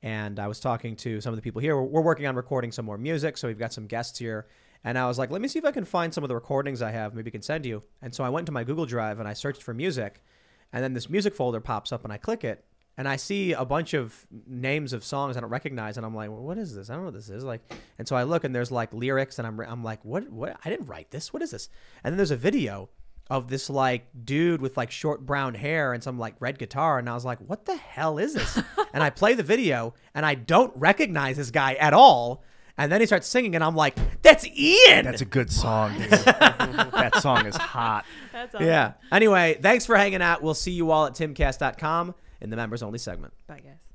and I was talking to some of the people here. We're working on recording some more music, so we've got some guests here. And I was like, let me see if I can find some of the recordings I have. Maybe I can send you. And so I went to my Google Drive, and I searched for music. And then this music folder pops up, and I click it. And I see a bunch of names of songs I don't recognize. And I'm like, well, what is this? I don't know what this is. And so I look, and there's like lyrics. And I'm like, what? I didn't write this. What is this? And then there's a video of this like dude with like short brown hair and some like red guitar. And I was like, what the hell is this? And I play the video, and I don't recognize this guy at all. And then he starts singing, and I'm like, that's Ian. That's a good song, dude. That song is hot. That's awesome. Yeah. Anyway, thanks for hanging out. We'll see you all at timcast.com in the members only segment. Bye, guys.